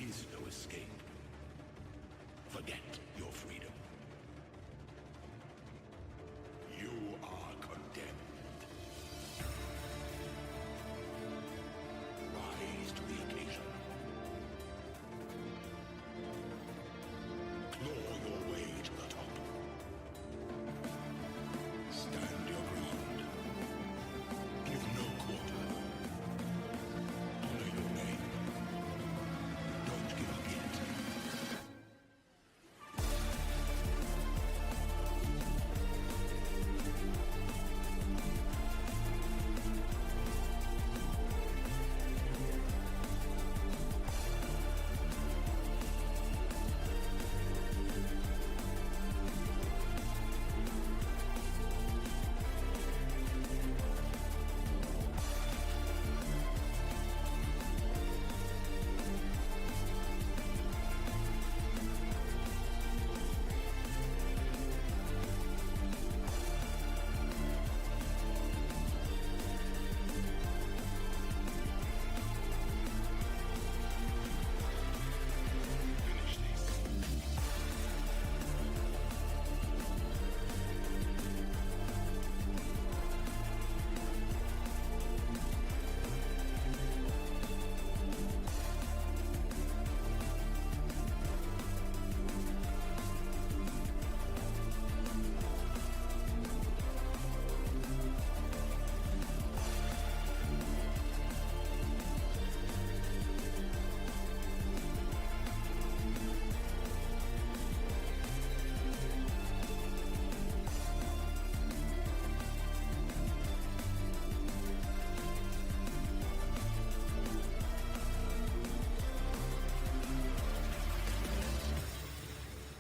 is no escape. Forget your freedom. You are condemned. Rise to the occasion. Claw your way to the top. Stand your ground. Give no quarter. Honor your name. Don't give up yet.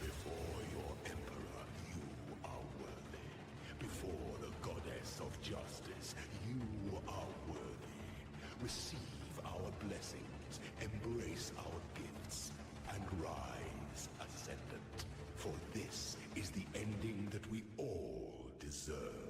Before your emperor, you are worthy. Before the goddess of justice, you are worthy. Receive our blessings, embrace our gifts, and rise ascendant. For this is the ending that we all deserve.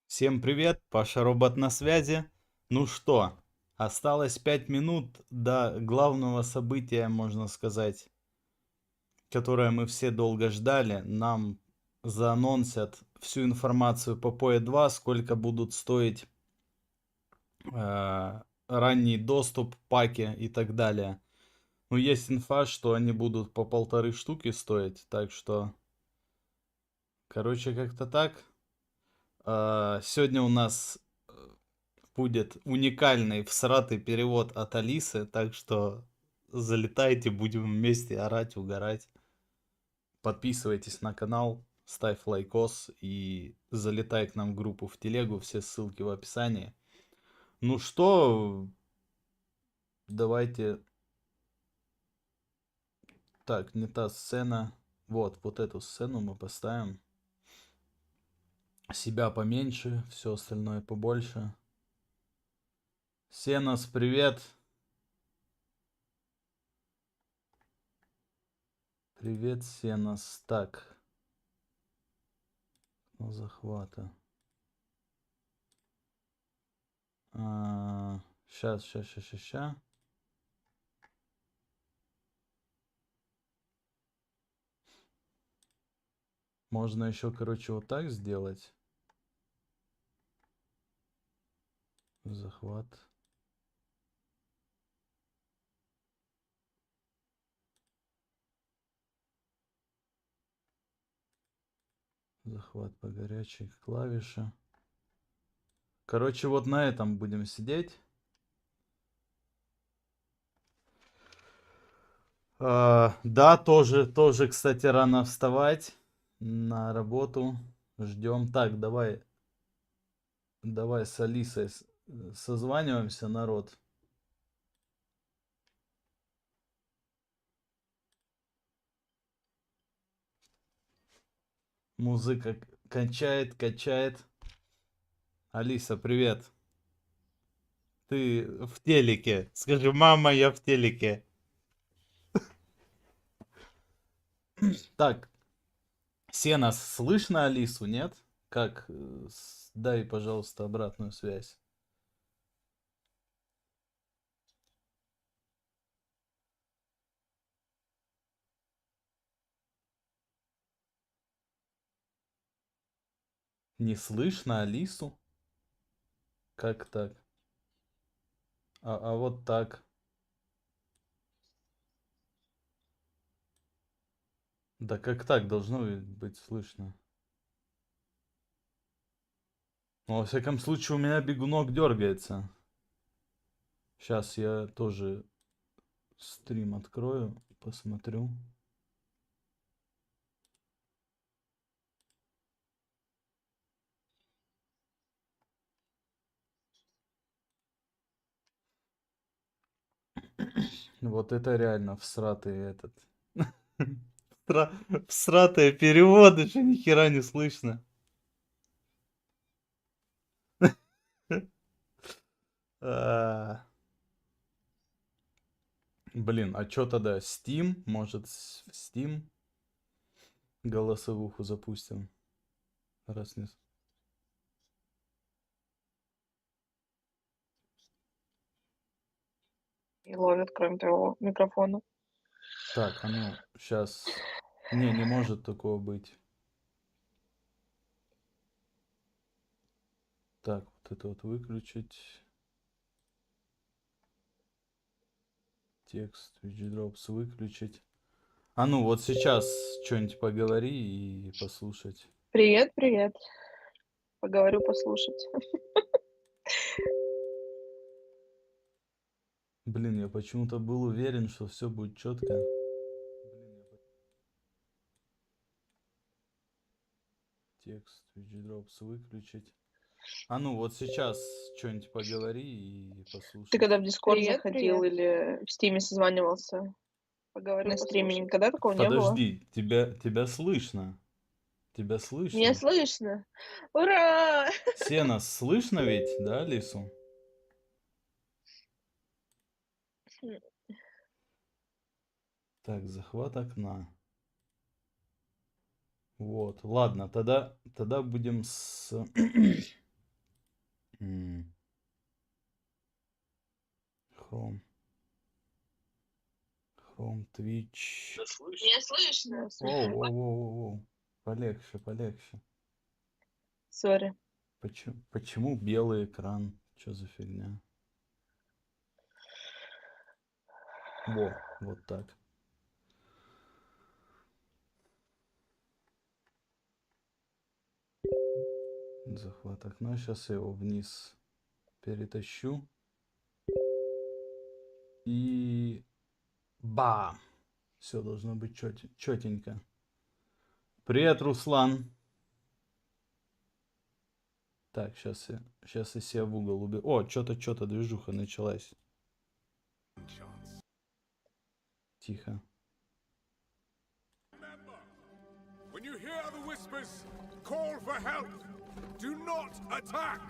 Всем привет, Паша Робот на связи. Ну что, осталось 5 минут до главного события, можно сказать, которое мы все долго ждали. Нам заанонсят всю информацию по PoE2, сколько будут стоить ранний доступ, паки и так далее. Ну, есть инфа, что они будут по 1,5 штуки стоить, так что, короче, как-то так. Сегодня у нас будет уникальный всратый перевод от Алисы, так что залетайте, будем вместе орать, угорать. Подписывайтесь на канал, ставь лайкос и залетай к нам в группу в телегу, все ссылки в описании. Ну что, давайте... Так, не та сцена. Вот эту сцену мы поставим. Себя поменьше, все остальное побольше. Сенос, привет. Привет, Сенос. Так. Захвата. Ща. Можно еще, короче, вот так сделать. Захват. Захват по горячей клавише. Короче, вот на этом будем сидеть. Да, тоже, кстати, рано вставать на работу. Ждем. Так, давай с Алисой созваниваемся, народ. Музыка качает. Алиса, привет. Ты в телеке. Скажи, мама, я в телеке. Так, Сена, слышно Алису, нет? Как? Дай, пожалуйста, обратную связь. Не слышно Алису? Как так? А вот так. Да как так должно быть слышно? Ну, во всяком случае, у меня бегунок дергается. Сейчас я тоже стрим открою, посмотрю. Вот это реально всратый этот. Всратые переводы, что ни хера не слышно. А, Блин, а чё тогда? Steam? Может, в Steam голосовуху запустим? Раз не... И ловит, кроме твоего микрофона. Так, а ну, сейчас... Не может такого быть. Так, вот это вот выключить. Текст, Twitch дропс выключить. А ну, вот сейчас что-нибудь поговори и послушать. Привет, привет. Поговорю, послушать. Блин, я почему-то был уверен, что все будет четко. Текст, Twitch дропс выключить. А ну, вот сейчас что-нибудь поговори и послушать. Ты когда в Дискорд заходил или в Стиме созванивался? Поговорю, на стриме никогда такого не было? Подожди, тебя слышно. Тебя слышно. Меня слышно. Ура! Сена, слышно ведь, да, Лису? Так, захват окна. Вот, ладно, тогда будем с... Chrome, Twitch. Меня слышно? Оу. Полегче. Сори. Почему белый экран? Что за фигня? Вот так. Захват окна. Сейчас я его вниз перетащу. И... Бам! Все должно быть четенько. Привет, Руслан. Так, сейчас я себя в угол уберу. О, что-то движуха началась. Тихо. When you hear the whispers, call for help. Do not attack.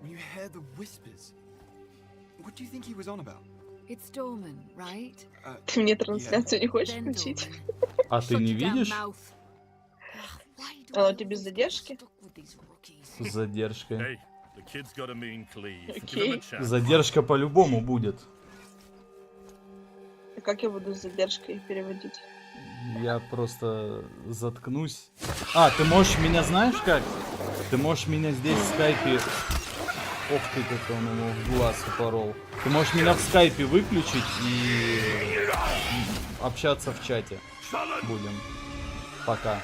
When you hear the whispers, what do you think he was on about? It's Dorman, right? Ты мне трансляцию не хочешь включить? А ты не видишь? А у тебя без задержки? С задержкой. Hey, the kid's got a mean cleave. Окей. Задержка по-любому будет. А как я буду с задержкой переводить? Я просто заткнусь. А, ты можешь меня, знаешь как? Ты можешь меня здесь в скайпе... Ох ты, как он ему в глаз упорол. Ты можешь меня в скайпе выключить и общаться в чате. Будем. Пока.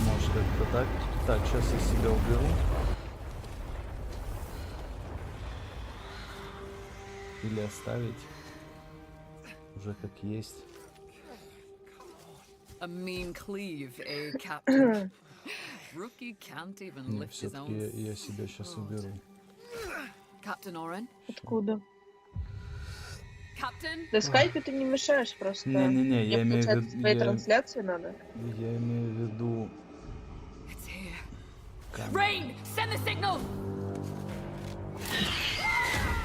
Может как-то так. Так, сейчас я себя уберу. Или оставить. Уже как есть. A mean cleave, eh, Captain? Rookie can't even Не, lift his все-таки own. я себя сейчас уберу. Captain Oren? Откуда? Captain? Да скайпе ты не мешаешь просто. Не-не-не, я имею в получается, виду... твоей трансляции надо. Я имею в виду... It's here. камеру. Rain! Send the signal!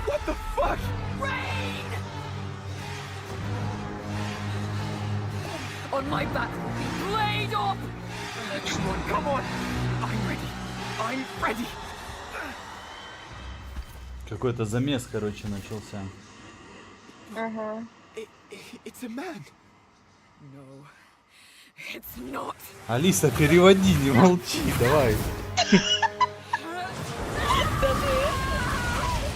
What the fuck? Rain! on my back will be laid up. Come on. I'm ready. I'm ready. Какой-то замес, короче, начался. Ага. It's a man. No, it's not. Алиса, переводи, не молчи, давай.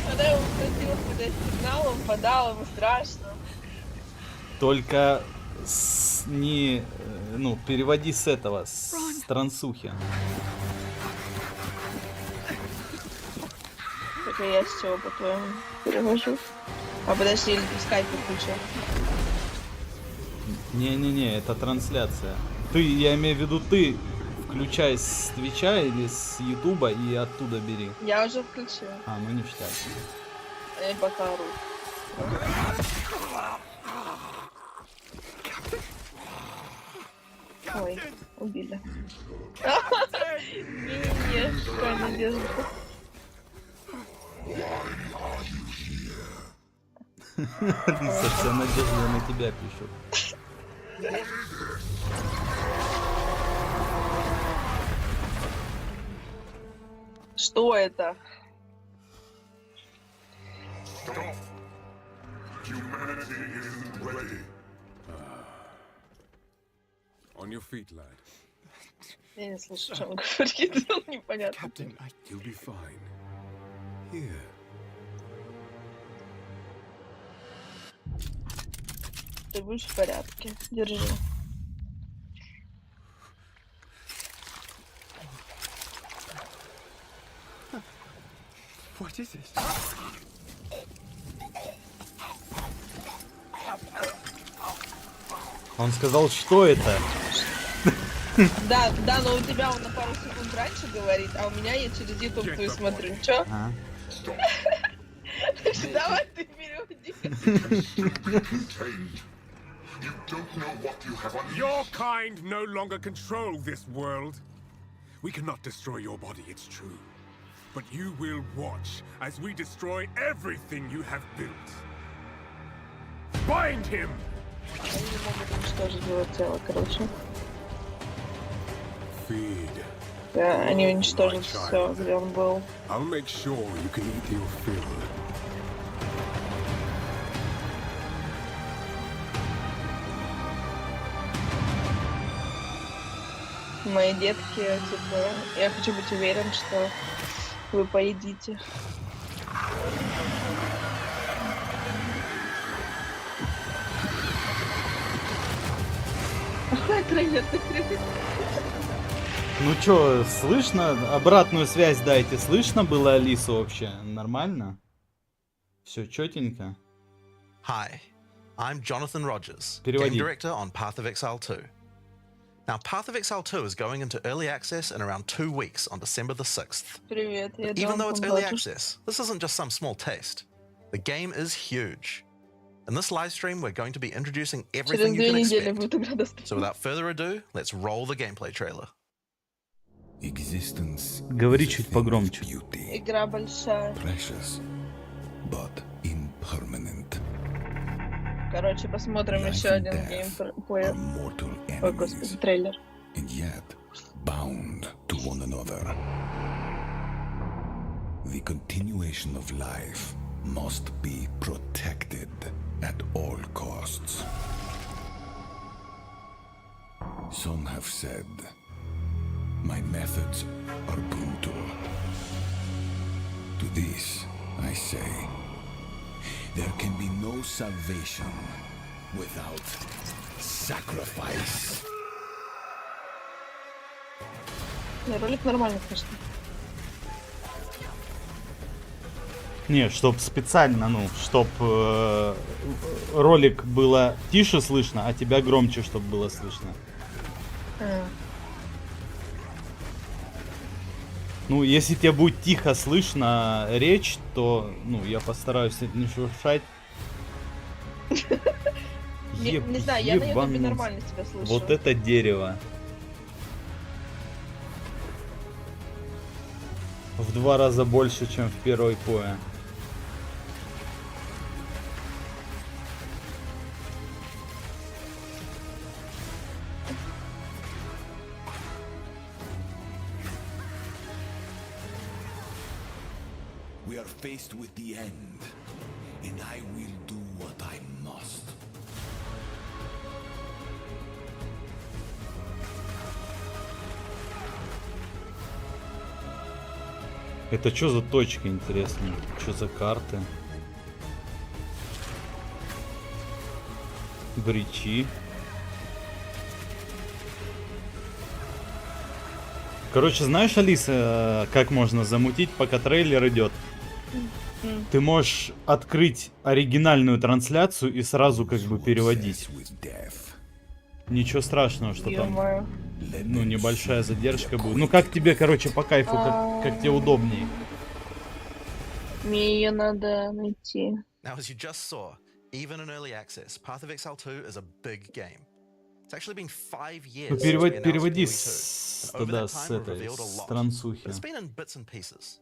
Когда его спросила, когда сигналом подал, ему страшно. Только не, ну, переводи с этого, с трансухи. Только я с чего, по-твоему, перевожу? А подожди, или ты в скайпе включил? Не-не-не, это трансляция. Я имею в виду, ты включай с Твича или с Ютуба и оттуда бери. Я уже включил. А, ну не считается. Они пока орут. Ой, убили. Не-не-не, какая Надежда. Алиса, вся надежда на тебя пишут. Что это? On your feet, lad. Я не слышу, что он говорит. Непонятно. Captain, You'll be fine. Here. Ты будешь в порядке. Держи. what is it? Он сказал, что это? Да, но у тебя он на пару секунд раньше говорит, а у меня я через YouTube твою смотрю. Чё? А? Давай ты переводи. Your kind no longer control this world. We cannot destroy your body, it's true. But you will watch as we destroy everything you have built. Bind him! Они не могут уничтожить его тело, короче. Feed. Да, они уничтожат все, где он был. I'll make sure you can eat your fill. Мои детки, типа, я хочу быть уверен, что вы поедите. Ой, трейлер, ты кривый. Ну чё, слышно? Обратную связь дайте. Слышно было Алису вообще? Нормально? Все четенько? Hi, I'm Jonathan Rogers, Переводи. game director on Path of Exile 2. Now, Path of Exile 2 is going into early access in around 2 weeks on December the 6th. Привет, я Even though it's early Рогers. access, this isn't just some small taste. The game is huge. In this live stream, we're going to be introducing Через everything you 2 can недели expect. будет игра доступна. So without further ado, let's roll the gameplay trailer. Existence Говори is a чуть thing погромче. of beauty, Игра большая. precious, but impermanent. Короче, посмотрим Life еще and один death геймплей. are mortal Ой, господи, enemies, трейлер. and yet bound to one another. The continuation of life must be protected at all costs. Some have said my methods are brutal. To this, I say, there can be no salvation without sacrifice. Ролик нормальный, конечно. Не, чтоб специально, ну, чтоб ролик было тише слышно, а тебя громче, чтоб было слышно. Ну, если тебе будет тихо слышно речь, то, ну, я постараюсь это не шуршать. Не знаю, я на ютубе Ебануть. нормально тебя слышу. Вот это дерево. В 2 раза больше, чем в первой пое. We are faced with the end, and I will do what I must. Это что за точка, интересно? Что за карты? Бричи. Короче, знаешь, Алиса, как можно замутить, пока трейлер идет? Ты можешь открыть оригинальную трансляцию и сразу как бы переводить. Ничего страшного, что там, ну, небольшая задержка будет. Ну, как тебе, короче, по кайфу, как тебе удобнее. Мне ее надо найти. Now, as you just saw, even in early access, Path of Exile 2 is a big game. It's actually been 5 years Ну, since we announced переводи PoE2, and over тогда that с time we've этой, revealed a с lot, трансухи, but it's been in bits and pieces.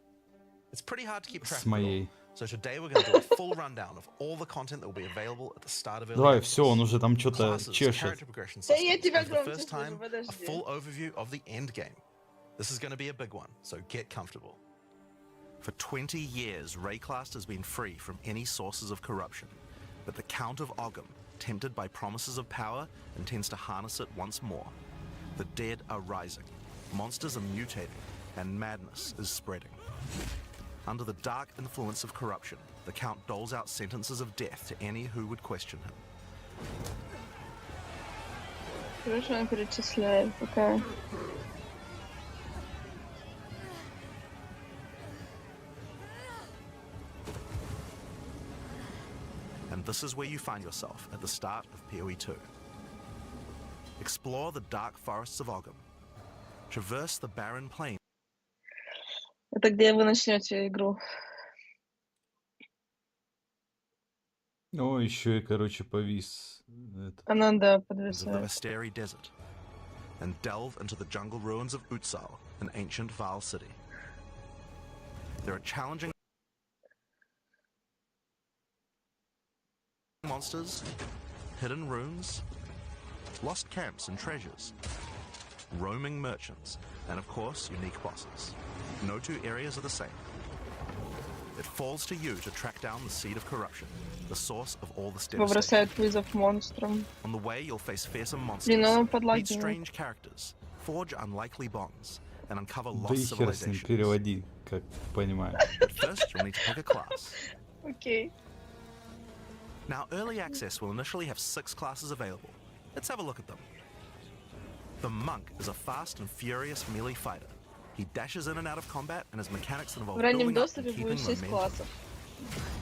It's pretty hard to keep track с of it all. моей. So today we're going to do a full rundown of all the content that will be available at the start of early Давай, access. все, он уже там что-то Classes, чешет. character progression Да я systems, тебя and for the громче first слышу, time, a подожди. full overview of the end game. This is going to be a big one, so get comfortable. For 20 years, Rayclast has been free from any sources of corruption, but the Count of Ogham, tempted by promises of power, intends to harness it once more. The dead are rising, monsters are mutating, and madness is spreading. Under the dark influence of corruption, the Count doles out sentences of death to any who would question him. Хорошо, он перечисляет, пока. And this is where you find yourself at the start of PoE2. Explore the dark forests of Ogham. Traverse the barren plains. Это где вы начнете игру? О, еще и, короче, повис. Она, да, Of the подвисает. Vesteri Desert, and delve into the jungle ruins of Utsal, an ancient Val city. There are challenging monsters, hidden runes, lost camps and treasures, roaming merchants, and of course, unique bosses. No two areas are the same. It falls to you to track down the seed of corruption, the source of all this devastation. Бросает вызов монстрам. On the way, you'll face fearsome monsters, Блин, он meet подлагивает. strange characters, forge unlikely bonds, and uncover Да lost и хер с ним, civilizations. переводи, как понимаю. But first, you'll need to pick a class. Окей. Now, early access will initially have 6 classes available. Let's have a look at them. The Monk is a fast and furious melee fighter. He dashes in and out of combat and has mechanics that involve В раннем building up and доступе keeping будет 6 momentum. классов.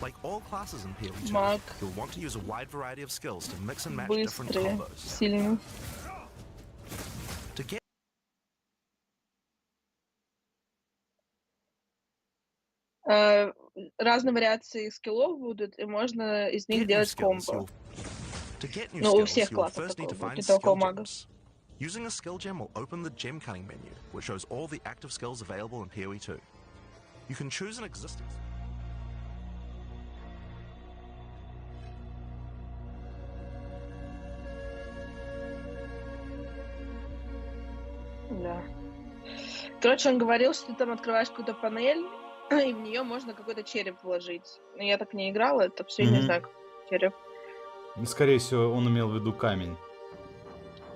Like all classes in PoE2, Маг. you'll want to use a wide variety of skills to mix and match different Быстрые, combos. сильные. To get Разные вариации скиллов будут, и можно из них new делать skills, комбо. to get new Ну, у skills, всех you'll классов first need to такого find будет, не только у skill магов. gems. Using a skill gem will open the gem cutting menu, which shows all the active skills available in PoE2. You can choose an existing. Да. Короче, он говорил, что ты там открываешь какую-то панель, и в нее можно какой-то череп вложить. Но я так не играла, это все не Мгм. знаю, какой череп. Скорее всего, он имел в виду камень.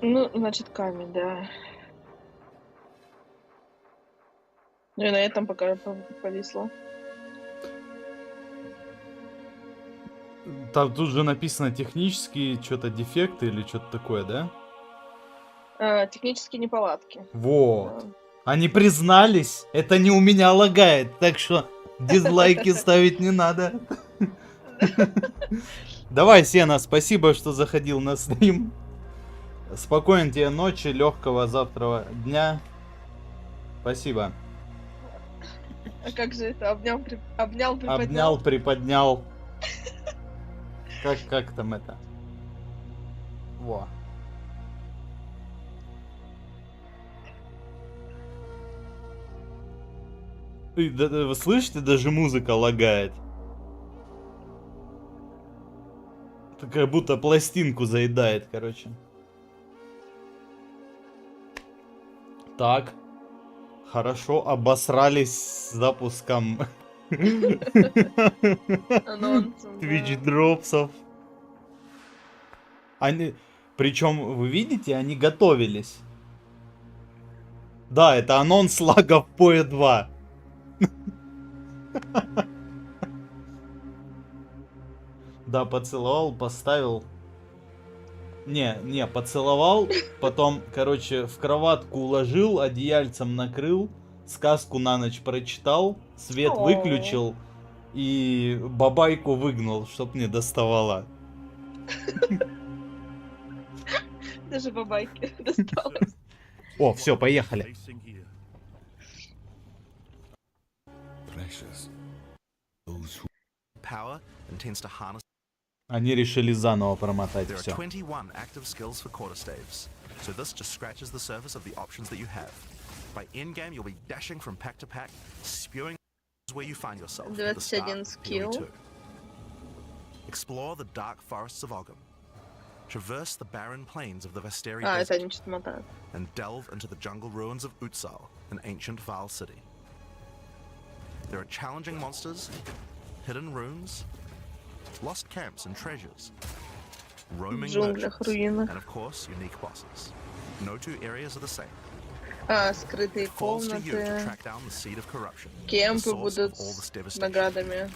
Ну, значит, камень, да. Ну и на этом пока повисло. Там тут же написано технические что-то дефекты или что-то такое, да? Технические неполадки. Вот. Да. Они признались, это не у меня лагает, так что дизлайки ставить не надо. Давай, Сена, спасибо, что заходил на стрим. Спокойной тебе ночи, легкого завтра дня. Спасибо. А как же это? Обнял, приподнял? Обнял, приподнял. Как там это? Во. Вы слышите, даже музыка лагает. Это как будто пластинку заедает, короче. Так. Хорошо, обосрались с запуском Анонсом, Твич да. дропсов. Они, причем, вы видите, они готовились. Да, это анонс лагов PoE 2. Да, поцеловал, поставил. Не, поцеловал, потом, короче, в кроватку уложил, одеяльцем накрыл, сказку на ночь прочитал, свет О. выключил и бабайку выгнал, чтоб не доставала. Даже бабайке досталось. О, все, поехали. Precious. Those who Power intends to harness. Они решили заново промотать There are все. 21 active skills for quarterstaves, so this just scratches the surface of the options that you have. By endgame, you'll be dashing from pack to pack, spewing where you find yourself at the start 21 of skill. PoE 2. Explore the dark forests of Ogham, traverse the barren plains of the Vasteri А, это Desert, они что-то мотают. and delve into the jungle ruins of Utsal, an ancient Val city. There are challenging monsters, hidden runes, lost camps and treasures, roaming джунглях, merchants, руинах. and of course, unique bosses. No two areas are the same. А, скрытые It falls to you to комнаты, track down the seed of corruption, the кемпы source будут of all this с devastation. наградами.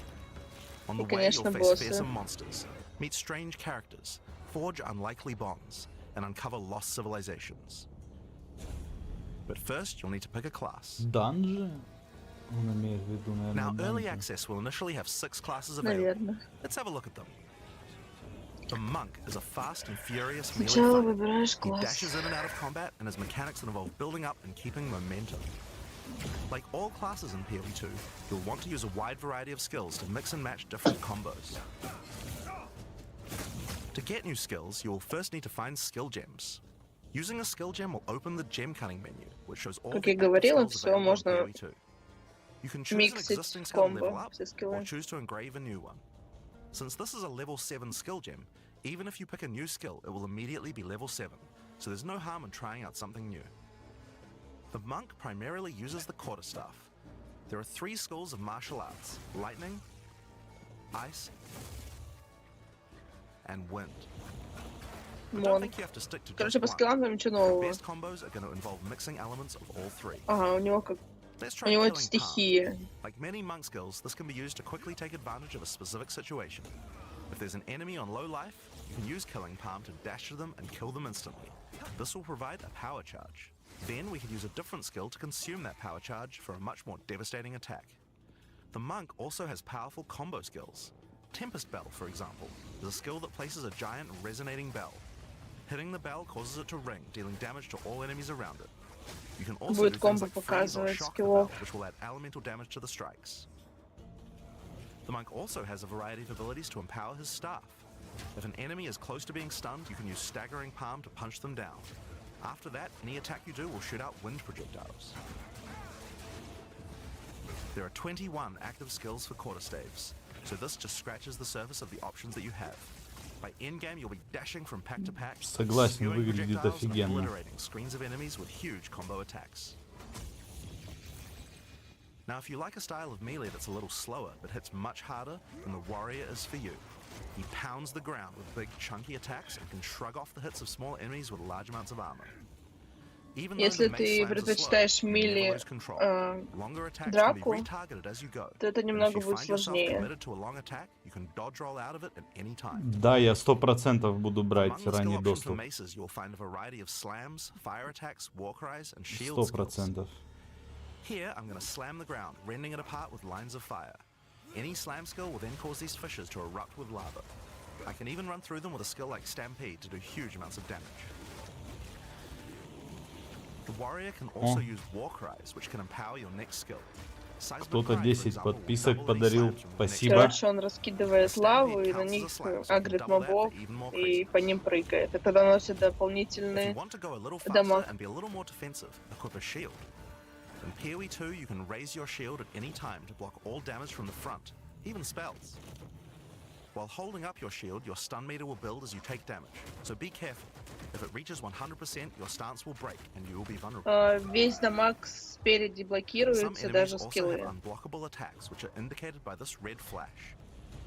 On и, the way, конечно, you'll face боссы. fearsome monsters, meet strange characters, forge unlikely bonds, and uncover lost civilizations. But first, you'll need to pick a class. Данжи? Он имеет в виду, наверное, Now, early данжи. access will initially have 6 classes available. Наверное. Let's have a look at them. The monk is a fast and furious melee Сначала fighter. выбираешь He класс. dashes in and out of combat and has mechanics that involve building up and keeping momentum. Like all classes in PoE 2, you'll want to use a wide variety of skills to mix and match different combos. To get new skills, you will first need to find skill gems. Using a skill gem will open the gem cutting menu, which shows all Как the я говорила, active skills всё available in можно PoE 2. You can choose an миксить existing в skill and level комбо up, все or скиллы. choose to engrave a new one. Since this is a level 7 skill gem, even if you pick a new skill, it will immediately be level 7, so there's no harm in trying out something new. The monk primarily uses the quarterstaff. There are 3 schools of martial arts: lightning, ice, and wind. But don't Мон. think you have to stick to Короче, just по one. скиллам там ничего The нового. best combos are going to involve mixing elements of all 3. Ага, у него как... Let's У try него killing это palm. стихия. Like many monk skills, this can be used to quickly take advantage of a specific situation. If there's an enemy on low life, you can use Killing Palm to dash to them and kill them instantly. This will provide a power charge. Then we can use a different skill to consume that power charge for a much more devastating attack. The monk also has powerful combo skills. Tempest Bell, for example, is a skill that places a giant resonating bell. Hitting the bell causes it to ring, dealing damage to all enemies around it. You can also Будет do things комбо like freeze or показывать shock the скиллов. bell, which will add elemental damage to the strikes. The monk also has a variety of abilities to empower his staff. If an enemy is close to being stunned, you can use Staggering Palm to punch them down. After that, any attack you do will shoot out wind projectiles. There are 21 active skills for quarterstaves, so this just scratches the surface of the options that you have. By endgame, you'll be dashing from pack to pack, Согласен, spewing выглядит projectiles and офигенно. obliterating screens of enemies with huge combo attacks. Now, if you like a style of melee that's a little slower but hits much harder, then the warrior is for you. He pounds the ground with big, chunky attacks and can shrug off the hits of small enemies with large amounts of armor. Even though Если the mace ты slams are предпочитаешь slow, you never мили lose control. Longer attacks can be драку, retargeted as you go. то это And if немного you будет find yourself сложнее. committed to a long attack, you can dodge roll out of it at any time. Да, я 100% буду брать Among the skill ранний options for доступ. maces, you'll find a variety of slams, fire attacks, war cries, and shield skills. 100%. Here, I'm going to slam the ground, rending it apart with lines of fire. Any slam skill will then cause these fissures to erupt with lava. I can even run through them with a skill like Stampede to do huge amounts of damage. The warrior can also use war cries, which can empower your next skill. Seismic Кто-то Cry, for 10 example, will подписок double these подарил. slams from the next Спасибо. Короче, он раскидывает Stampede лаву и на counts as a них slam, so you can агрит double that for мобов even more и crazy. по ним прыгает. Это наносит If you дополнительный want to go a little faster дамаг. and be a little more defensive, equip a shield. In PoE 2, you can raise your shield at any time to block all damage from the front, even spells. While holding up your shield, your stun meter will build as you take damage, so be careful. If it reaches 100%, your stance will break and you will be vulnerable. Весь дамаг спереди Some блокируется, enemies даже also have скиллы. unblockable attacks, which are indicated by this red flash.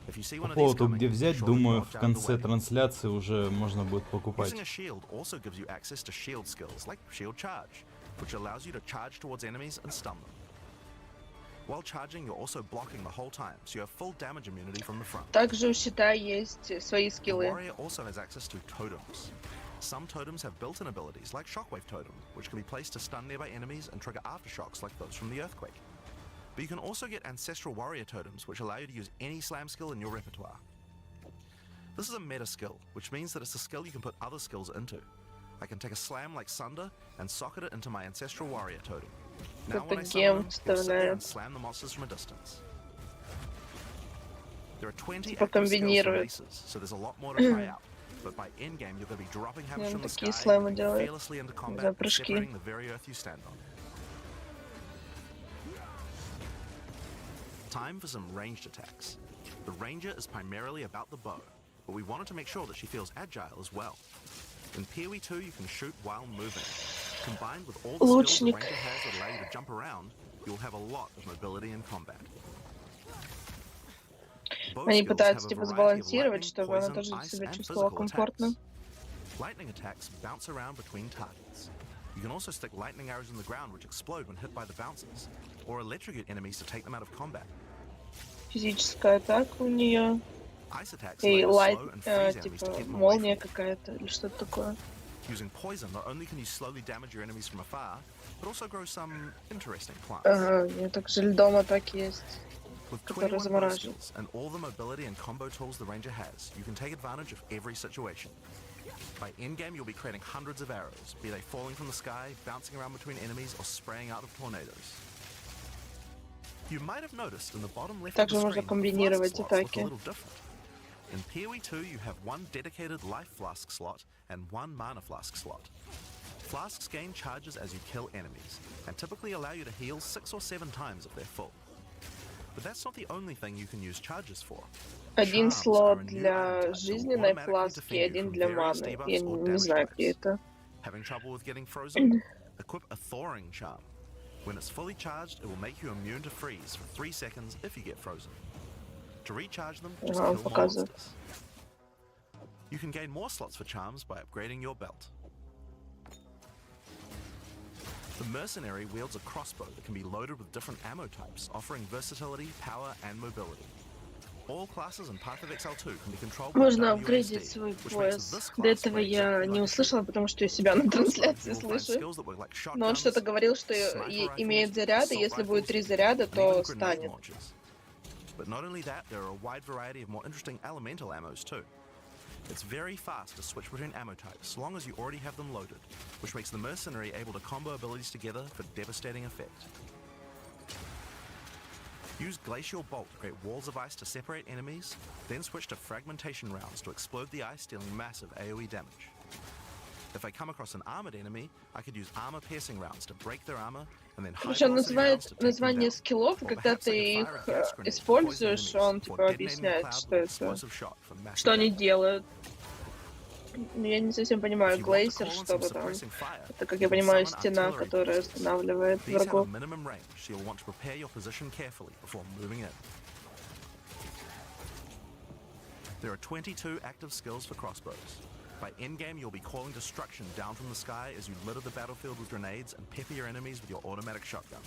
If you see По one of these поводу coming, где be взять, sure to думаю, dodge в out of the конце way. трансляции уже можно будет покупать. Using a shield also gives you access to shield skills like shield charge, which allows you to charge towards enemies and stun them. While charging, you're also blocking the whole time, so you have full damage immunity from the front. Также у щита есть свои The скиллы. warrior also has access to totems. Some totems have built-in abilities like Shockwave Totem, which can be placed to stun nearby enemies and trigger aftershocks like those from the earthquake. But you can also get Ancestral Warrior Totems, which allow you to use any slam skill in your repertoire. This is a meta skill, which means that it's a skill you can put other skills into. I can take a slam like Sunder and socket it into my Ancestral Warrior Totem. Now when I summon him, he'll sit there and slam the monsters from a distance. There are 20 active skills for races, so there's a lot more to try out. But by endgame, you're going to be dropping hammers from the sky, moving fearlessly into combat, and separating the very earth you stand on. Time for some ranged attacks. The ranger is primarily about the bow, but we wanted to make sure that she feels agile as well. In PoE 2, you can shoot while moving. Combined with all the skills the ranger has that allow you to jump around, you'll have a lot of mobility in combat. Они пытаются типа сбалансировать, чтобы она тоже себя чувствовала комфортно. Lightning attacks bounce around between targets. You can also stick lightning arrows in the ground which explode when hit by the bouncers, or electrocute enemies to take them out of combat. Физическая атака у нее. Ice attacks И allow you лайт, to slow and freeze enemies to типа keep them away молния from you. какая-то или что-то такое. Using poison, not only can you slowly damage your enemies from afar, but also grow some interesting plants. Ага, у нее также льдом атаки есть. With Которые 21 bow замораживают. skills and all the mobility and combo tools the ranger has, you can take advantage of every situation. By endgame, you'll be creating hundreds of arrows, be they falling from the sky, bouncing around between enemies, or spraying out of tornadoes. You might have noticed in the bottom left of Также the можно screen, the комбинировать flask slots look a атаки. little different. In PoE 2, you have one dedicated life flask slot and one mana flask slot. Flasks gain charges as you kill enemies, and typically allow you to heal 6 or 7 times if they're full. But that's not the only thing you can use charges for. Один Charms are слот a new для item type that will жизненной automatically фласки, defend you один from для various маны. debuffs Я or не damage знаю, где types. это. Having trouble with getting frozen? Equip a thawing charm. When it's fully charged, it will make you immune to freeze for 3 seconds if you get frozen. To recharge them, just Ага, kill more показывает. monsters. You can gain more slots for charms by upgrading your belt. The mercenary wields a crossbow that can be loaded with different ammo types, offering versatility, power, and mobility. All classes in Path of Exile 2 can be controlled with Можно WASD, апгрейдить свой which makes пояс. this До class этого play я exactly не like a услышала, shooter. потому что я себя на With crossbows, трансляции you will find слышу. skills that work like Но он что-то shotguns, говорил, что sniper имеет rifles, заряды, assault если будет 3 rifles, заряда, and even то grenade станет. launchers. But not only that, there are a wide variety of more interesting elemental ammos too. It's very fast to switch between ammo types, so long as you already have them loaded, which makes the mercenary able to combo abilities together for devastating effect. Use Glacial Bolt to create walls of ice to separate enemies, then switch to Fragmentation rounds to explode the ice, dealing massive AoE damage. If I come across an armored enemy, I could use armor-piercing rounds to break their armor, and then high Причем velocity rounds to take them название down. скиллов, и Or когда perhaps I ты could fire их a gas grenade to poison используешь, enemies, он or типа detonating the объясняет, cloud что with это, explosive shot for massive что они damage. делают. Ну, я не совсем If понимаю, you want to глейсер, call in что some вы там. suppressing fire, Это, как you я can понимаю, summon стена, artillery которая bolts. останавливает These have a врагов. minimum range, so you'll want to prepare your position carefully before moving in. There are 22 active skills for crossbows. By endgame, you'll be calling destruction down from the sky as you litter the battlefield with grenades and pepper your enemies with your automatic shotgun.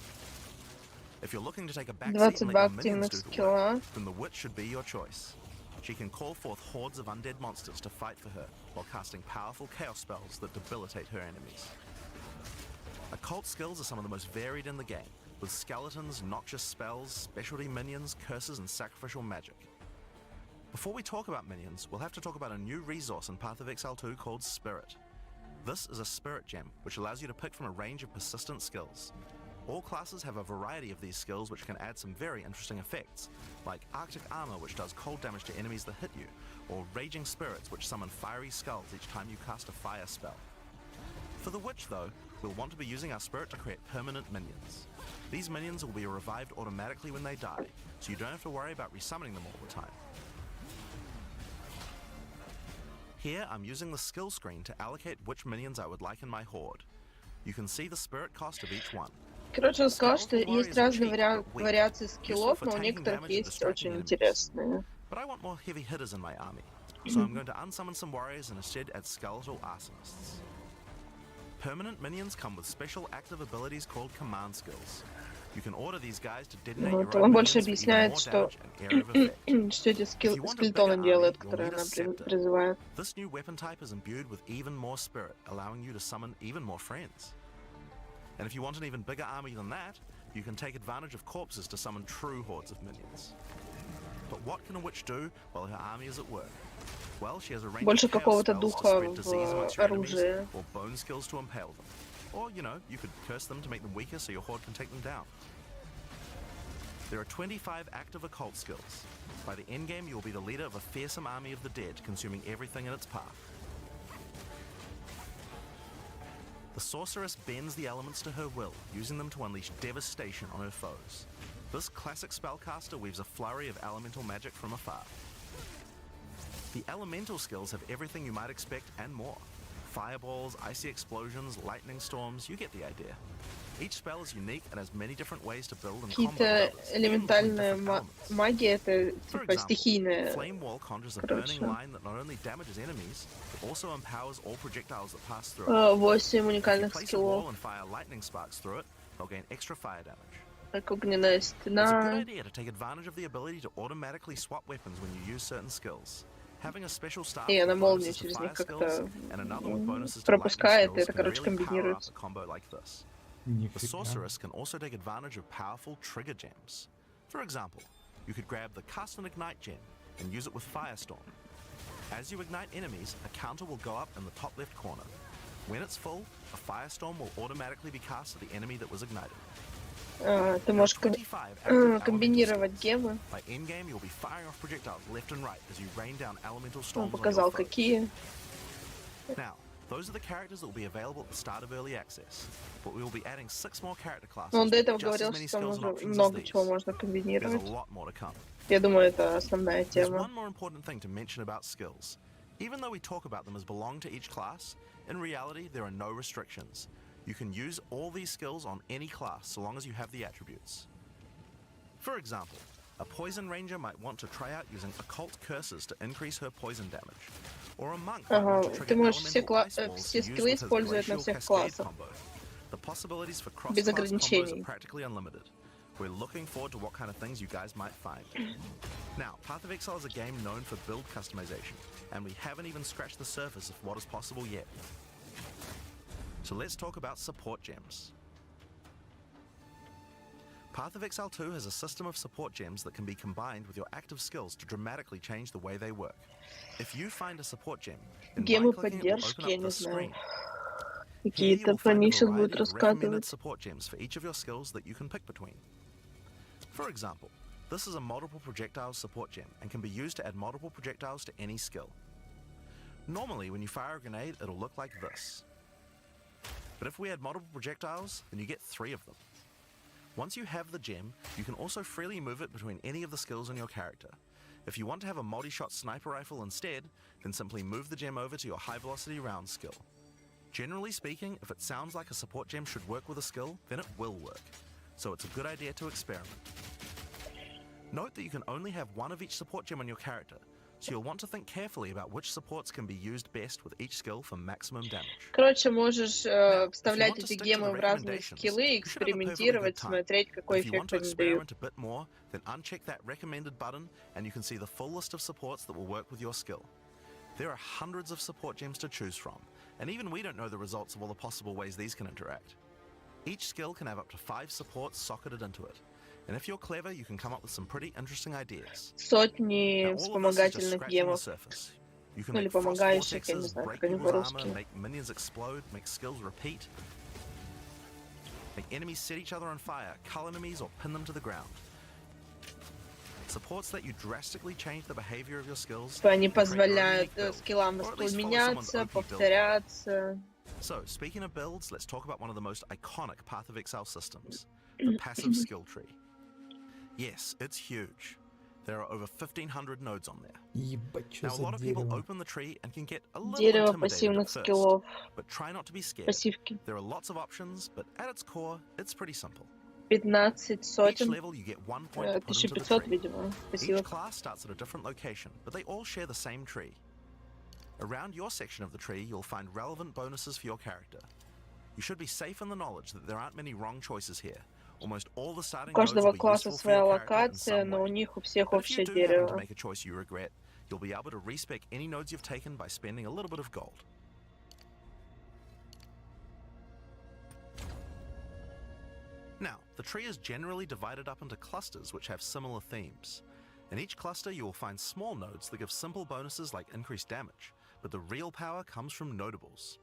If you're looking to take a backseat and 22 let your minions активных do the work, скилла. then the witch should be your choice. She can call forth hordes of undead monsters to fight for her, while casting powerful chaos spells that debilitate her enemies. Occult skills are some of the most varied in the game, with skeletons, noxious spells, specialty minions, curses, and sacrificial magic. Before we talk about minions, we'll have to talk about a new resource in Path of Exile 2 called Spirit. This is a spirit gem, which allows you to pick from a range of persistent skills. All classes have a variety of these skills which can add some very interesting effects, like Arctic Armor, which does cold damage to enemies that hit you, or Raging Spirits, which summon fiery skulls each time you cast a fire spell. For the Witch, though, we'll want to be using our Spirit to create permanent minions. These minions will be revived automatically when they die, so you don't have to worry about resummoning them all the time. Here, I'm using the skill screen to allocate which minions I would like in my horde. You can see the spirit cost of each one. Короче, он сказал, что есть разные вариации скиллов, но у некоторых есть очень интересные. But I want more heavy hitters in my army, so I'm going to unsummon some warriors and instead add skeletal arsonists. Permanent minions come with special active abilities called command skills. You can order these guys to detonate your own Он больше minions for even объясняет, more что damage and area of effect. что эти скиллтоны делают, которые она призывает. This new weapon type is imbued with even more spirit, allowing you to summon even more friends. And if you want an even bigger army than that, you can take advantage of corpses to summon true hordes of minions. But what can a witch do while her army is at work? Well, she has a range Больше of chaos какого-то spells to духа spread disease amongst your enemies, оружия. or bone skills to impale them. Or, you know, you could curse them to make them weaker so your horde can take them down. There are 25 active occult skills. By the endgame, you will be the leader of a fearsome army of the dead, consuming everything in its path. The sorceress bends the elements to her will, using them to unleash devastation on her foes. This classic spellcaster weaves a flurry of elemental magic from afar. The elemental skills have everything you might expect and more. Fireballs, icy explosions, lightning storms, you get the idea. Each spell is unique and has many different ways to build and combo Какие-то others, even between элементальная different elements. магия, это For типа example, стихийная. Flame Wall conjures a Короче. burning line that not only damages enemies, but also empowers all projectiles that pass through it. 8 If you уникальных place a wall скиллов. and fire lightning sparks through it, they'll gain extra fire damage. Огненная It's a good стена. idea to take advantage of the ability to automatically swap weapons when you use certain skills. Having a special staff И она with молнию bonuses to через fire них skills как-то and another with bonuses to lightning пропускает, и skills это, can короче, really power up комбинируется. a combo like this. The Нифига. sorceress can also take advantage of powerful trigger gems. For example, you could grab the Cast and Ignite gem and use it with Firestorm. As you ignite enemies, a counter will go up in the top left corner. When it's full, a Firestorm will automatically be cast at the enemy that was ignited. Ты можешь 25 active elemental комбинировать skills. гемы. By endgame, you'll be firing off projectiles left and right as you rain down elemental Он storms on your показал, foes. какие. Now, those are the characters that will be available at the start of early access, but we will be adding 6 more character classes Но он до with этого just as говорил, many что там skills and уже options as много these. чего можно There's a комбинировать. lot more to come. Я думаю, это основная There's тема. one more important thing to mention about skills. Even though we talk about them as belong to each class, in reality there are no restrictions. You can use all these skills on any class so long as you have the attributes. For example, a poison ranger might want to try out using occult curses to increase her poison damage. Or a monk might want to Ага, trigger ты можешь все elemental ice balls все to use скиллы with his использовать на glacial всех cascade классах. combo. The possibilities for Без cross-class combos ограничений. are practically unlimited. We're looking forward to what kind of things you guys might find. Now, Path of Exile is a game known for build customization, and we haven't even scratched the surface of what is possible yet. So let's talk about support gems. Path of Exile 2 has a system of support gems that can be combined with your active skills to dramatically change the way they work. If you find a support gem, then Гемы right-clicking it will поддержки, open я up не this знаю. screen. Here you Какие-то will про find a них сейчас будет variety of recommended рассказывать. support gems for each of your skills that you can pick between. For example, this is a multiple projectiles support gem and can be used to add multiple projectiles to any skill. Normally, when you fire a grenade, it'll look like this. But if we add multiple projectiles, then you get 3 of them. Once you have the gem, you can also freely move it between any of the skills on your character. If you want to have a multi-shot sniper rifle instead, then simply move the gem over to your high-velocity round skill. Generally speaking, if it sounds like a support gem should work with a skill, then it will work. So it's a good idea to experiment. Note that you can only have one of each support gem on your character, so you'll want to think carefully about which supports can be used best with each skill for maximum damage. Короче, можешь Now, if you вставлять want to эти stick to гемы the в разные recommendations, скиллы и you should have a perfectly экспериментировать, good time. смотреть, But какой if you want эффект to они дают. experiment a bit more, then uncheck that recommended button and you can see the full list of supports that will work with your skill. There are hundreds of support gems to choose from, and even we don't know the results of all the possible ways these can interact. Each skill can have up to 5 supports socketed into it, and if you're clever, you can come up with some pretty interesting ideas. Сотни Now, all of this is just вспомогательных scratching the гемов. surface. You can Ну или make frost помогающих, я не vortexes, знаю, break как они people's armor, по-русски. make minions explode, make skills repeat, make enemies set each other on fire, cull enemies, or pin them to the ground. Supports let you drastically change the behavior of your skills. Они and create your own позволяют unique build, скиллам or at least follow меняться, someone's OP build. повторяться. So, speaking of builds, let's talk about one of the most iconic Path of Exile systems, the passive skill tree. Yes, it's huge. There are over 1,500 nodes on there. Ебать, что Now, a за lot of people дерево. open the tree and can get a little Дерево intimidated пассивных at first, скиллов. but try not to be scared. Пассивки. There are lots of options, but at its core, it's pretty simple. 15 Each сотен. level you get 1 point to put into the 1500, tree. видимо, Each пассивок. class starts at a different location, but they all share the same tree. Around your section of the tree, you'll find relevant bonuses for your character. You should be safe in the knowledge that there aren't many wrong choices here. Almost all the starting У nodes will каждого be класса useful for своя your character in локация, some но у way. них у всех But if you общее do happen to дерево. make a choice you regret, you'll be able to respec any nodes you've taken by spending a little bit of gold. Now, the tree is generally divided up into clusters which have similar themes. In each cluster you will find small nodes that give simple bonuses like increased damage, but the real power comes from notables.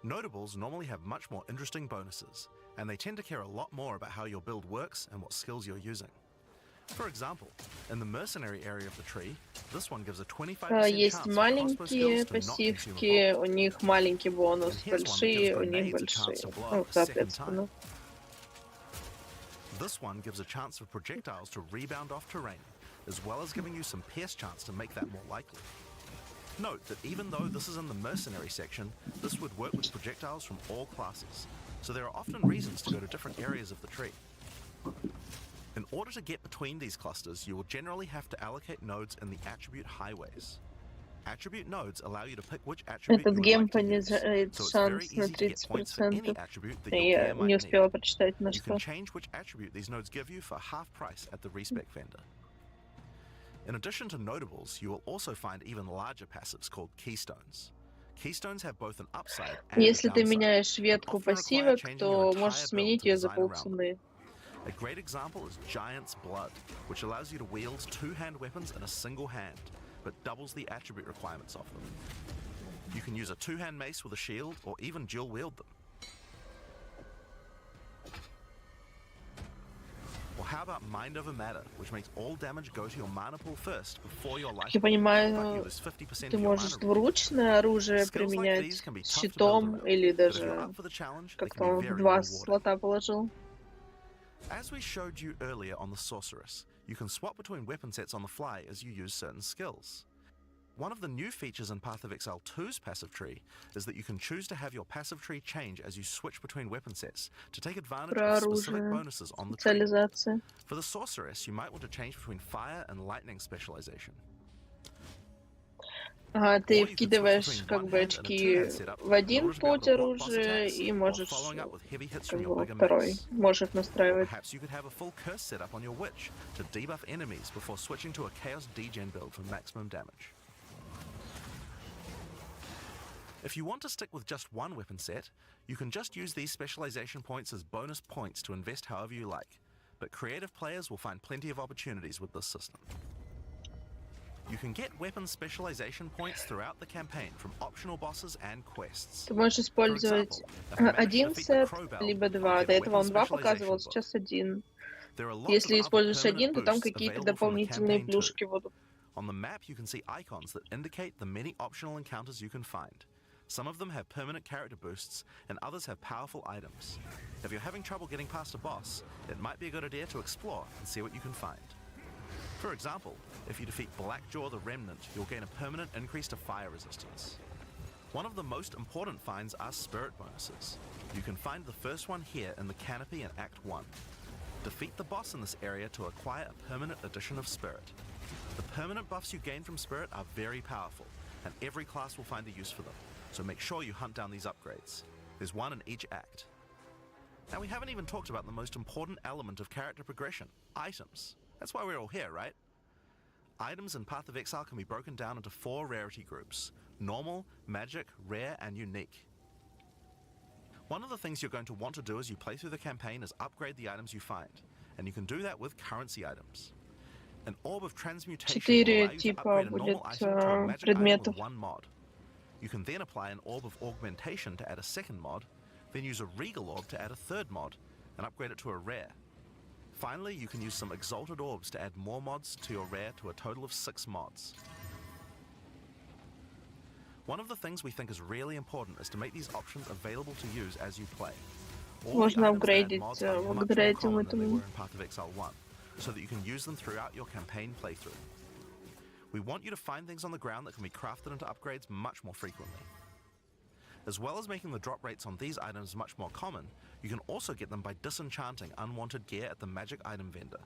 Notables normally have much more interesting bonuses, and they tend to care a lot more about how your build works and what skills you're using. For example, in the mercenary area of the tree, this one gives a 25% Есть chance for crossbow маленькие skills to not consume a пассивки, bullet. у них маленький бонус, And here's one that gives большие, у них grenades a большие. chance to blow Ну, up a second соответственно. This one gives a chance for projectiles to rebound off terrain, as well as giving you some pierce chance to make that more likely. Note that even though this is in the mercenary section, this would work with projectiles from all classes, so there are often reasons to go to different areas of the tree. In order to get between these clusters, you will generally have to allocate nodes in the attribute highways. Attribute nodes allow you to pick which attribute Этот you would гем like to use, понижает so it's very шанс на easy to get points for any 30%. attribute that your Я player не might need. успела прочитать на You can что. change which attribute these nodes give you for half price at the respec vendor. In addition to notables, you will also find even larger passives called keystones. Keystones have both an upside and a Если ты downside, меняешь and ветку often require пассивок, changing то your entire можешь build сменить to ее за design around them. полцены. A great example is Giant's Blood, which allows you to wield two-hand weapons in a single hand, but doubles the attribute requirements of them. You can use a two-hand mace with a shield, or even dual wield them. Or how about Mind Over Matter, which makes all damage go to your mana pool first before your life Я pool, but you понимаю, lose 50% ты of your можешь mana. двуручное оружие Skills like применять these can be с tough to build щитом around, или but if you're даже up for the challenge, they как-то can be он в very два rewarding. слота положил. As we showed you earlier on the Sorceress, you can swap between weapon sets on the fly as you use certain skills. One of the new features in Path of Exile 2's passive tree is that you can choose to have your passive tree change as you switch between weapon sets to take advantage Про of specific оружие, bonuses on the tree. специализация. For the Sorceress, you might want to change between fire and lightning specialization. Ага, ты Or you could switch вкидываешь between как one бы hand and a очки two-hand setup в один in order to be able путь to block boss оружия attacks, и or можешь following up with heavy hits как from your бы bigger второй mace. можешь Or настраивать. perhaps you could have a full curse setup on your witch to debuff enemies before switching to a chaos degen build for maximum damage. If you want to stick with just one weapon set, you can just use these specialization points as bonus points to invest however you like, but creative players will find plenty of opportunities with this system. You can get weapon specialization points throughout the campaign from optional bosses and quests. Ты можешь For использовать example, if you manage to один defeat the сет, Crowbell, либо you'll два. get До a этого он weapon два показывал, specialization book. сейчас один. There are lots of Если other используешь permanent один, то там boosts какие-то available from the дополнительные campaign too. плюшки будут. On the map, you can see icons that indicate the many optional encounters you can find. Some of them have permanent character boosts, and others have powerful items. If you're having trouble getting past a boss, it might be a good idea to explore and see what you can find. For example, if you defeat Blackjaw the Remnant, you'll gain a permanent increase to fire resistance. One of the most important finds are spirit bonuses. You can find the first one here in the canopy in Act 1. Defeat the boss in this area to acquire a permanent addition of spirit. The permanent buffs you gain from spirit are very powerful, and every class will find a use for them, so make sure you hunt down these upgrades. There's one in each act. Now, we haven't even talked about the most important element of character progression, items. That's why we're all here, right? Items in Path of Exile can be broken down into 4 rarity groups: normal, magic, rare, and unique. One of the things you're going to want to do as you play through the campaign is upgrade the items you find, and you can do that with currency items. An orb of transmutation will allow Четыре you to типа upgrade a будет normal item to a magic item предметов. with one mod. You can then apply an orb of augmentation to add a second mod, then use a regal orb to add a third mod, and upgrade it to a rare. Finally, you can use some exalted orbs to add more mods to your rare to a total of 6 mods. One of the things we think is really important is to make these options available to use as you play. All the Можно items that add апгрейдить mods are much благодаря more этому common than they were in Path of Exile 1, so that you can use them throughout your campaign playthrough. We want you to find things on the ground that can be crafted into upgrades much more frequently. As well as making the drop rates on these items much more common, you can also get them by disenchanting unwanted gear at the magic item vendor.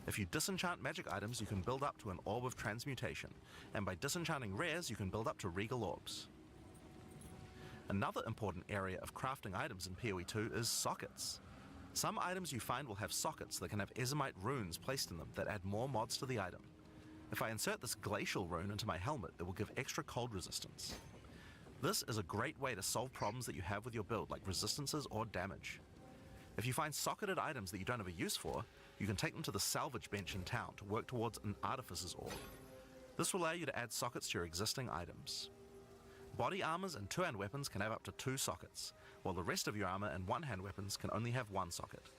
If you disenchant magic items, you can build up to an orb of transmutation, and by disenchanting rares, you can build up to regal orbs. Another important area of crafting items in PoE 2 is sockets. Some items you find will have sockets that can have Ezomite runes placed in them that add more mods to the item. If I insert this glacial rune into my helmet, it will give extra cold resistance. This is a great way to solve problems that you have with your build, like resistances or damage. If you find socketed items that you don't have a use for, you can take them to the salvage bench in town to work towards an artificer's orb. This will allow you to add sockets to your existing items. Body armors and two-hand weapons can have up to 2 sockets, while the rest of your armor and one-hand weapons can only have 1 socket.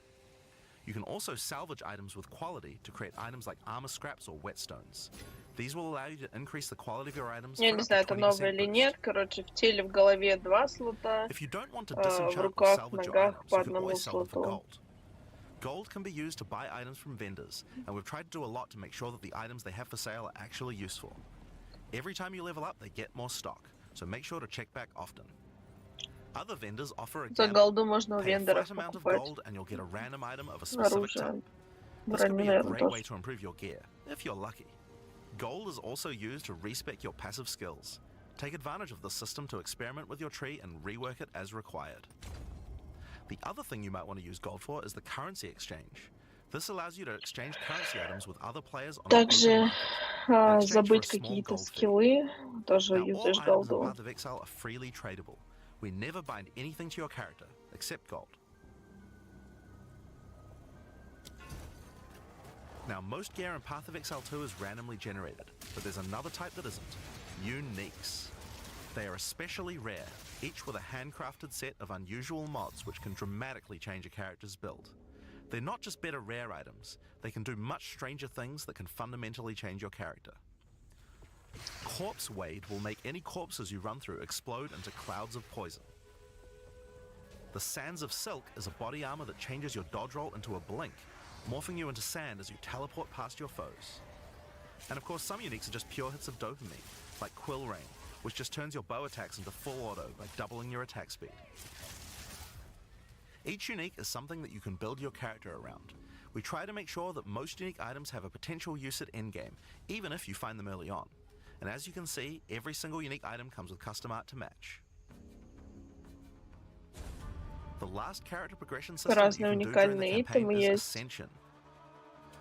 You can also salvage items with quality to create items like armor scraps or whetstones. These will allow you to increase the quality of your items. Я не знаю, это новое или нет. Короче, в теле, в голове 2 слота, If you don't want to в disenchant or руках, salvage your ногах items, по you can одному always sell them for слоту. gold. Gold can be used to buy items from vendors, and we've tried to do a lot to make sure that the items they have for sale are actually useful. Every time you level up, they get more stock, so make sure to check back often. Other vendors offer a За gamble. голду можно у Pay a вендоров flat amount of покупать gold and you'll get a random item of a specific type. оружие. This can Броню, be a наверное, great way тоже. to improve your gear, if you're lucky. Gold is also used to respec your passive skills. Take advantage of the system to experiment with your tree and rework it as required. The other thing you might want to use gold for is the currency exchange. This allows you to exchange currency items with other players on an open Также market. забыть какие-то скиллы, тоже Now, all юзаешь items in голду. Path of Exile are freely tradable. We never bind anything to your character, except gold. Now, most gear in Path of Exile 2 is randomly generated, but there's another type that isn't. Uniques. They are especially rare, each with a handcrafted set of unusual mods which can dramatically change a character's build. They're not just better rare items, they can do much stranger things that can fundamentally change your character. Corpse Wade will make any corpses you run through explode into clouds of poison. The Sands of Silk is a body armor that changes your dodge roll into a blink, morphing you into sand as you teleport past your foes. And of course, some uniques are just pure hits of dopamine, like Quill Rain, which just turns your bow attacks into full auto by doubling your attack speed. Each unique is something that you can build your character around. We try to make sure that most unique items have a potential use at endgame, even if you find them early on. And as you can see, every single unique item comes with custom art to match. The last character progression system that you Разные can do during the уникальные campaign итемы is есть. Ascension.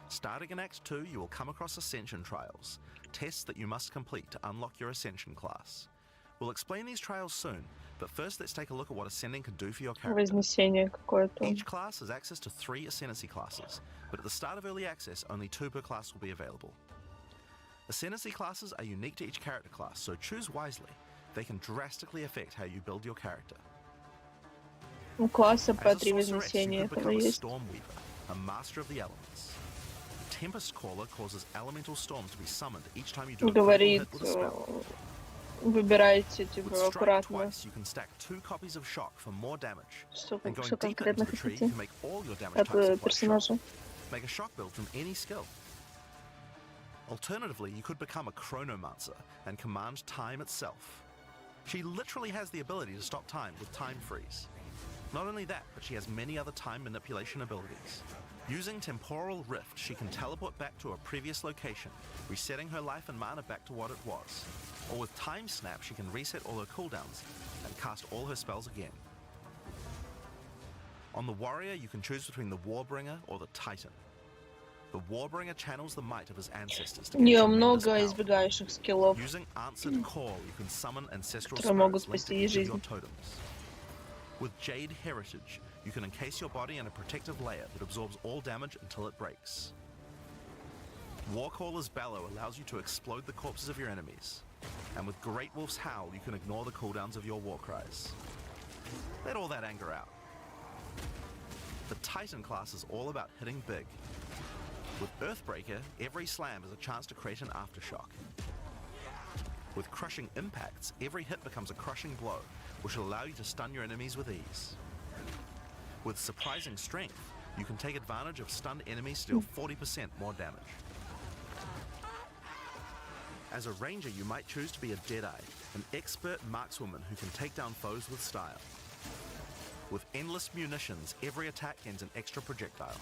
Starting in Act 2, you will come across Ascension trials, tests that you must complete to unlock your Ascension class. We'll explain these trials soon, but first let's take a look at what Ascending can do for your character. Вознесение какое-то. Each class has access to 3 Ascendancy classes, but at the start of Early Access, only 2 per class will be available. Ascendancy classes are unique to each character class, so choose wisely. They can drastically affect how you build your character. У класса по As a 3 sorceress, you вознесения could этого become a есть. Stormweaver, a master of the elements. Tempest Caller causes elemental storms to be summoned each time you do a critical Говорит, hit with a spell. выбирайте, With типа, Strike аккуратно, twice, you can stack 2 copies of Shock for more damage. что And going что deeper конкретно into the tree, you хотите can make all your damage от types apply Shock. персонажа. Make a Shock build from any skill. Alternatively, you could become a Chronomancer and command time itself. She literally has the ability to stop time with Time Freeze. Not only that, but she has many other time manipulation abilities. Using Temporal Rift, she can teleport back to a previous location, resetting her life and mana back to what it was. Or with Time Snap, she can reset all her cooldowns and cast all her spells again. On the Warrior, you can choose between the Warbringer or the Titan. The Warbringer channels the might of his ancestors to У нее gain tremendous много power. избегающих скиллов, Using Answered Call, you can summon ancestral которые могут spirits linked to спасти ей each of your жизнь. totems. With Jade Heritage, you can encase your body in a protective layer that absorbs all damage until it breaks. Warcaller's Bellow allows you to explode the corpses of your enemies. And with Great Wolf's Howl, you can ignore the cooldowns of your war cries. Let all that anger out. The Titan class is all about hitting big. With Earthbreaker, every slam is a chance to create an aftershock. With Crushing Impacts, every hit becomes a crushing blow, which will allow you to stun your enemies with ease. With Surprising Strength, You can take advantage of stunned enemies to deal 40% more damage. As a ranger, you might choose to be a Deadeye, an expert markswoman who can take down foes with style. With endless munitions, every attack gains an extra projectile.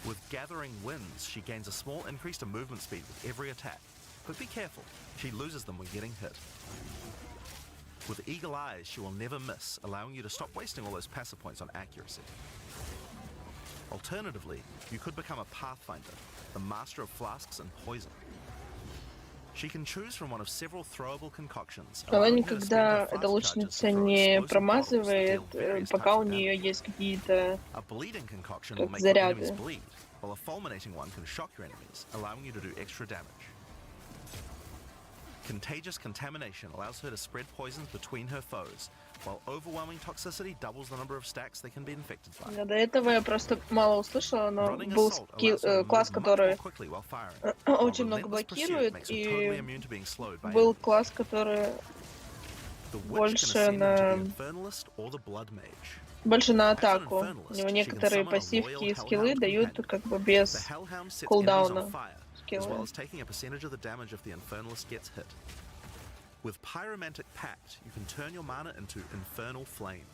With Gathering Winds, she gains a small increase to movement speed with every attack, but be careful, she loses them when getting hit. With Eagle Eyes, she will never miss, allowing you to stop wasting all those passive points on accuracy. Alternatively, you could become a Pathfinder, the master of flasks and poison. She can choose from one of several throwable concoctions. Она никогда, эта лучница, не промазывает, пока у нее есть какие-то как заряды. While a fulminating one can shock your enemies, allowing you to do extra damage. Contagious Contamination allows her to spread poisons between her foes, while Overwhelming Toxicity doubles the number of stacks they can be infected by. До этого я просто мало услышала, но был класс, который очень много блокирует, и был класс, который больше на атаку. У него некоторые пассивки и скиллы дают как бы без кулдауна. As well as taking a percentage of the damage if the Infernalist gets hit. With Pyromantic Pact, you can turn your mana into Infernal Flame.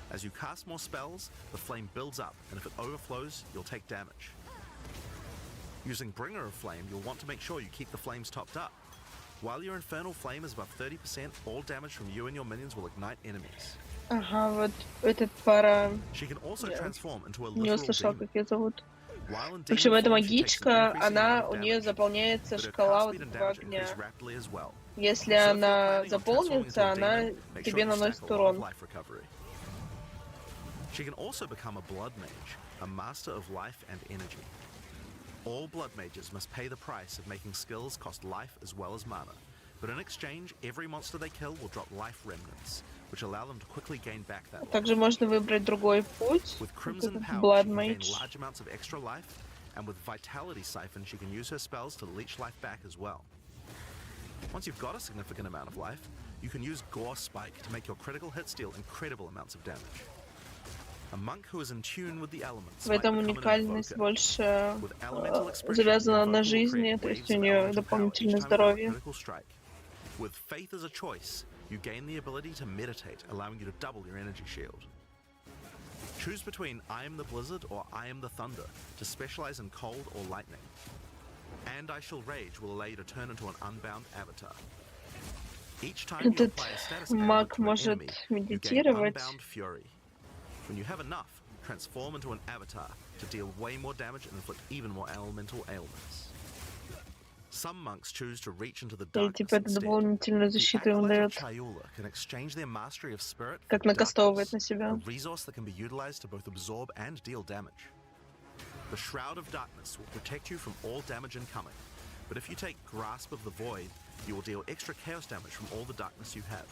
As you cast more spells, the flame builds up, and if it overflows, you'll take damage. Using Bringer of Flame, you'll want to make sure you keep the flames topped up. While your Infernal Flame is above 30%, all damage from you and your minions will ignite enemies. Ага, вот этот пара... She can also transform into a Не literal услышал, demon. как ее зовут. В общем, эта магичка, у нее заполняется шкала вот этого огня. Если она заполнится, она тебе наносит урон. She can also become a blood mage, a master of life and energy. All blood mages must pay the price of making skills cost life as well as mana, but in exchange, every monster they kill will drop life remnants, which allow them to quickly gain back that life. Также можно выбрать другой путь. With Crimson Power, Blood she can gain Mage. large amounts of extra life, and with Vitality Siphon, she can use her spells to leech life back as well. Once you've got a significant amount of life, you can use Gore Spike to make your critical hits deal incredible amounts of damage. A monk who is in tune with the elements В might этом become an уникальность invoker. больше With elemental expression, завязана the на invoker will жизни, create то есть waves у of нее elemental power дополнительное each time you do a здоровье. critical strike. With Faith as a choice, you gain the ability to meditate, allowing you to double your energy shield. Choose between I am the Blizzard or I am the Thunder to specialize in cold or lightning. And I Shall Rage will allow you to turn into an unbound avatar. Each time you Этот apply a status ailment маг to an может enemy, you gain медитировать. unbound fury. When you have enough, transform into an avatar to deal way more damage and inflict even more elemental ailments. Some monks choose to reach into the И darkness типа это instead. дополнительную The защиту ему acolyte of дает, Chayula can exchange their mastery of spirit for как накастовывает darkness, на себя. a resource that can be utilized to both absorb and deal damage. The Shroud of Darkness will protect you from all damage incoming, but if you take Grasp of the Void, you will deal extra chaos damage from all the darkness you have.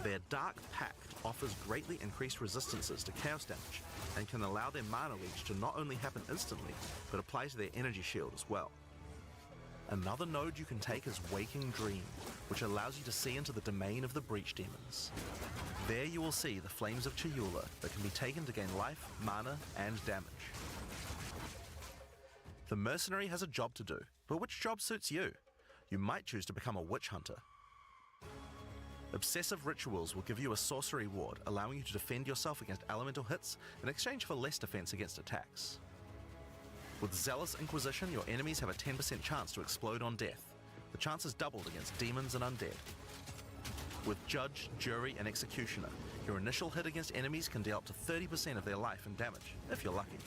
Their Dark Pact offers greatly increased resistances to chaos damage and can allow their mana leech to not only happen instantly, but apply to their energy shield as well. Another node you can take is Waking Dream, which allows you to see into the domain of the Breach Demons. There you will see the Flames of Chayula that can be taken to gain life, mana, and damage. The Mercenary has a job to do, but which job suits you? You might choose to become a Witch Hunter. Obsessive Rituals will give you a sorcery ward, allowing you to defend yourself against elemental hits in exchange for less defense against attacks. With Zealous Inquisition, your enemies have a 10% chance to explode on death. The chance is doubled against demons and undead. With Judge, Jury, and Executioner, your initial hit against enemies can deal up to 30% of their life and damage, if you're lucky.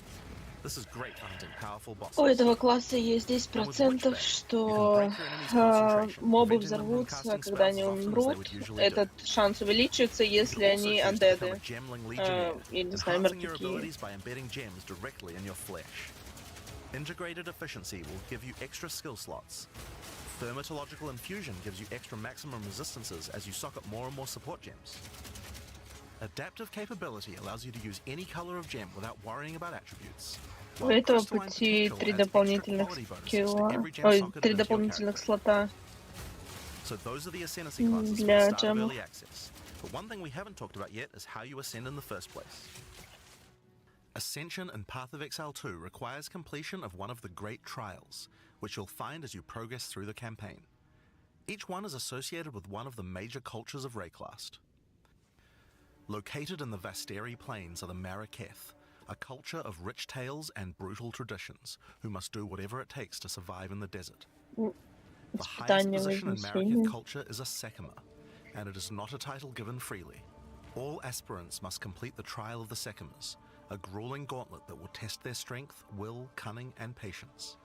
This is great for hunting powerful bosses. У этого класса есть 10%, что мобы взорвутся, когда они умрут. Этот шанс увеличивается, если они андеды. Я не знаю, мертвяки. Integrated Efficiency will give you extra skill slots. Thermatological Infusion gives you extra maximum resistances as you sock up more and more support gems. Adaptive Capability allows you to use any color of gem without worrying about attributes. У этого пути 3 дополнительных скилла, ой, 3 дополнительных слота So those are the ascendancy classes for для the start of джемов. early access. But one thing we haven't talked about yet is how you ascend in the first place. Ascension in Path of Exile 2 requires completion of one of the great trials, which you'll find as you progress through the campaign. Each one is associated with one of the major cultures of Rayclast. Located in the Vasteri Plains are the Maraketh, a culture of rich tales and brutal traditions, who must do whatever it takes to survive in the desert. The highest position in Maraketh culture is a Sekima, and it is not a title given freely. All aspirants must complete the Trial of the Sekimas, a grueling gauntlet that will test their strength, will, cunning, and patience.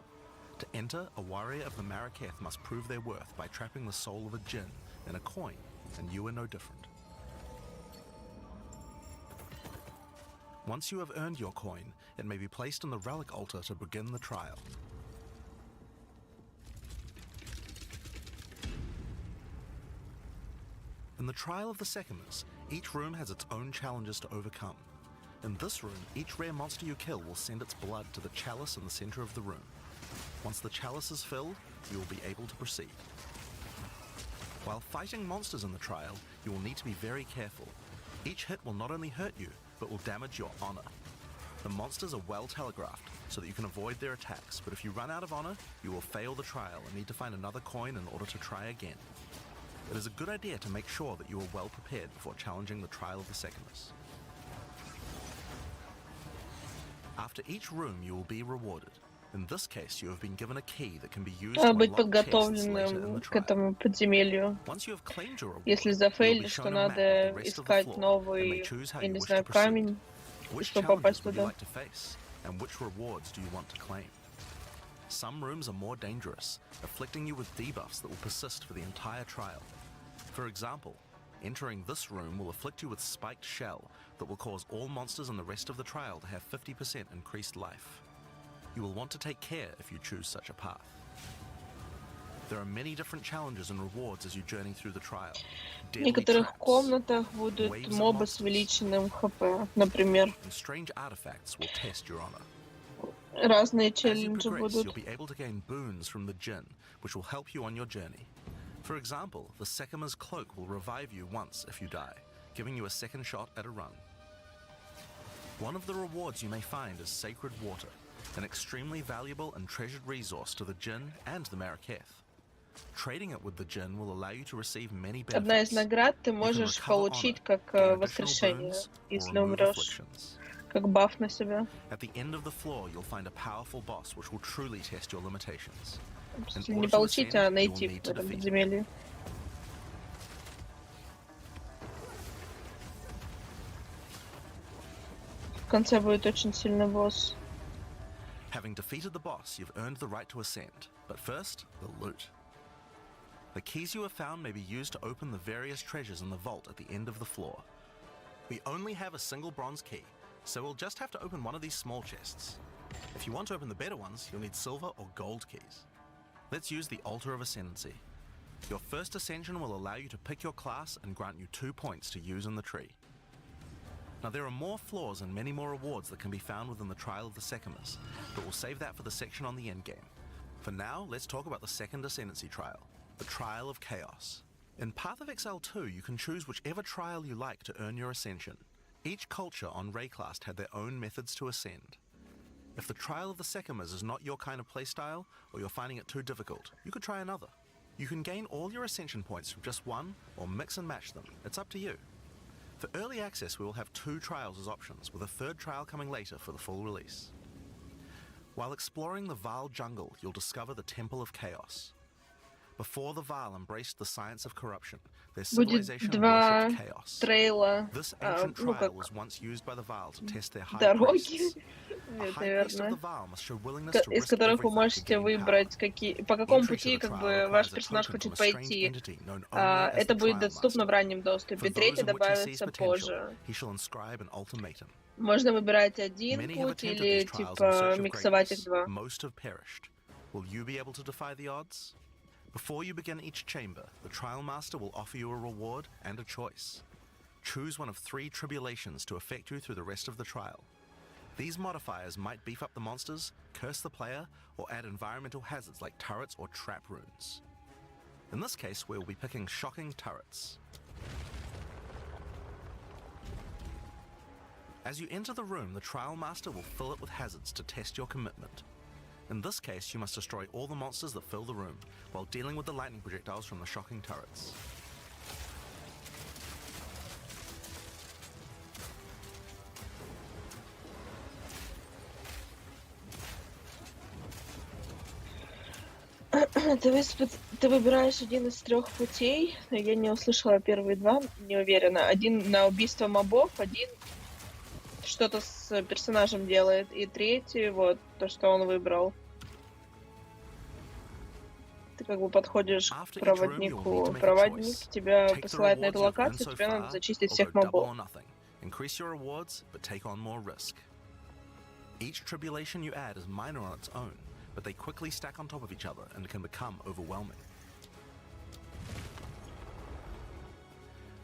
To enter, a warrior of the Maraketh must prove their worth by trapping the soul of a djinn in a coin, and you are no different. Once you have earned your coin, it may be placed on the relic altar to begin the trial. In the Trial of the Sekimas, each room has its own challenges to overcome. In this room, each rare monster you kill will send its blood to the chalice in the center of the room. Once the chalice is filled, you will be able to proceed. While fighting monsters in the trial, you will need to be very careful. Each hit will not only hurt you, but will damage your honor. The monsters are well telegraphed, so that you can avoid their attacks, but if you run out of honor, you will fail the trial and need to find another coin in order to try again. It is a good idea to make sure that you are well prepared before challenging the Trial of the Sekimas. After each room, you will be rewarded. In this case, you have been given a key that can be used to Быть unlock chests later in подготовленным the к trial. этому подземелью. Once you have claimed your reward, Если you will be зафейлишь, что shown a map of the надо rest of the искать floor and may новый, choose how я you не wish to знаю, proceed. камень, Which чтобы challenges попасть would you туда. like to face, and which rewards do you want to claim? Some rooms are more dangerous, afflicting you with debuffs that will persist for the entire trial. For example, entering this room will afflict you with spiked shell that will cause all monsters in the rest of the trial to have 50% increased life. You will want to take care if you choose such a path. There are many different challenges and rewards as you journey through the trial. В Deadly некоторых traps, комнатах будут waves of мобы с monsters, увеличенным ХП, например. and strange artifacts will test your honor. Разные As you челленджи progress, будут. you'll be able to gain boons from the djinn, which will help you on your journey. For example, the Sekima's cloak will revive you once if you die, giving you a second shot at a run. One of the rewards you may find is sacred water, an extremely valuable and treasured resource to the djinn and the Maraketh. Trading it with the djinn will allow you to receive many Одна из benefits. наград ты You can можешь recover получить honor, как gain additional воскрешение, boons, or если remove умрешь, afflictions. как баф на себя. At the end of the floor, you'll find a powerful boss which will truly test your limitations. Не получить, а найти в этом подземелье. В конце будет очень сильный босс. Having defeated the boss, you've earned the right to ascend. But first, the loot. The keys you have found may be used to open the various treasures in the vault at the end of the floor. We only have a single bronze key, so we'll just have to open one of these small chests. If you want to open the better ones, you'll need silver or gold keys. Let's use the Altar of Ascendancy. Your first ascension will allow you to pick your class and grant you 2 points to use in the tree. Now there are more floors and many more rewards that can be found within the Trial of the Sekimas, but we'll save that for the section on the endgame. For now, let's talk about the second Ascendancy trial, the Trial of Chaos. In Path of Exile 2, you can choose whichever trial you like to earn your ascension. Each culture on Rayclast had their own methods to ascend. If the Trial of the Sekimas is not your kind of playstyle, or you're finding it too difficult, you could try another. You can gain all your ascension points from just one, or mix and match them. It's up to you. For early access, we will have 2 trials as options, with a 3rd trial coming later for the full release. While exploring the Vaal jungle, you'll discover the Temple of Chaos. Before the Vaal embraced the science of corruption, their Будет civilization два worshipped chaos. трейла, This ancient ну trial как was once used by the Vaal to test their high дороги, priests. A нет, high priest of the наверное, Vaal must show willingness to из risk которых вы everything to можете gain power. выбрать, по какому Entry to пути the как trial бы ваш requires a персонаж token from хочет a strange пойти. entity known only as Это the будет Trial доступно в Master. раннем For доступе. those Третий in which he sees добавится potential, позже. he shall inscribe an ultimatum. Можно выбирать один Many have путь attempted или these trials in типа search of миксовать их greatness. два. Most have perished. Will you be able to defy the odds? Before you begin each chamber, the Trial Master will offer you a reward and a choice. Choose one of 3 tribulations to affect you through the rest of the trial. These modifiers might beef up the monsters, curse the player, or add environmental hazards like turrets or trap runes. In this case, we'll be picking shocking turrets. As you enter the room, the trial master will fill it with hazards to test your commitment. In this case, you must destroy all the monsters that fill the room, while dealing with the lightning projectiles from the shocking turrets. Ты выбираешь один из 3 путей. Я не услышала первые 2, не уверена. Один на убийство мобов, один что-то с персонажем делает, и 3 вот то, что он выбрал. Ты как бы подходишь к проводнику. Проводник тебя посылает на эту локацию, тебе надо зачистить всех мобов. Increase your rewards, but take on more risk. Each tribulation you add is minor on its own, but they quickly stack on top of each other and can become overwhelming.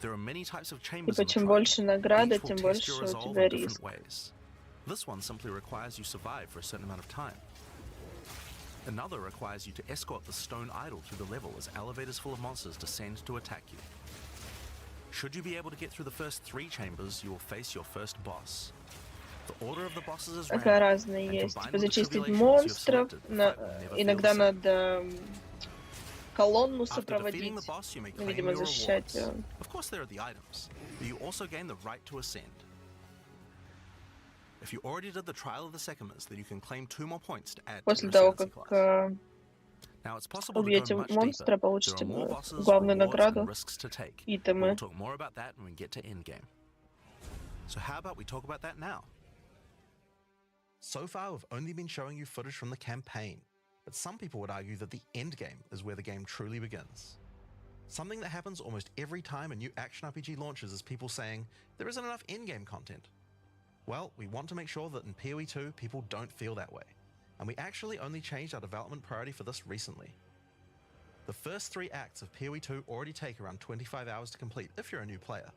There are many types of chambers in the Чем trial. больше награды, Each will тем test больше your у resolve тебя in риск. different ways. This one simply requires you survive for a certain amount of time. Another requires you to escort the stone idol through the level as elevators full of monsters descend to attack you. Should you be able to get through the first 3 chambers, you will face your first boss. The order of the bosses is Такая random, разная and есть. combined Типа with the зачистить tribulations you have монстров, selected, the fight will never feel иногда the same. надо колонну After defeating сопроводить, the boss, you may claim видимо, your защищать rewards. её. Of course, there are the items, but you also gain the right to ascend. If you already did the trial of the Secondments, then you can claim 2 more points to add to После your того, ascendancy как class. Now, it's possible to go убьете much монстра, deeper. There получите are more bosses, главную rewards, награду, and risks to take. But итемы. we'll talk more about that when we get to endgame. So how about we talk about that now? So far, we've only been showing you footage from the campaign, but some people would argue that the endgame is where the game truly begins. Something that happens almost every time a new action RPG launches is people saying, there isn't enough endgame content. Well, we want to make sure that in PoE 2, people don't feel that way, and we actually only changed our development priority for this recently. The first 3 acts of PoE 2 already take around 25 hours to complete if you're a new player.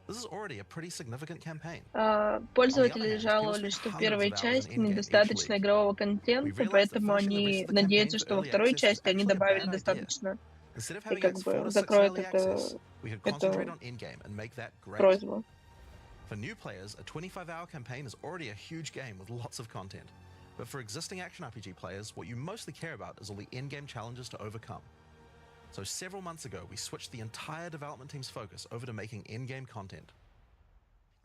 This is already a pretty significant campaign. Пользователи жаловались, что в первой части недостаточно игрового контента, поэтому они надеются, что во второй части они добавили достаточно. И как бы закроют эту просьбу. For new players, a 25-hour campaign is already a huge game with lots of content. But for existing action RPG players, what you mostly care about is all the in-game challenges to overcome. So several months ago, we switched the entire development team's focus over to making in-game content.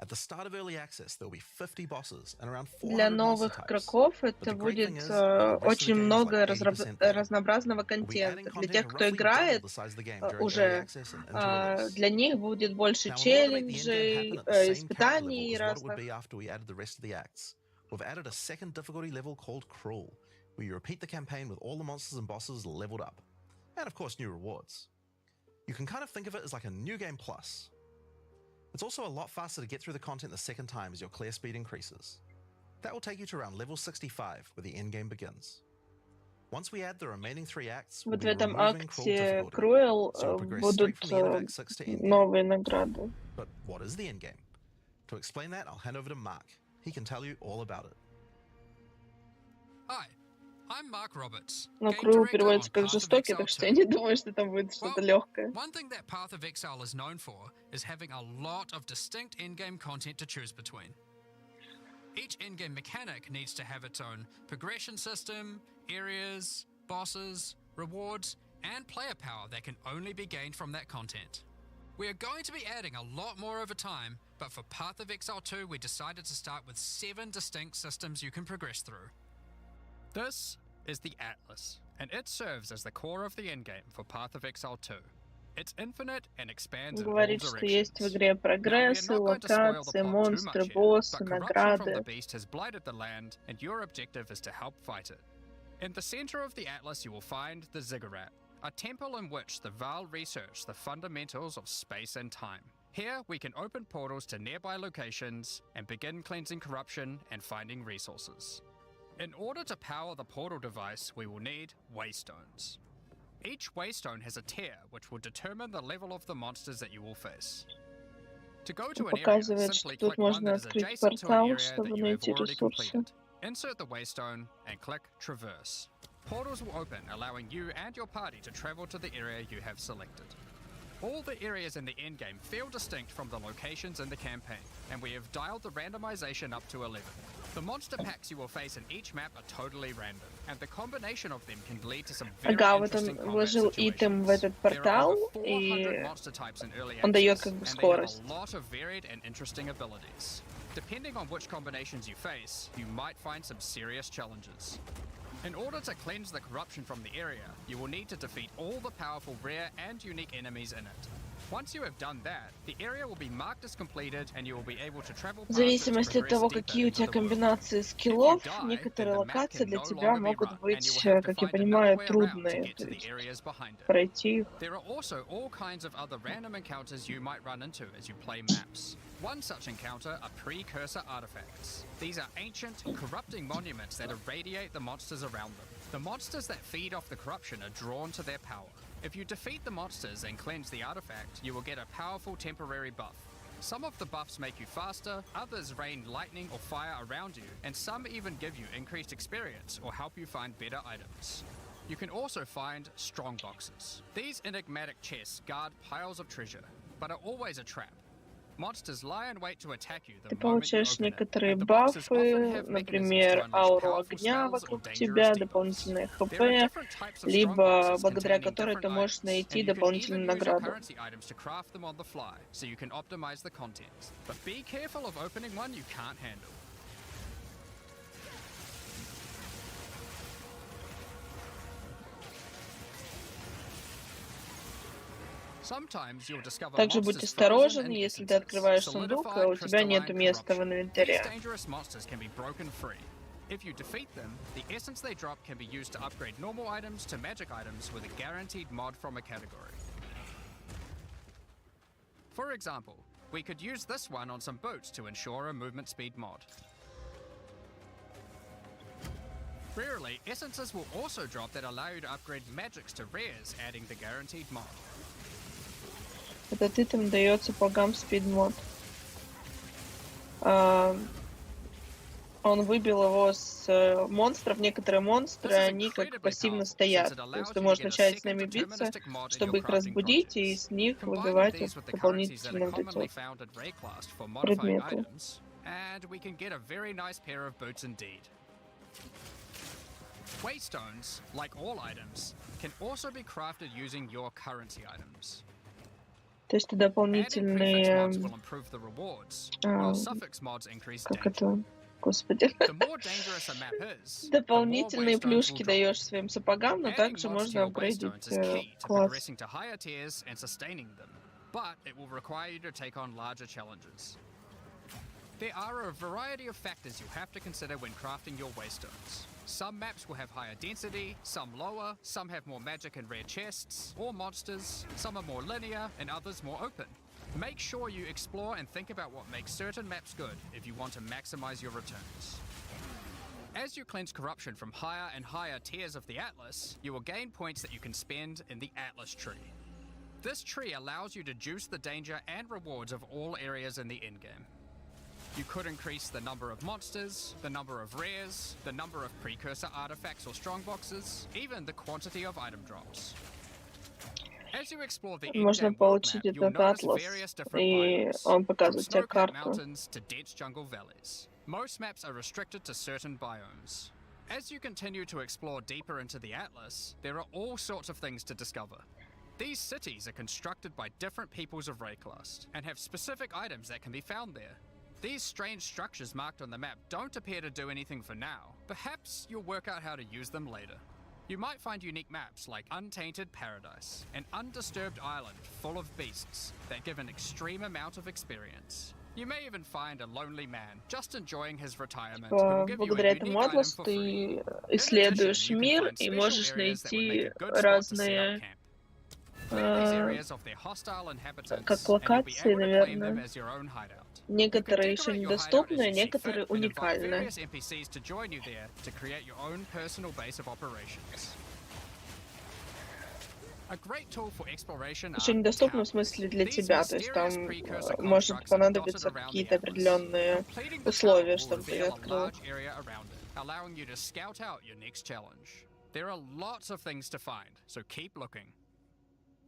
At the start of early access, there will be 50 bosses and around 400 Для новых игроков это будет очень много разнообразного контента. Для тех, кто играет уже, для них будет больше челленджей, испытаний разных. We've added a second difficulty level called Cruel, where you repeat the campaign with all the monsters and bosses leveled up. And of course, new rewards. You can kind of think of it as like a new game plus. It's also a lot faster to get through the content the second time as your clear speed increases. That will take you to around level 65, where the endgame begins. Once we add the remaining 3 acts, we'll Вот в be этом removing акте Cruel difficulty. Cruel So you'll progress будут straight from the end of Act 6 to endgame. новые награды. But what is the endgame? To explain that, I'll hand over to Mark. He can tell you all about it. Hi, I'm Mark Roberts. Но game Cruel director переводится on как Path of жестокий, Exile так что 2. я не думаю, что там будет что-то легкое. One thing that Path of Exile is known for is having a lot of distinct endgame content to choose between. Each endgame mechanic needs to have its own progression system, areas, bosses, rewards, and player power that can only be gained from that content. We are going to be adding a lot more over time, but for Path of Exile 2 we decided to start with 7 distinct systems you can progress through. This is the Atlas, and it serves as the core of the endgame for Path of Exile 2. It's infinite and expands in all Говорит, что есть в игре directions. прогрессы, локации, монстры, боссы, but corruption from the награды. beast has blighted the land, and your objective is to help fight it. In the center of the Atlas you will find the Ziggurat, a temple in which the Val research the fundamentals of space and time. Here we can open portals to nearby locations and begin cleansing corruption and finding resources. In order to power the portal device, we will need waystones. Each waystone has a tier which will determine the level of the monsters that you will face. To go to an area, Показывает, simply что тут click one можно that is открыть adjacent to an портал, area that чтобы you have найти already ресурсы. completed. Insert the waystone and click Traverse. Portals will open, allowing you and your party to travel to the area you have selected. All the areas in the endgame feel distinct from the locations in the campaign, and we have dialed the randomization up to 11. The monster packs you will face in each map are totally random, and the combination of them can lead to some very interesting combat вложил итем в этот situations. There are портал, over 400 и monster types in early он дает access, как бы and they have скорость. a lot of varied and interesting abilities. Depending on which combinations you face, you might find some serious challenges. In order to cleanse the corruption from the area, you will need to defeat all the powerful rare and unique enemies in it. Once you have done that, the area will be marked as completed and you will be able to travel В past it to зависимости от progress того, deeper какие у into тебя the world. комбинации If you скиллов, die, then некоторые the map локации can для no тебя longer be могут run, and быть, you will have to как я find понимаю, another way around to трудные. get То to the есть areas behind it. пройти их. There are also all kinds of other random encounters you might run into as you play maps. One such encounter are precursor artifacts. These are ancient, corrupting monuments that irradiate the monsters around them. The monsters that feed off the corruption are drawn to their power. If you defeat the monsters and cleanse the artifact, you will get a powerful temporary buff. Some of the buffs make you faster, others rain lightning or fire around you, and some even give you increased experience or help you find better items. You can also find strong boxes. These enigmatic chests guard piles of treasure, but are always a trap. Monsters lie in wait to attack you the Ты moment you получаешь open it, некоторые and the boxes often бафы, have mechanisms to например, unleash ауру powerful огня spells or вокруг dangerous тебя, debuffs. дополнительное There are ХП, different types of strong либо boxes благодаря containing которой different ты можешь items, найти and you can even дополнительную use your награду. currency items to craft them on the fly, so you can optimize the content. But be careful of opening one you can't handle. Также будь осторожен, если ты открываешь сундук, а у тебя нет места в инвентаре. If you defeat them, the essence they drop can be used to upgrade normal items to magic items with a guaranteed mod from a category. For example, we could use this one on some boots to ensure a movement speed mod. Rarely, essences will also drop that allow you to upgrade magics to rares, adding the guaranteed mod. Этот итем дает сапогам спидмод. Он выбил его с монстров. Некоторые монстры, они как пассивно стоят. То есть ты можешь начать с ними биться, чтобы их разбудить, и с них выбивать вот дополнительные вот эти вот предметы. Waystones, like all items, can also be crafted using your currency items. То есть дополнительные... как это? Господи. Дополнительные плюшки даешь своим сапогам, но также можно апгрейдить класс. There are a variety of factors you have to consider when crafting your waystones. Some maps will have higher density, some lower, some have more magic and rare chests, or monsters, some are more linear, and others more open. Make sure you explore and think about what makes certain maps good if you want to maximize your returns. As you cleanse corruption from higher and higher tiers of the Atlas, you will gain points that you can spend in the Atlas tree. This tree allows you to juice the danger and rewards of all areas in the endgame. You could increase the number of monsters, the number of rares, the number of precursor artifacts or strongboxes, even the quantity of item drops. As you explore the Можно получить этот атлас, и он показывает тебе карту. To dense jungle valleys. Most maps are restricted to certain biomes. As you continue to explore deeper into the Atlas, there are all sorts of things to discover. These cities are constructed by different peoples of Rayclast and have specific items that can be found there. These strange structures marked on the map don't appear to do anything for now. Perhaps you'll work out how to use them later. You might find unique maps like Untainted Paradise, an undisturbed island full of beasts that give an extreme amount of experience. You may even find a lonely man just enjoying his retirement who will give you a unique item for free. Исследуешь мир и можешь найти разные как локации, наверное. Некоторые еще недоступны, некоторые уникальны. Еще недоступны в смысле для тебя, то есть там может понадобиться какие-то определенные условия, чтобы ты открыл.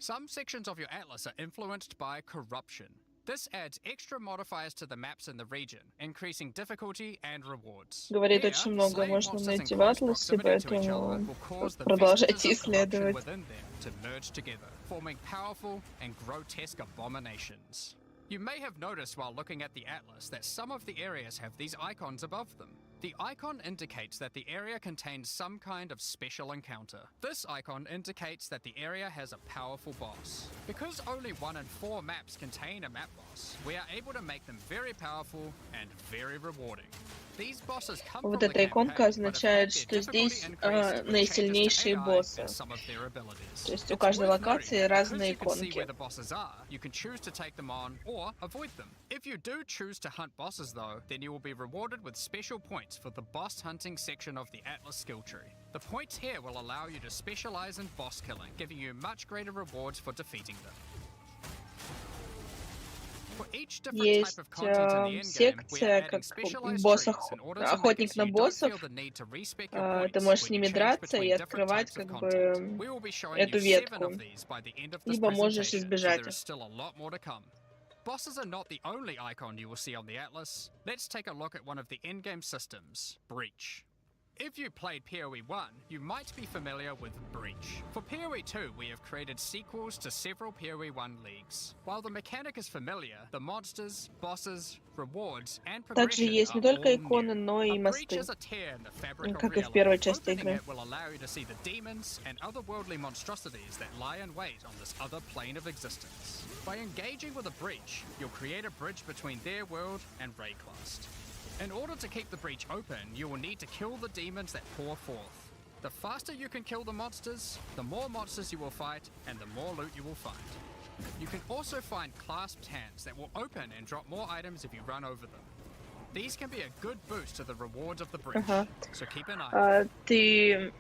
Some sections of your atlas are influenced by corruption. This adds extra modifiers to the maps in the region, increasing difficulty and rewards. Говорит, очень много можно найти в атласе, поэтому продолжайте исследовать. Within them to merge together, forming powerful and grotesque abominations. You may have noticed while looking at the atlas that some of the areas have these icons above them. The icon indicates that the area contains some kind of special encounter. This icon indicates that the area has a powerful boss. Because only 1 in 4 maps contain a map boss, we are able to make them very powerful and very rewarding. These bosses come Вот from the эта иконка campaign, означает, but что if their здесь difficulty increases, it наисильнейшие changes to AI боссы. and some of their abilities. То есть у It's каждой worth локации noting, разные because you can see where иконки. the bosses are, you can choose to take them on or avoid them. If you do choose to hunt bosses though, then you will be rewarded with special points for the boss hunting section of the Atlas skill tree. The points here will allow you to specialize in boss killing, giving you much greater rewards for defeating them. For each different Есть type of content in the endgame, we are секция, adding как specialized босс trees in order to make it охотник so на you don't боссов. feel the need to respec your Ты points можешь с when you ними change драться и between different открывать types of как content. бы We will be showing эту you 7 ветку. of these by the end of this Либо можешь presentation, so избежать there is их. still a lot more to come. Bosses are not the only icon you will see on the Atlas. Let's take a look at one of the endgame systems, Breach. If you played PoE 1, you might be familiar with Breach. For PoE 2, we have created sequels to several PoE 1 leagues. While the mechanic is familiar, the monsters, bosses, rewards, and Также progression есть are не только all иконы, new. но и A breach мосты, is a tear in the fabric of как и в reality. первой части Opening игры. it will allow you to see the demons and otherworldly monstrosities that lie in wait on this other plane of existence. By engaging with a breach, you'll create a bridge between their world and Rayclast. In order to keep the breach open, you will need to kill the demons that pour forth. The faster you can kill the monsters, the more monsters you will fight, and the more loot you will find. You can also find clasped hands that will open and drop more items if you run over them. These can be a good boost to the rewards of the breach, so keep an eye. Ты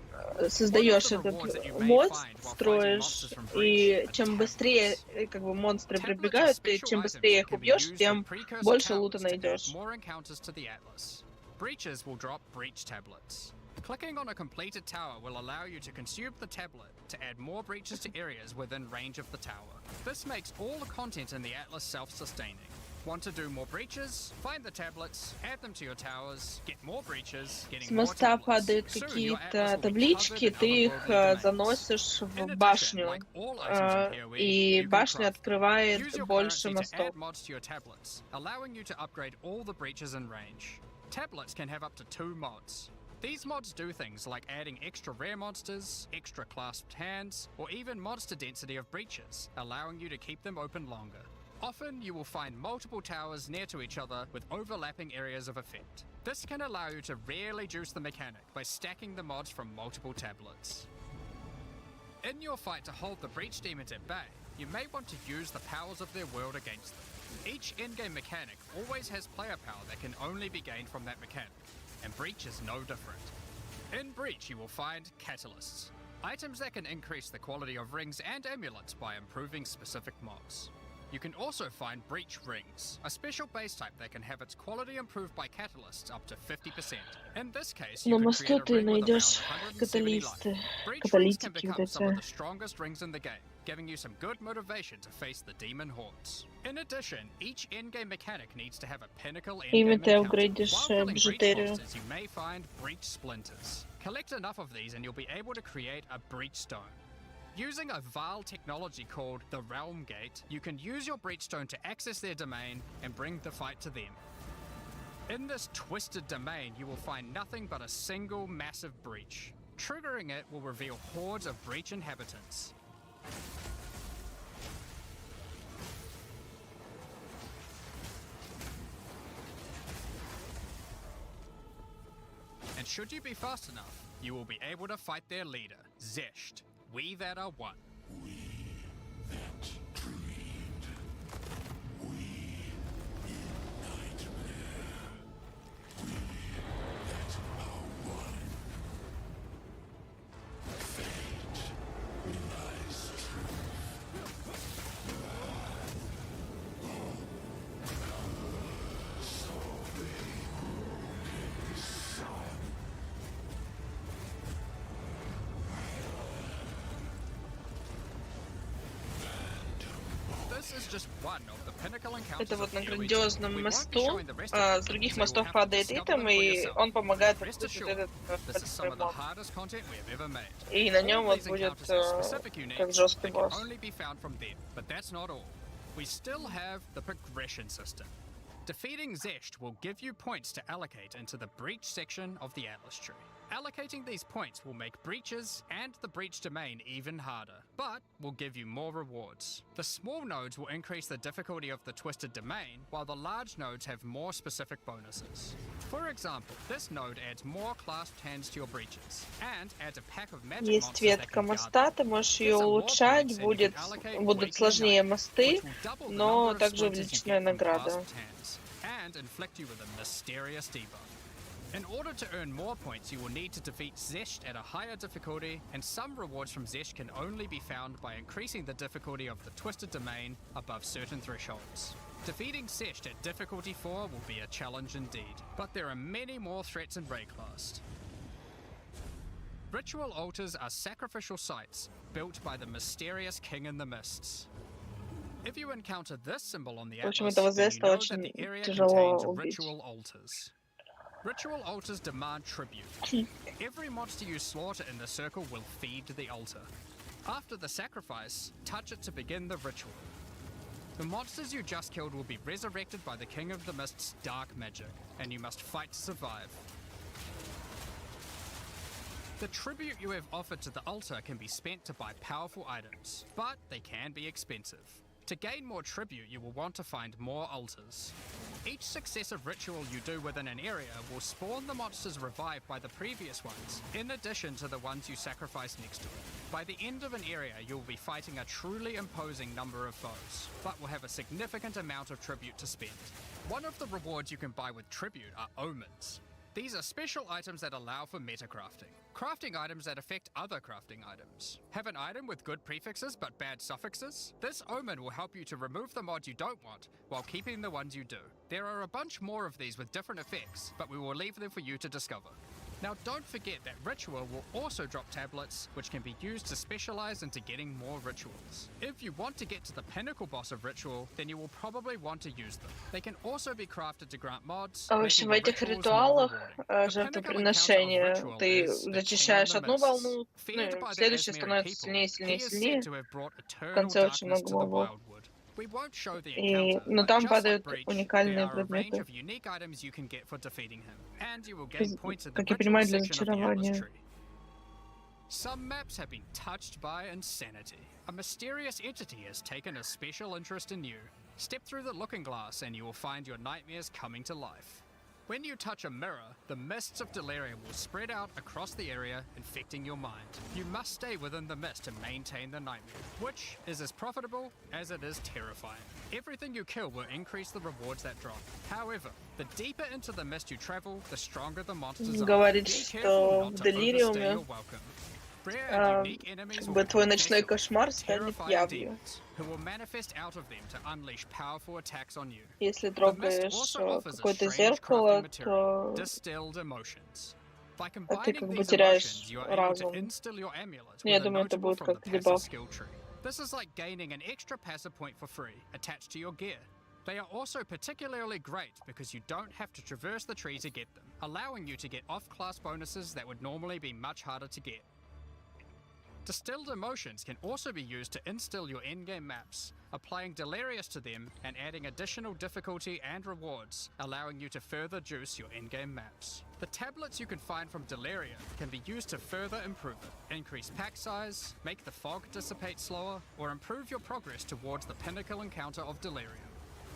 создаешь этот мост, строишь, и чем быстрее как бы монстры прибегают, и чем быстрее их убьешь, тем больше лута найдешь. Breaches will drop breach tablets. Clicking on a completed tower will allow you to consume the tablet to add more breaches to areas within range of the tower. This makes all the content in the Atlas self-sustaining. Want to do more breaches? Find the tablets, add them to your towers, get more breaches, getting С more моста tablets. падают Soon your какие-то Atlas will be таблички, covered in ты их otherworldly domains. заносишь In в addition, башню, like all items in PoE, и you can башня craft. открывает Use your больше currency to мостов. add mods to your tablets, allowing you to upgrade all the breaches in range. Tablets can have up to 2 mods. These mods do things like adding extra rare monsters, extra clasped hands, or even monster density of breaches, allowing you to keep them open longer. Often, you will find multiple towers near to each other with overlapping areas of effect. This can allow you to really juice the mechanic by stacking the mods from multiple tablets. In your fight to hold the breach demons at bay, you may want to use the powers of their world against them. Each in-game mechanic always has player power that can only be gained from that mechanic, and Breach is no different. In Breach, you will find catalysts, items that can increase the quality of rings and amulets by improving specific mods. You can also find Breach Rings, a special base type that can have its quality improved by catalysts up to 50%. In this case, you На could мосту create a ты ring with around найдешь 170 life. каталисты, Breach rings can каталитики вот become some of эти. the strongest rings in the game, giving you some good motivation to face the demon hordes. In addition, each in-game mechanic needs to have a pinnacle Ими in-game ты encounter. апгрейдишь While killing breach бижутерию. monsters, you may find breach splinters. Collect enough of these and you'll be able to create a breach stone. Using a Val technology called the Realm Gate, you can use your breachstone to access their domain and bring the fight to them. In this twisted domain, you will find nothing but a single massive breach. Triggering it will reveal hordes of breach inhabitants. And should you be fast enough, you will be able to fight their leader, Zesht. We that are one. We that dreamed. We in nightmare. We that are one. Fate lies is just one of the pinnacle encounters Это вот of на the EOE. грандиозном We won't be мосту, showing the rest of с them, других so you'll мостов have to падает discover итем, them for и yourself. он помогает Rest открыть вот assured, этот this is some of the мост. hardest content we have ever made. И на All нем of вот these будет encounters have specific uniques как жесткий that can босс. only be found from them, but that's not all. We still have the progression system. Defeating Zesht will give you points to allocate into the breach section of the Atlas tree. Allocating these points will make breaches and the breach domain even harder, but will give you more rewards. The small nodes will increase the difficulty of the twisted domain, while the large nodes have more specific bonuses. For example, this node adds more clasped hands to your breaches, and adds a pack of magic Есть monsters that ветка can guard моста, them. ты можешь Get ее some more улучшать, points and you can allocate будут Waking сложнее Night, мосты, which will double the но number of также splinters you увеличенная get from награда. clasped hands, and inflict you with a mysterious debuff. In order to earn more points, you will need to defeat Zesht at a higher difficulty, and some rewards from Zesht can only be found by increasing the difficulty of the Twisted Domain above certain thresholds. Defeating Zesht at difficulty 4 will be a challenge indeed, but there are many more threats in Rayclast. Ritual altars are sacrificial sites built by the mysterious King in the Mists. If you encounter this symbol on the В общем, Atlas, этого then you Зеста know очень that the area тяжело contains убить. ritual altars. Ritual altars demand tribute. Every monster you slaughter in the circle will feed the altar. After the sacrifice, touch it to begin the ritual. The monsters you just killed will be resurrected by the King of the Mist's dark magic, and you must fight to survive. The tribute you have offered to the altar can be spent to buy powerful items, but they can be expensive. To gain more tribute, you will want to find more altars. Each successive ritual you do within an area will spawn the monsters revived by the previous ones, in addition to the ones you sacrifice next to it. By the end of an area, you will be fighting a truly imposing number of foes, but will have a significant amount of tribute to spend. One of the rewards you can buy with tribute are omens. These are special items that allow for metacrafting. Crafting items that affect other crafting items. Have an item with good prefixes but bad suffixes? This omen will help you to remove the mods you don't want, while keeping the ones you do. There are a bunch more of these with different effects, but we will leave them for you to discover. Now don't forget that Ritual will also drop tablets, which can be used to specialize into getting more rituals. If you want to get to the pinnacle boss of Ritual, then you will probably want to use them. They can also be crafted to grant mods, В общем, в making the этих rituals more ритуалах rewarding. The pinnacle encounter of жертвоприношения Ritual ты is the King зачищаешь of the одну Mists. волну, Feared by the следующая Asmeri становится people, сильнее, сильнее, he is сильнее. said to have brought В eternal конце очень darkness много to the мобов. Wildwood. We won't show the И, encounter, но but там just like падают Breach, there уникальные are a range предметы. of unique items you can get for defeating him, and you will gain points in the Как я ritual понимаю, для section of the Atlas зачарования. tree. Some maps have been touched by insanity. A mysterious entity has taken a special interest in you. Step through the looking glass and you will find your nightmares coming to life. When you touch a mirror, the mists of delirium will spread out across the area, infecting your mind. You must stay within the mist to maintain the nightmare, which is as profitable as it is terrifying. Everything you kill will increase the rewards that drop. However, the deeper into the mist you travel, the stronger the monsters are. Говорит, Be что careful в not to overstay делириуме your welcome. Rare and unique enemies will твой be ночной vessels, кошмар станет terrifying явью. demons, who will manifest out of them to unleash powerful attacks on you. Если The mist трогаешь also offers a какое-то strange зеркало, crafting material, то distilled emotions. By ты combining как бы these теряешь emotions, you are able to разум. instill your amulet Я with a думаю, это notable будет from the как passive дебаф. skill tree. This is like gaining an extra passive point for free, attached to your gear. They are also particularly great because you don't have to traverse the tree to get them, allowing you to get off-class bonuses that would normally be much harder to get. Distilled emotions can also be used to instill your endgame maps, applying Delirious to them and adding additional difficulty and rewards, allowing you to further juice your endgame maps. The tablets you can find from Delirium can be used to further improve it, increase pack size, make the fog dissipate slower, or improve your progress towards the pinnacle encounter of Delirium.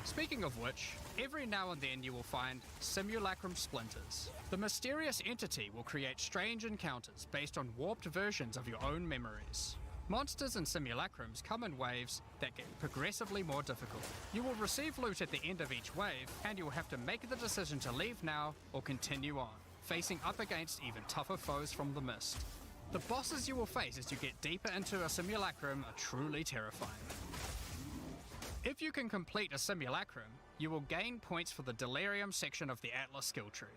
Speaking of which, every now and then you will find simulacrum splinters. The mysterious entity will create strange encounters based on warped versions of your own memories. Monsters and simulacrums come in waves that get progressively more difficult. You will receive loot at the end of each wave, and you will have to make the decision to leave now or continue on, facing up against even tougher foes from the mist. The bosses you will face as you get deeper into a simulacrum are truly terrifying. If you can complete a simulacrum, you will gain points for the Delirium section of the Atlas skill tree.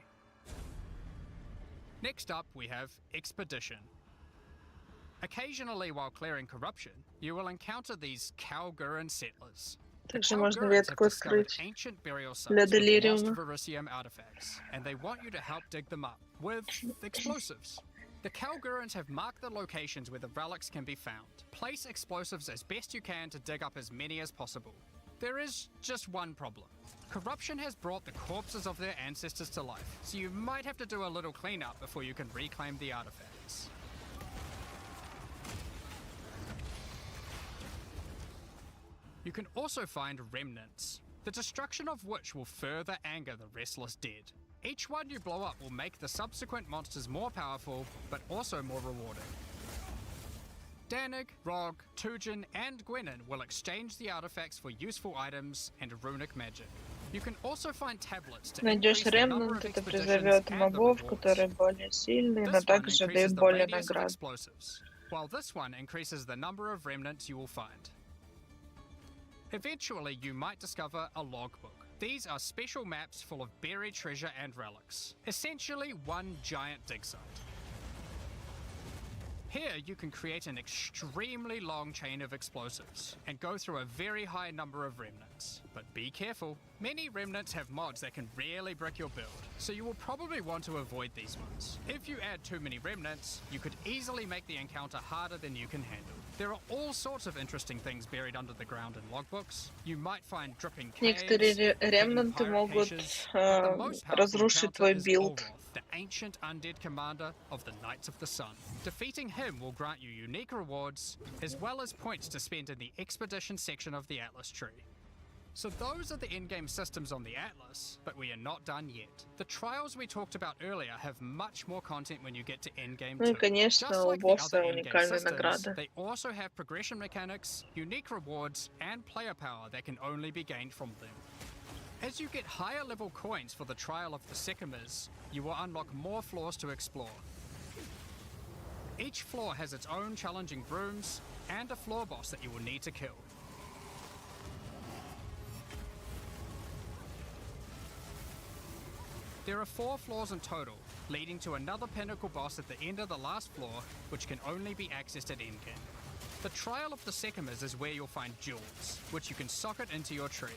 Next up, we have Expedition. Occasionally while clearing corruption, you will encounter these Kalguran settlers. Также можно ветку открыть для делириума. And they want you to help dig them up with explosives. The Kalgurans have marked the locations where the relics can be found. Place explosives as best you can to dig up as many as possible. There is just one problem. Corruption has brought the corpses of their ancestors to life, so you might have to do a little cleanup before you can reclaim the artifacts. You can also find remnants, the destruction of which will further anger the restless dead. Each one you blow up will make the subsequent monsters more powerful, but also more rewarding. Danig, Rog, Tujin, and Gwenin will exchange the artifacts for useful items and runic magic. You can also find tablets to Найдешь increase the number ремнант, of это expeditions призовет and the мобов, rewards. которые более сильные, но This one также increases дают the более radius of наград. explosives, while this one increases the number of remnants you will find. Eventually, you might discover a logbook. These are special maps full of buried treasure and relics, essentially one giant dig site. Here, you can create an extremely long chain of explosives and go through a very high number of remnants. But be careful, many remnants have mods that can really brick your build, so you will probably want to avoid these ones. If you add too many remnants, you could easily make the encounter harder than you can handle. There are all sorts of interesting things buried under the ground in logbooks. You might find dripping caves, Некоторые hidden ремнанты pirate могут caches, but the most powerful разрушить encounter твой is билд. Olroth, the ancient undead commander of the Knights of the Sun. Defeating him will grant you unique rewards, as well as points to spend in the expedition section of the Atlas tree. So those are the in-game systems on the Atlas, but we are not done yet. The trials we talked about earlier have much more content when you get to endgame Ну и, too. конечно, Just у like the босса other in-game уникальные systems, награды. they also have progression mechanics, unique rewards, and player power that can only be gained from them. As you get higher level coins for the Trial of the Sycamores, you will unlock more floors to explore. Each floor has its own challenging rooms and a floor boss that you will need to kill. There are 4 floors in total, leading to another pinnacle boss at the end of the last floor, which can only be accessed at endgame. The Trial of the Sycamores is where you'll find jewels, which you can socket into your tree.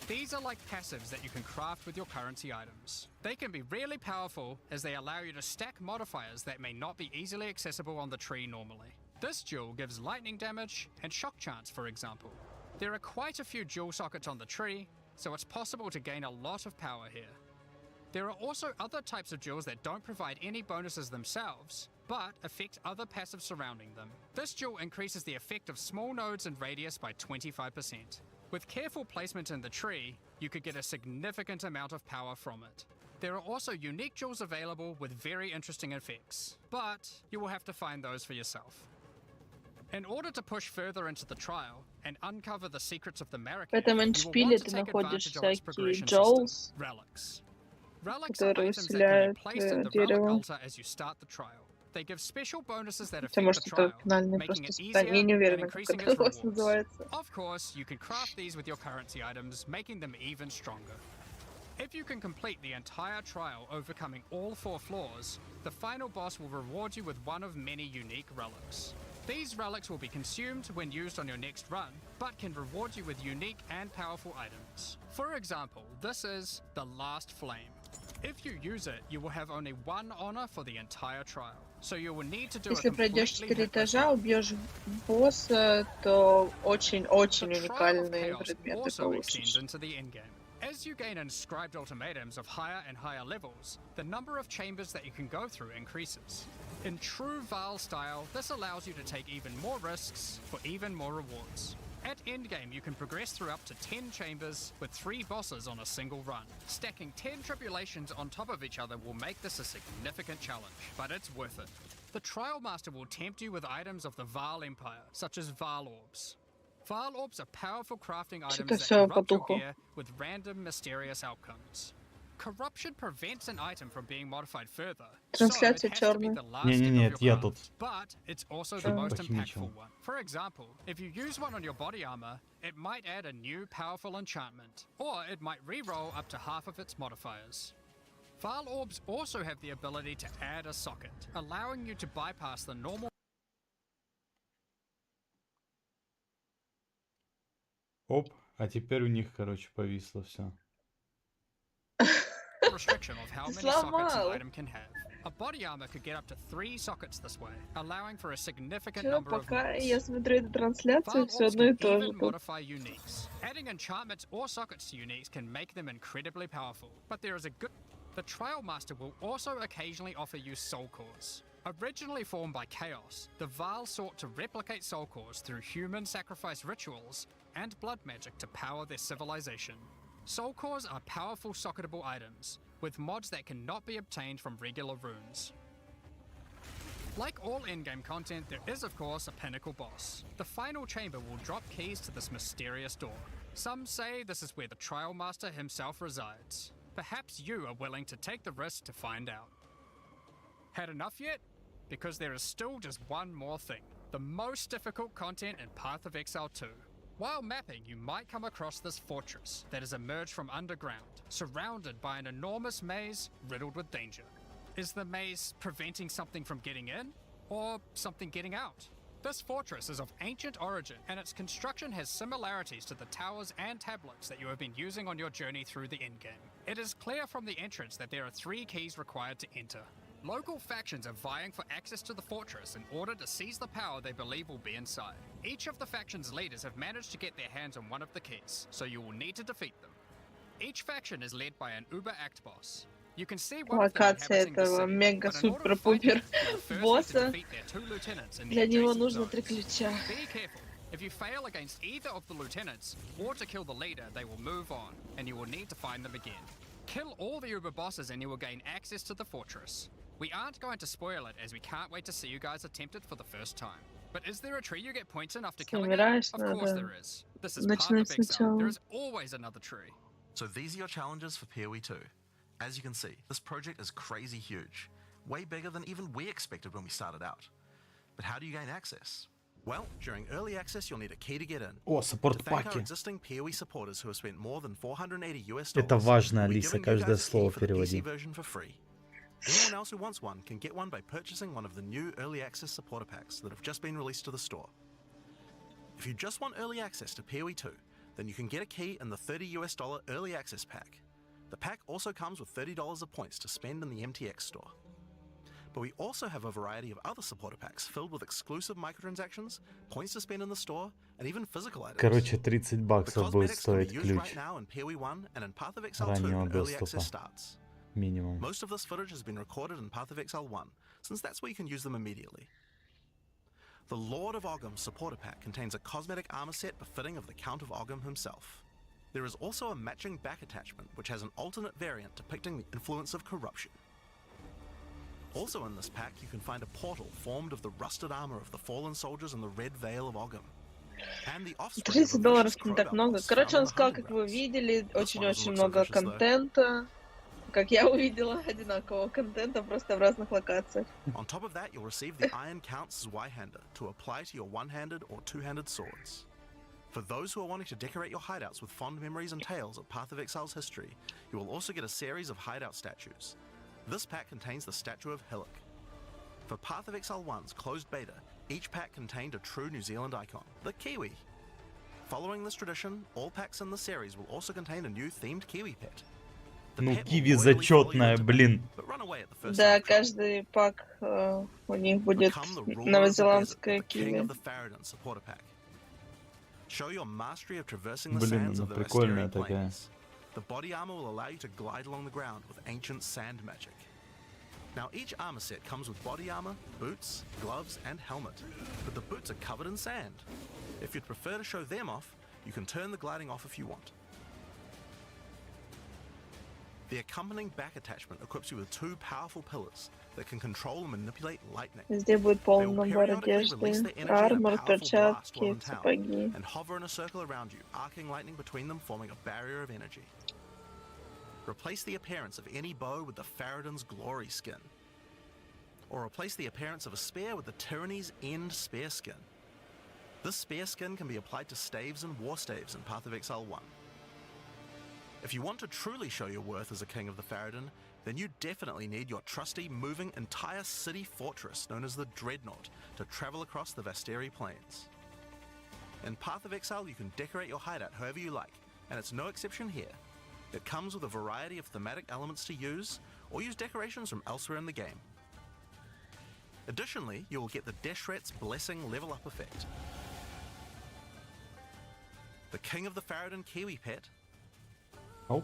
These are like passives that you can craft with your currency items. They can be really powerful as they allow you to stack modifiers that may not be easily accessible on the tree normally. This jewel gives lightning damage and shock chance, for example. There are quite a few jewel sockets on the tree, so it's possible to gain a lot of power here. There are also other types of jewels that don't provide any bonuses themselves, but affect other passives surrounding them. This jewel increases the effect of small nodes and radius by 25%. With careful placement in the tree, you could get a significant amount of power from it. There are also unique jewels available with very interesting effects, but you will have to find those for yourself. In order to push further into the trial and uncover the secrets of the В Marrakesh, этом you will эндшпиле want to ты take находишь advantage of its всякие progression джоулс, system, relics. Relics are которые items that can усиляют be placed in the relic дерево. altar as you start the trial. They give special bonuses that Хотя, affect может, the это trial, финальное making просто it испытание. Я easier не and уверена, как increasing это its у вас rewards. называется. Of course, you can craft these with your currency items, making them even stronger. If you can complete the entire trial overcoming all 4 floors, the final boss will reward you with one of many unique relics. These relics will be consumed when used on your next run, but can reward you with unique and powerful items. For example, this is the Last Flame. If you use it, you will have only 1 honor for the entire trial, so you will need to do Если a пройдешь completely 4 hitless этажа, run. убьешь босса, то очень-очень The Trial of уникальные Chaos предметы also extends получишь. into the endgame. As you gain inscribed ultimatums of higher and higher levels, the number of chambers that you can go through increases. In true Val style, this allows you to take even more risks for even more rewards. At endgame, you can progress through up to 10 chambers with 3 bosses on a single run. Stacking 10 tribulations on top of each other will make this a significant challenge, but it's worth it. The Trial Master will tempt you with items of the Val Empire, such as Val Orbs. Val Orbs are powerful crafting items that всё corrupt your потухло. gear with random, mysterious outcomes. Corruption prevents an item from being modified further, so it Трансляция has to be чёрная. the last Не-не-не, step of your это я craft. тут. But it's also the most похимичил. impactful one. For example, if you use one on your body armor, it might add a new powerful enchantment, or it might re-roll up to half of its modifiers. Val Orbs also have the ability to add a socket, allowing you to bypass the normal Оп, А теперь у них, короче, повисло все. Restriction of how many sockets an item can have. A body armor could get up to 3 sockets this way, allowing for a significant Чё, number of пока mods. я смотрю эту трансляцию, File все orbs одно и can то же even тут. modify uniques. Adding enchantments or sockets to uniques can make them incredibly powerful, but there is a good... The Trial Master will also occasionally offer you soul cores. Originally formed by Chaos, the Vaal sought to replicate soul cores through human sacrifice rituals and blood magic to power their civilization. Soul cores are powerful socketable items, with mods that cannot be obtained from regular runes. Like all in-game content, there is of course a pinnacle boss. The final chamber will drop keys to this mysterious door. Some say this is where the Trial Master himself resides. Perhaps you are willing to take the risk to find out. Had enough yet? Because there is still just one more thing. The most difficult content in Path of Exile 2. While mapping, you might come across this fortress that has emerged from underground, surrounded by an enormous maze riddled with danger. Is the maze preventing something from getting in, or something getting out? This fortress is of ancient origin, and its construction has similarities to the towers and tablets that you have been using on your journey through the endgame. It is clear from the entrance that there are 3 keys required to enter. Local factions are vying for access to the fortress in order to seize the power they believe will be inside. Each of the faction's leaders have managed to get their hands on one of the keys, so you will need to defeat them. Each faction is led by an uber-act boss. You can see one of them Локация inhabiting the этого city, мега-супер-пупер but босса. defeat their 2 lieutenants in the Для него adjacent нужно 3 zones. ключа. Be careful. If you fail against either of the lieutenants, or to kill the leader, they will move on, and you will need to find them again. Kill all the Uber bosses and you will gain access to the fortress. We aren't going to spoil it, as we can't wait to see you guys attempt it for the first time. But is there a tree you get points in after killing it? Собираешь, Of course надо there is. This is Path начинать of Exile. сначала. There is always another tree. So these are your challenges for PoE 2. As you can see, this project is crazy huge, way bigger than even we expected when we started out. But how do you gain access? Well, during early access, you'll need a key to get in. О, To саппорт thank our паки. existing PoE supporters who have spent more than $480, Это важно, we'll be Алиса, giving you каждое guys a key слово for the PC переводи. version for free. Anyone else who wants one can get one by purchasing one of the new early access supporter packs that have just been released to the store. If you just want early access to PoE 2, then you can get a key in the $30 early access pack. The pack also comes with $30 of points to spend in the MTX store. But we also have a variety of other supporter packs filled with exclusive microtransactions, points to spend in the store, and even physical items. Короче, 30 The баксов будет cosmetics can be стоить used ключ right now in PoE 1 and in Path of Exile 2 раннего when early доступа. access starts. Минимум. Most of this footage has been recorded in Path of Exile 1, since that's where you can use them immediately. The Lord of Ogham supporter pack contains a cosmetic armor set befitting of the Count of Ogham himself. There is also a matching back attachment which has an alternate variant depicting the influence of corruption. Also in this pack you can find a portal formed of the rusted armor of the fallen soldiers in the Red Veil of Ogham. And the offspring of a $30 vicious не так crowbar много. boss Короче, found он in the сказал, hunting как вы grounds. видели, This one очень-очень doesn't look so много vicious, though. контента. Как я увидела, одинакового контента, просто в разных локациях. On top of that, you'll receive the Iron Count's Y-hander to apply to your one-handed or two-handed swords. For those who are wanting to decorate your hideouts with fond memories and tales of Path of Exile's history, you will also get a series of hideout statues. This pack contains the statue of Hillock. For Path of Exile 1's closed beta, each pack contained a true New Zealand icon, the Kiwi. Following this tradition, all packs in the series will also contain a new themed Kiwi pet. The Ну, pet will киви loyally follow you зачетная, into блин. battle, but run away at the first Да, sign of trouble. каждый пак у них будет Become the ruler of the новозеландская desert, the king киви. of the Faradin supporter pack. Show your mastery of traversing the Блин, sands она of the прикольная Vastiri такая. plains. The body armor will allow you to glide along the ground with ancient sand magic. Now each armor set comes with body armor, boots, gloves, and helmet, but the boots are covered in sand. If you'd prefer to show them off, you can turn the gliding off if you want. The accompanying back attachment equips you with 2 powerful pillars that can control and manipulate lightning. Везде будет They полный will набор periodically одежды, release their energy in a армор, powerful blast перчатки, while in town, сапоги. and hover in a circle around you, arcing lightning between them, forming a barrier of energy. Replace the appearance of any bow with the Faradin's glory skin. Or replace the appearance of a spear with the Tyranny's end spear skin. This spear skin can be applied to staves and war staves in Path of Exile 1. If you want to truly show your worth as a king of the Faradin, then you definitely need your trusty, moving, entire city fortress known as the Dreadnought to travel across the Vastiri plains. In Path of Exile, you can decorate your hideout however you like, and it's no exception here. It comes with a variety of thematic elements to use, or use decorations from elsewhere in the game. Additionally, you will get the Deshret's Blessing level up effect. The King of the Faradin Kiwi pet. Оу,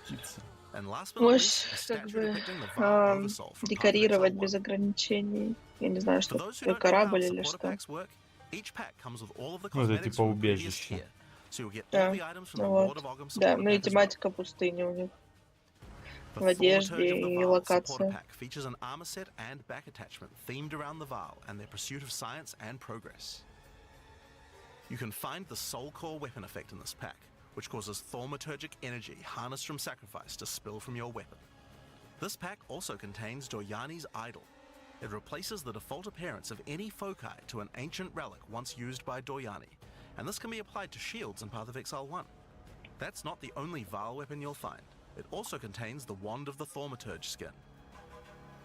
птица. And last but not least, a Можешь как statue бы depicting the Val Oversoul from Path of Exile декорировать 1. без ограничений. Я не знаю, For что those who это, don't know how корабль или supporter что. packs work, each pack comes with all of the Ну, это cosmetics типа from the previous убежище. tier. So you'll get Да, all the items from the ну Lord вот. of Ogum Да, supporter ну и pack as well. тематика пустыни у них. The В одежде Thaumaturge of the и Val supporter локация. pack features an armor set and back attachment themed around the Val and their pursuit of science and progress. You can find the Soul Core weapon effect in this pack, which causes thaumaturgic energy harnessed from sacrifice to spill from your weapon. This pack also contains Doyani's Idol. It replaces the default appearance of any foci to an ancient relic once used by Doyani, and this can be applied to shields in Path of Exile 1. That's not the only Val weapon you'll find. It also contains the Wand of the Thaumaturge skin,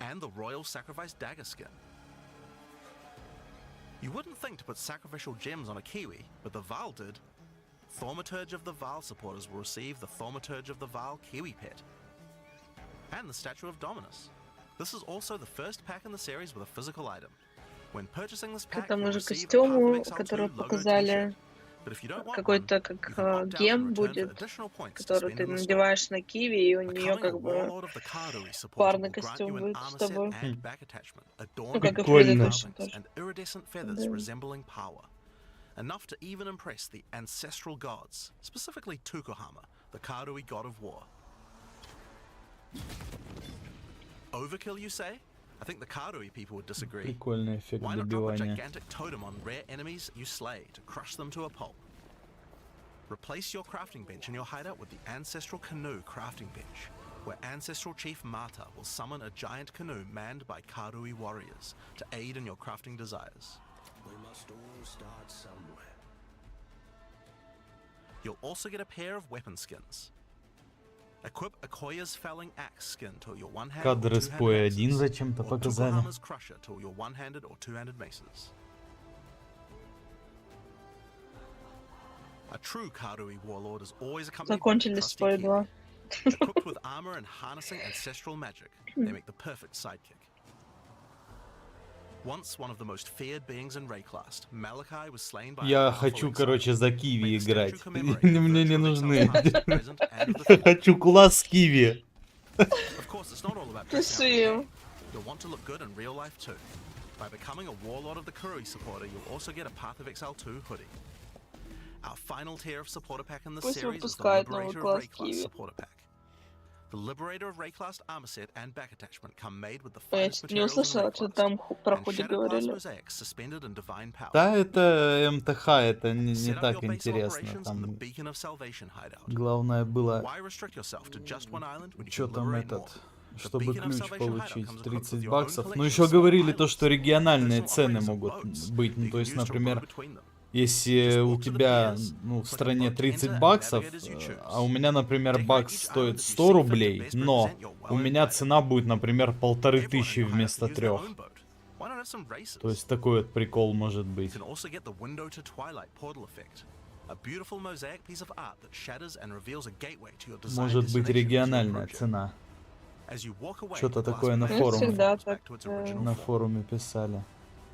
and the Royal Sacrifice Dagger skin. You wouldn't think to put sacrificial gems on a Kiwi, but the Val did. Thaumaturge of the Val supporters will receive the Thaumaturge of the Val Kiwi pet, and the Statue of Dominus. This is also the first pack in the series with a physical item. When purchasing this К pack, этому you'll же receive a Path of костюму, Exile 2 который logo показали, t-shirt. But if you don't want one, какой-то you как can opt out гем and return for будет, additional points to который spend ты in the store. надеваешь на киви, и у нее Becoming a как бы Warlord of the Karui supporter парный will grant костюм you an будет с armor set тобой. and back attachment, Ну, adorned как и with в Прикольно. предыдущем garments тоже. and iridescent feathers Да. resembling power. Enough to even impress the ancestral gods, specifically Tukohama, the Karui god of war. Overkill, you say? I think the Karui people would disagree. Прикольный эффект Why not drop a добивания. gigantic totem on rare enemies you slay to crush them to a pulp? Replace your crafting bench in your hideout with the Ancestral Canoe crafting bench, where Ancestral Chief Mata will summon a giant canoe manned by Karui warriors to aid in your crafting desires. We must all start somewhere. You'll also get a pair of weapon skins. Equip Akoya's Felling Axe skin to your one-handed or Кадр из two-handed поя axes, 1 зачем-то or показали. Tukohama's Crusher to your one-handed or two-handed maces. A true Karui warlord is always accompanied by a Закончили trusty спой Kiwi. 2. Equipped with armor and harnessing ancestral magic, they make the perfect sidekick. Once one of the most feared beings in Rayclast, Malachi was slain by a Я powerful хочу, exile. короче, за May киви the играть. statue commemorate the Мне не virtue of нужны. Exile's past, present, and of the Я future. хочу класс киви. Of course, it's not all about dressing up in the Пиши. game. You'll want to look good in real life too. By becoming a Warlord of the Karui supporter, you'll also get a Path of Exile 2 hoodie. Our final tier of supporter pack in this Пусть series is the выпускают новый Liberator of класс Rayclast Киви. supporter pack. The Liberator of Rayclast armor set and back attachment come made with the Я finest не materials in услышала, что Rayclast, там про and худи Shattered Glass говорили. mosaics suspended in divine power. Да, это МТХ, это не Set up так your base of интересно. operations in the Там Beacon of Salvation hideout. главное было, Why restrict yourself to just one island when you что can там liberate more? этот, чтобы Beacon of ключ Salvation получить, hideout comes equipped with 30 your own баксов. Ну, collection еще of small говорили то, islands, что региональные personal цены operators of могут boats быть. that Ну, you то can есть, use to row например, between them. если Just у walk to the тебя, piers, ну, в click a стране boat to 30 enter, and баксов, navigate as you choose. а у меня, например, Decorate бакс each island стоит as you 100 see fit to рублей, best но represent your у well-earned меня pay. цена будет, например, Everyone in 1500 your hideout вместо can use their 3. own boat. Why not have some races? То есть такой вот прикол может You быть. can also get the Window to Twilight portal effect, a beautiful mosaic piece of art that shatters and reveals a gateway to your desired Может быть destination as you региональная approach it. цена. As you walk away, Что-то the glass такое на mosaic форуме. Всегда transforms back to its original На form. форуме писали.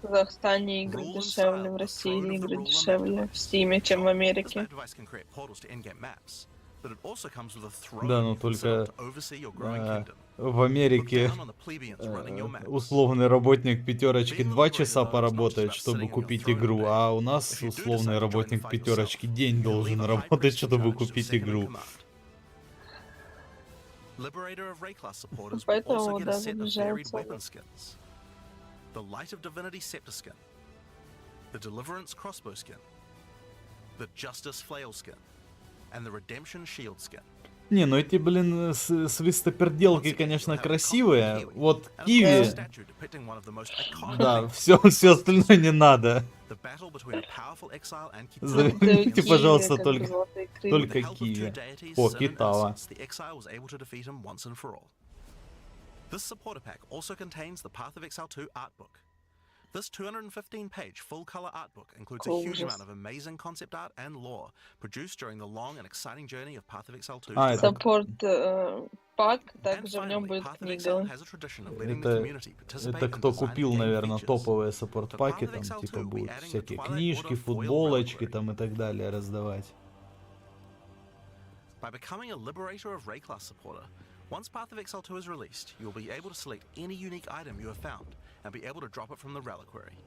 В Казахстане игры Rule and дешевле, style, в the России throne of the игры ruler map дешевле, в device. Стиме, чем в Sure, this Америке. map device can create portals to in-game maps, but it also comes with a throne Да, но you can sit on только to oversee your growing а, kingdom. в Look Америке down on the plebeians running your maps. условный работник пятерочки Being the 2 liberator, часа though, is not just поработает, about чтобы sitting on your купить throne all игру, day. а у нас If you do decide условный to join the работник fight пятерочки yourself, день you can leave должен a high работать, priest in чтобы charge of купить second in игру. command. Liberator of Rayclast supporters will Поэтому, also get a да, set of varied заряжается. weapon skins. The Light of Divinity Scepter skin, the Deliverance Crossbow skin, the Justice Flail skin, and the Redemption Shield skin. Не, ну эти, блин, свистоперделки, конечно, красивые. Вот And of course, a Киви, statue depicting one of the most iconic да, events. все остальное не надо. The battle between a powerful exile and Kitana. Заметьте, Киви, пожалуйста, как бы только золотые крылья. With the только help of two Киви. deities, О, Sin and Китава. Innocence, the exile was able to defeat him once and for all. This supporter pack also contains the Path of Exile 2 art book. This 215-page full-color art book includes a huge amount of amazing concept art and lore produced during the long and exciting journey of Path of Exile 2's development. Саппорт пак, And также в нем finally, будет Path of Exile книга. has a tradition of letting the community participate Это in кто designing купил, game наверное, features. топовые саппорт-паки, For Path of там Exile типа 2, будут we're adding the всякие Twilight книжки, Order foil футболочки reliquary. там и так далее раздавать. By becoming a Liberator of Ray class supporter, once Path of Exile 2 is released, you will be able to select any unique item you have found and be able to drop it from the reliquary.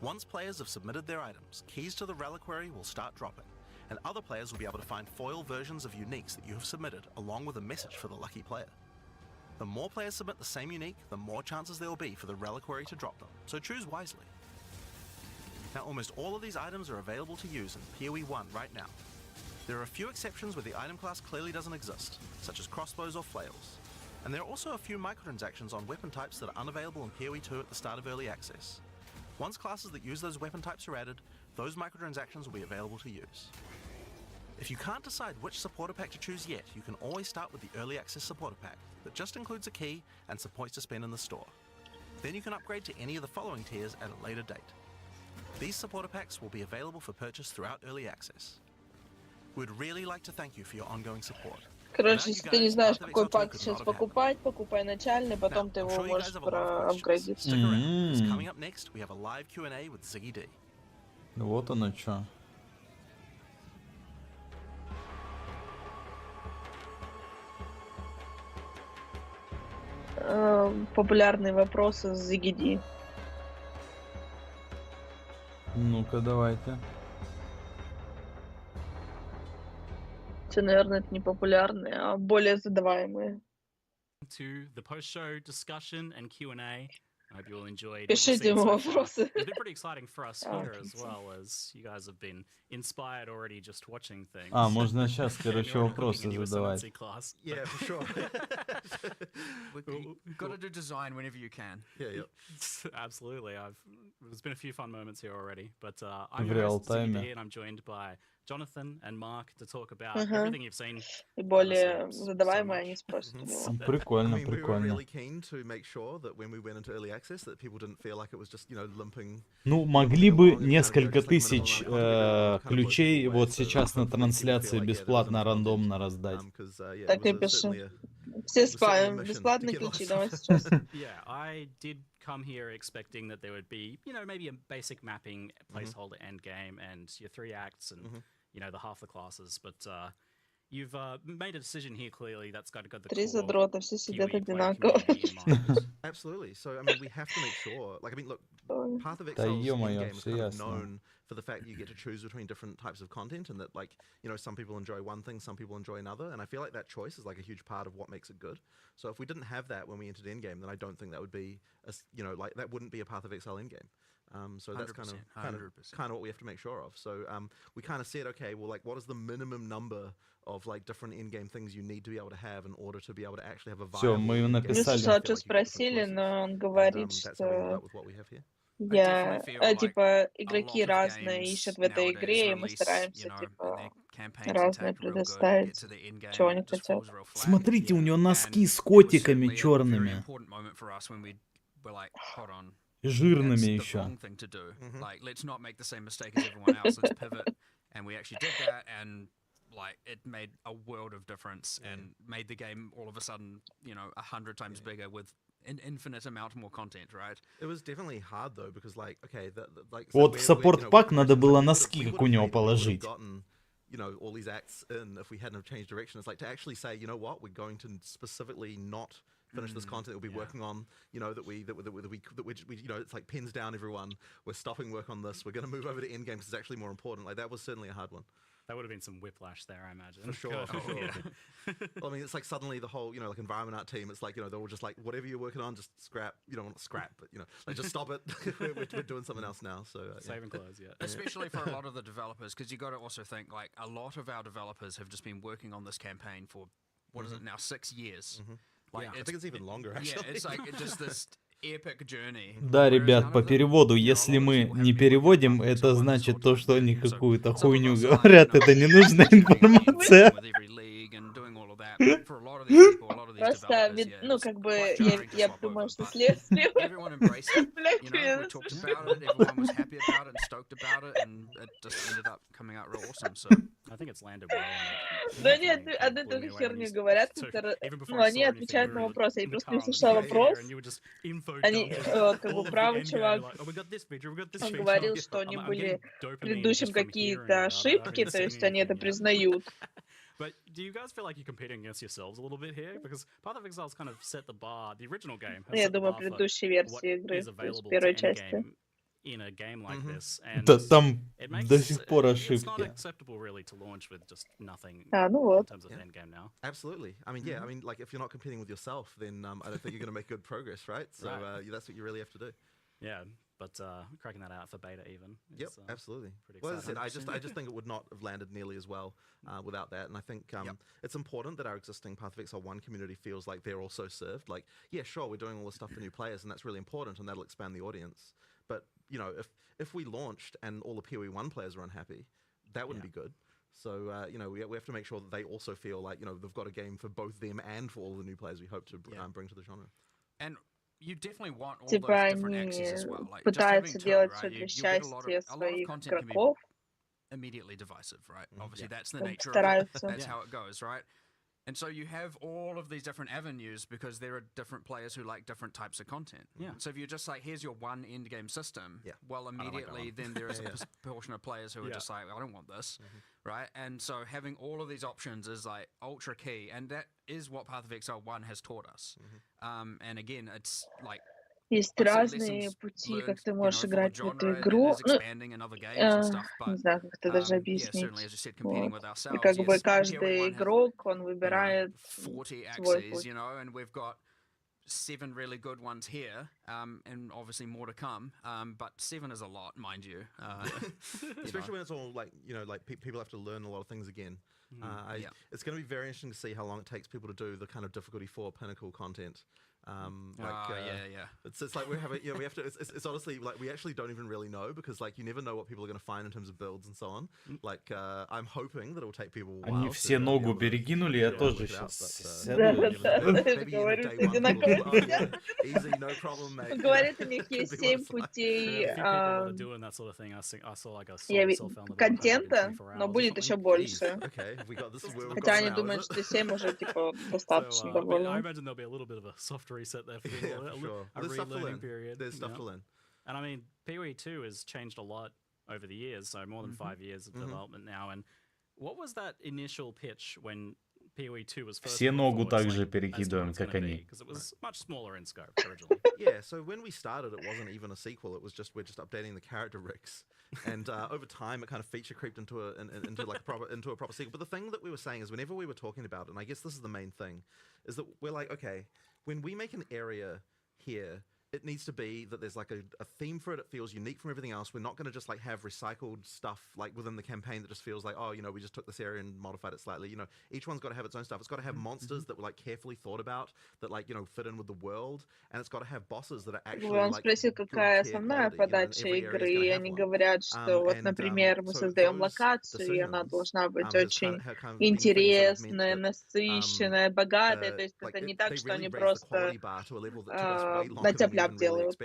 Once players have submitted their items, keys to the reliquary will start dropping, and other players will be able to find foil versions of uniques that you have submitted, along with a message for the lucky player. The more players submit the same unique, the more chances there will be for the reliquary to drop them, so choose wisely. Now, almost all of these items are available to use in PoE 1 right now. There are a few exceptions where the item class clearly doesn't exist, such as crossbows or flails. And there are also a few microtransactions on weapon types that are unavailable in PoE 2 at the start of early access. Once classes that use those weapon types are added, those microtransactions will be available to use. If you can't decide which supporter pack to choose yet, you can always start with the early access supporter pack that just includes a key and some points to spend in the store. Then you can upgrade to any of the following tiers at a later date. These supporter packs will be available for purchase throughout early access. We'd really like to thank you for your ongoing support. Короче, если ты не знаешь, какой пак сейчас покупать, покупай начальный, потом ты его можешь проапгрейдить. Coming up next, we have a live Q&A with Ziggy D. Вот оно что. Популярные вопросы с Ziggy D. Ну-ка, давайте. Наверное, это не популярные, а более задаваемые. To the post-show discussion and Q&A. I hope you all enjoyed. Пишите ему вопросы. It's been pretty exciting for us here as well, as you guys have been inspired already just watching things. А, можно сейчас, короче, вопросы задавать. Yeah, for sure. Gotta do design whenever you can. Yeah. Absolutely. There's been a few fun moments here already, but I'm В your host, Ziggy реал-тайме. D, and I'm joined by Jonathan and Mark to talk about everything you've seen. И более задаваемые они спросят у него. Прикольно, I mean, we were прикольно. really keen to make sure that when we went into early access, that people didn't feel like it was just, you know, limping. Ну, могли бы несколько тысяч ключей вот сейчас на трансляции бесплатно, рандомно раздать. Так и пиши. Все спаем. Бесплатные ключи, давай сейчас. Yeah, I did come here expecting that there would be, you know, maybe a basic mapping, placeholder end game, and your 3 acts, and you know, the half the classes. But you've made a decision here clearly that's got to go the Три core задрота, все сидят PoE player одинаково. community in mind. Absolutely. So, I mean, we have to make sure. Like, I mean, look, Path of Да Exile's ё-моё, endgame is всё kind of ясно. known for the fact you get to choose between different types of content, and that, like, you know, some people enjoy one thing, some people enjoy another, and I feel like that choice is like a huge part of what makes it good. So, if we didn't have that when we entered endgame, then I don't think that would be, you know, like that wouldn't be a Path of Exile endgame. So that's kind of what we have to make sure of. So we kind of said, okay, well, like, what is the minimum number of like different in-game things you need to be able to have in order to be able to actually have a Всё, мы viable написали. Плюс in-game еще experience? что спросили, но он говорит, That's how we ended что up with what we have here. типа, игроки разные ищут в этой игре, и мы стараемся, типа, разные предоставить, чего они хотят. Смотрите, у него носки с котиками черными. Жирными еще. Like, it made a world of difference and made the game all of a sudden, you know, 100 times bigger with an infinite amount more content, right? It was definitely hard though, because like, okay, like. Вот в саппорт-пак надо было носки, как у него, положить. You know, all these acts in if we hadn't have changed direction. It's like to actually say, you know what, we're going to specifically not finish this content that we'll be working on, you know, that we you know, it's like pens down everyone, we're stopping work on this, we're going to move over to endgame because it's actually more important. Like, that was certainly a hard one. That would have been some whiplash there, I imagine. For sure. Well, I mean, it's like suddenly the whole, you know, like environment art team, it's like, you know, they're all just like, whatever you're working on, just scrap. You don't want to scrap, but, you know, like, just stop it. we're doing something else now. So saving clothes, yeah. Especially for a lot of the developers, because you got to also think, like, a lot of our developers have just been working on this campaign for, what is it now, 6 years. Like, I think it's even longer, actually. Yeah, it's like just this epic journey. Да, ребят, по переводу, если мы не переводим, это значит то, что они какую-то хуйню говорят, это ненужная информация. Просто, ну, как бы, я думаю, что следствие... Everyone embraced it. Блядь, You know, we talked about it. Everyone was happy about it and stoked about it, and it just ended up coming out real awesome. So I think it's landed well. And Да нет, одну и ту же херню говорят, ну, они отвечают на вопросы. Я просто не услышала вопрос. Они, как бы, правый чувак, он говорил, что они были в предыдущем какие-то ошибки, то есть они это признают. But do you guys feel like you're competing against yourselves a little bit here? Because Path of Exile's kind of set the bar. The original game has Я set the думаю, bar for предыдущей what версии игры, is то есть available первой to части. endgame in a game like this. And Да, там it makes до сих пор it's not ошибки. acceptable really to launch with just nothing Ну in вот. terms of endgame now. Absolutely. I mean, yeah. I mean, like if you're not competing with yourself, then I don't think you're going to make good progress, right? So that's what you really have to do. Yeah, but cracking that out for beta even. Yep, Is, absolutely. pretty Well, as I exciting. said, I just think it would not have landed nearly as well without that. And I think it's important that our existing Path of Exile 1 community feels like they're also served. Like, yeah, sure, we're doing all this stuff for new players, and that's really important, and that'll expand the audience. But you know, if we launched and all the PoE 1 players are unhappy, that wouldn't be good. So you know, we have to make sure that they also feel like, you know, they've got a game for both them and for all the new players we hope to bring to the genre. and you definitely want all Типа those different они axes as well. Like just пытаются having two, делать right? все You для get a lot счастья of своих content can be игроков. immediately divisive, right? Obviously, that's the Как бы nature of it. стараются. That's how it goes, right? And so you have all of these different avenues because there are different players who like different types of content. Yeah. So if you're just like, here's your one end game system, well, like that immediately one. then there is a portion of players who are just like, I don't want this, right? And so having all of these options is like ultra key, and that is what Path of Exile 1 has taught us. And again, it's like Есть разные пути, как ты можешь играть в эту игру. Ну, не знаю, как это даже объяснить. Вот. И как бы каждый игрок, он выбирает свой путь. 7 really good ones here, and obviously more to come. But 7 is a lot, mind you. Especially when it's all like, you know, like people have to learn a lot of things again. It's going to be very interesting to see how long it takes people to do the kind of difficulty 4 pinnacle content. It's like we have it. Yeah, we have to. It's honestly like we actually don't even really know, because like you never know what people are going to find in terms of builds and so on. Like I'm hoping that it will take people a while. Они все ногу перекинули, я тоже сейчас сяду. Говорит, у них есть 7 путей контента, но будет еще больше. Хотя они думают, что 7 уже типа достаточно довольно. Reset there for people. A relearning period. There's stuff to learn. And I mean, PoE 2 has changed a lot over the years, so more than 5 years of development now. And what was that initial pitch when PoE 2 was first? Все ногу так же перекидываем, как они. Because it was much smaller in scope originally. Yeah, so when we started, it wasn't even a sequel. It was just we're just updating the character rigs, and over time, it kind of feature creeped into a proper sequel. But the thing that we were saying is, whenever we were talking about it, and I guess this is the main thing, is that we're like, okay, when we make an area here, it needs to be that there's like a theme for it. It feels unique from everything else. We're not going to just like have recycled stuff like within the campaign that just feels like, oh, you know, we just took this area and modified it slightly. You know, each one's got to have its own stuff. It's got to have monsters that were like carefully thought about, that like, you know, fit in with the world, and it's got to have bosses that are actually. Он спросил, какая основная подача игры, и они говорят, что вот, например, мы создаем локацию, и она должна быть очень интересная, насыщенная, богатая. То есть это не так, что они просто на тяп-ляп делают.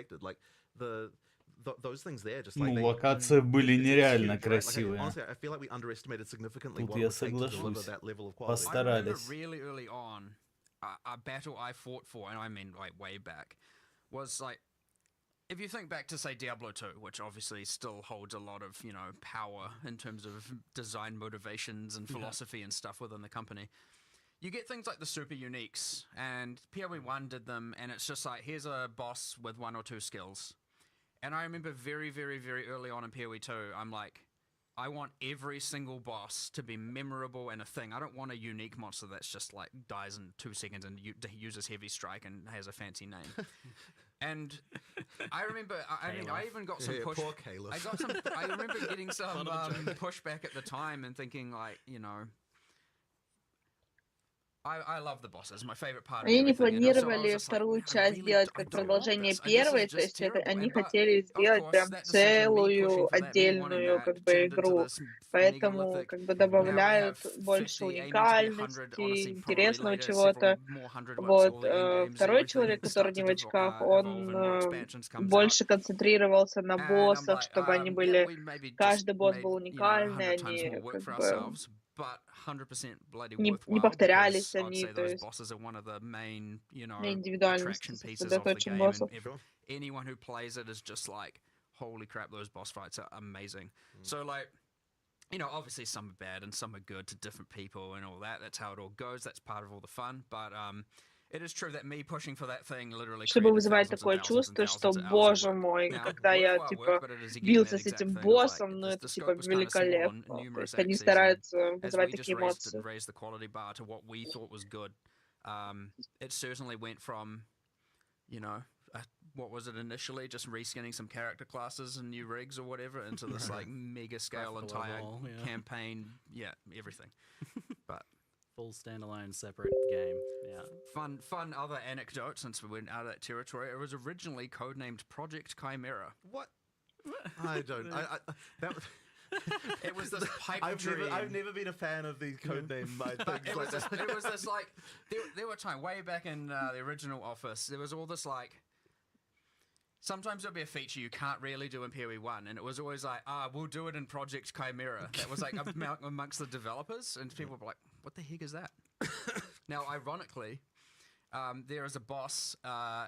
Ну, локации были нереально красивые. Тут я соглашусь. Постарались. A battle I fought for, and I mean like way back, was like, if you think back to say Diablo 2, which obviously still holds a lot of, you know, power in terms of design motivations and philosophy and stuff within the company, you get things like the super uniques, and PoE 1 did them, and it's just like, here's a boss with 1 or 2 skills. And I remember very, very, very early on in PoE 2, I'm like, I want every single boss to be memorable and a thing. I don't want a unique monster that's just like dies in 2 seconds and uses heavy strike and has a fancy name. And I remember, I mean, I even got some push. I remember getting some pushback at the time and thinking like, you know, I love the bosses. My favorite part of Они не everything. And also I was планировали just like, вторую "Man, I часть really сделать I как don't want продолжение this. And this is первой, то just есть это terrible." они And but хотели of сделать course, прям that decision, me целую pushing for that, me wanting отдельную that, как бы turned into игру, this поэтому megalithic. как бы Now we have добавляют 50, больше aiming to be 100, уникальности, honestly, probably интересного later, several чего-то. more hundred once all Вот the end games, второй everything человек, который starts не to в очках, он evolve and more expansions comes out. больше концентрировался на And I'm боссах, like, чтобы они yeah, были, we maybe just каждый босс made, был you know, уникальный, 100 times они more work как for бы ourselves, but 100% bloody не worthwhile повторялись because I'd они, say то those есть bosses are one of the main, you на know, индивидуальности attraction pieces of the сосредоточен game. боссов. And anyone who plays it is just like, holy crap, those boss fights are amazing. So like, you know, obviously some are bad and some are good to different people and all that. That's how it all goes. That's part of all the fun. But it is true that me pushing for that thing literally Чтобы created вызывать thousands and такое thousands and чувство, что, thousands of hours of боже work. мой, Now, когда я, worthwhile work, типа, but it is again бился that с exact этим thing. It's like боссом, ну, the это, типа, scope was kind of small on великолепно. То numerous есть они axes, and стараются as вызывать we just такие raised эмоции. the quality bar to what we thought was good, it certainly went from, you know, what was it initially, just reskinning some character classes and new rigs or whatever, into this like mega scale entire campaign, everything. But full standalone separate game. Yeah. Fun other anecdote since we went out of that territory. It was originally codenamed Project Chimera. What? I don't. That was. It was this pipe dream. I've never been a fan of these codename things. It was this like there were times way back in the original Office. There was all this like. Sometimes there'll be a feature you can't really do in PoE 1, and it was always like, we'll do it in Project Chimera. That was like amongst the developers, and people were like, what the heck is that? Now, ironically, there is a boss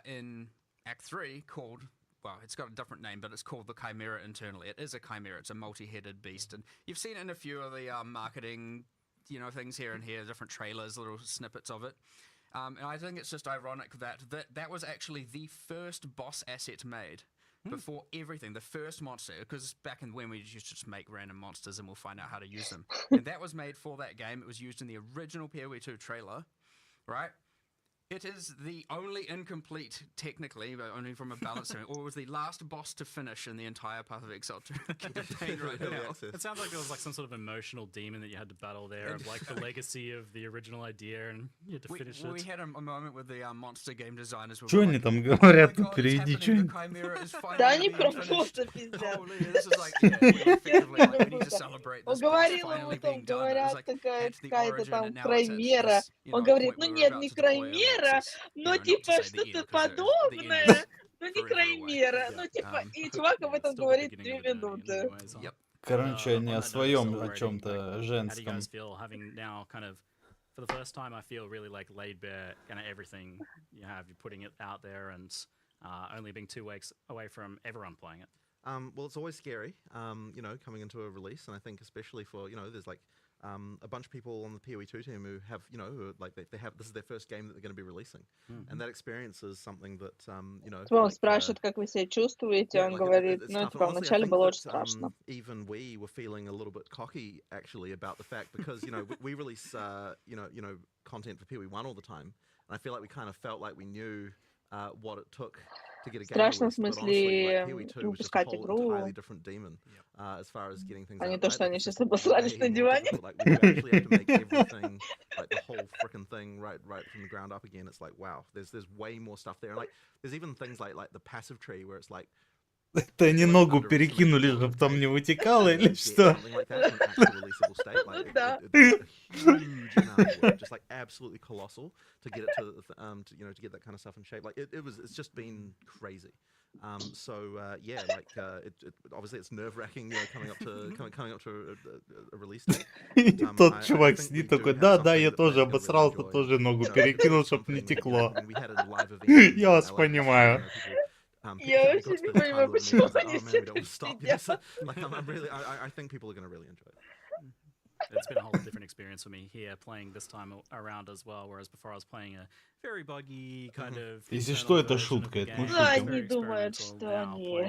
in Act 3 called, well, it's got a different name, but it's called the Chimera internally. It is a Chimera. It's a multi-headed beast, and you've seen it in a few of the marketing, you know, things here and here, different trailers, little snippets of it. And I think it's just ironic that was actually the first boss asset made before everything, the first monster, because back in when we used to just make random monsters and we'll find out how to use them. And that was made for that game. It was used in the original PoE 2 trailer, right? It is the only incomplete, technically, but only from a balance standpoint, or it was the last boss to finish in the entire Path of Exile campaign right now. It sounds like there was like some sort of emotional demon that you had to battle there, of like the legacy of the original idea, and you had to finish it. We had a moment with the monster game designers. Что они там говорят? Впереди что? Да они про босса пиздят. Он говорил ему там, говорят, какая-то там Краймера. Он говорит, ну нет, не Краймера, но типа что-то подобное, но не Краймера. Ну типа, и чувак об этом говорит 2 минуты. Короче, они о своем, о чем-то женском. For the first time, I feel really like laid bare, kind of everything you have, you're putting it out there, and only being 2 weeks away from everyone playing it. Well, it's always scary, you know, coming into a release, and I think especially for, you know, there's like a bunch of people on the PoE 2 team who have, you know, who like they have, this is their first game that they're going to be releasing, and that experience is something that, you know. Он спрашивает, как вы себя чувствуете, он говорит, ну, типа, вначале было очень страшно. Even we were feeling a little bit cocky, actually, about the fact, because, you know, we release, you know, content for PoE 1 all the time, and I feel like we kind of felt like we knew what it took to get a game Страшно в released, but смысле honestly, like, PoE 2 was just a выпускать whole игру, entirely different demon, as far as getting things а не out то, right. что Like, они it's сейчас just обосрались way на more диване. difficult. Like, we actually have to make everything, like the whole freaking thing, right from the ground up again. It's like, wow, there's way more stuff there. And like, there's even things like the passive tree where it's like. Это они ногу перекинули, чтобы там не вытекало или что? Just like absolutely colossal to get it to you know, to get that kind of stuff in shape. Like it's just been crazy. So yeah, like obviously it's nerve-wracking, you know, coming up to a release date. Тот чувак сидит такой, да, я тоже обосрался, тоже ногу перекинул, чтобы не текло. Я вас понимаю. Я вообще не понимаю, почему они все так сидят. I think people are going to really enjoy it. It's been a whole different experience for me here playing this time around as well, whereas before I was playing a very buggy kind of. Если что, это шутка, это мы Ну, шутим. они думают, что они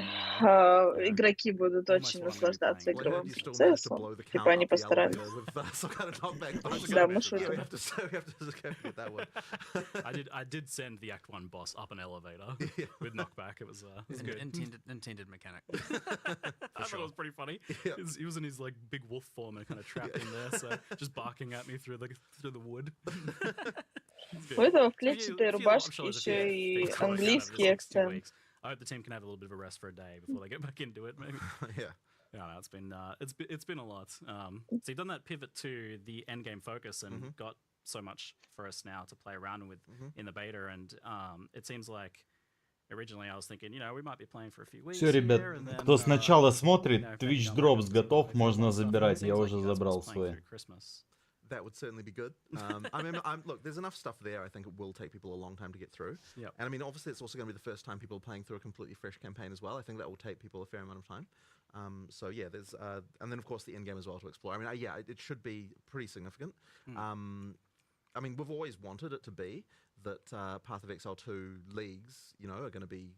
игроки будут очень наслаждаться игровым процессом. Типа они постарались. Да, мы шутим. I did send the Act 1 boss up an elevator with knockback. It was good. Intended mechanic. I thought it was pretty funny. He was in his like big wolf form and kind of trapped in there, so just barking at me through the wood. У этого в клетчатой рубашке еще и английский акцент. I hope the team can have a little bit of a rest for a day before they get back into it, maybe. Yeah. Yeah, it's been a lot. So you've done that pivot to the end game focus and got so much for us now to play around with in the beta, and it seems like originally I was thinking, we might be playing for a few weeks. Все, ребят, кто сначала смотрит, Twitch дропс готов, можно забирать. Я уже забрал свой. That would certainly be good. I mean, look, there's enough stuff there. I think it will take people a long time to get through. Yep. And I mean, obviously, it's also going to be the first time people are playing through a completely fresh campaign as well. I think that will take people a fair amount of time. So yeah, there's and then of course the end game as well to explore. I mean, yeah, it should be pretty significant. I mean, we've always wanted it to be that Path of Exile 2 leagues, are going to be,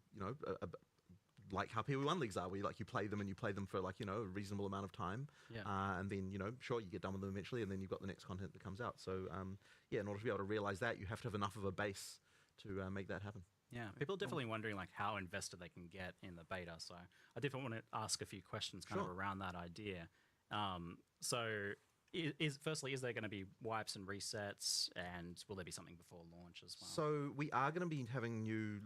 like how PoE1 leagues are, where you play them and you play them for a reasonable amount of time, and then sure you get done with them eventually, and then you've got the next content that comes out. So yeah, in order to be able to realize that, you have to have enough of a base to make that happen. Yeah, people are definitely wondering how invested they can get in the beta. So I definitely want to ask a few questions kind of around that idea. So firstly, is there going to be wipes and resets, and will there be something before launch as well? So we are going to be having new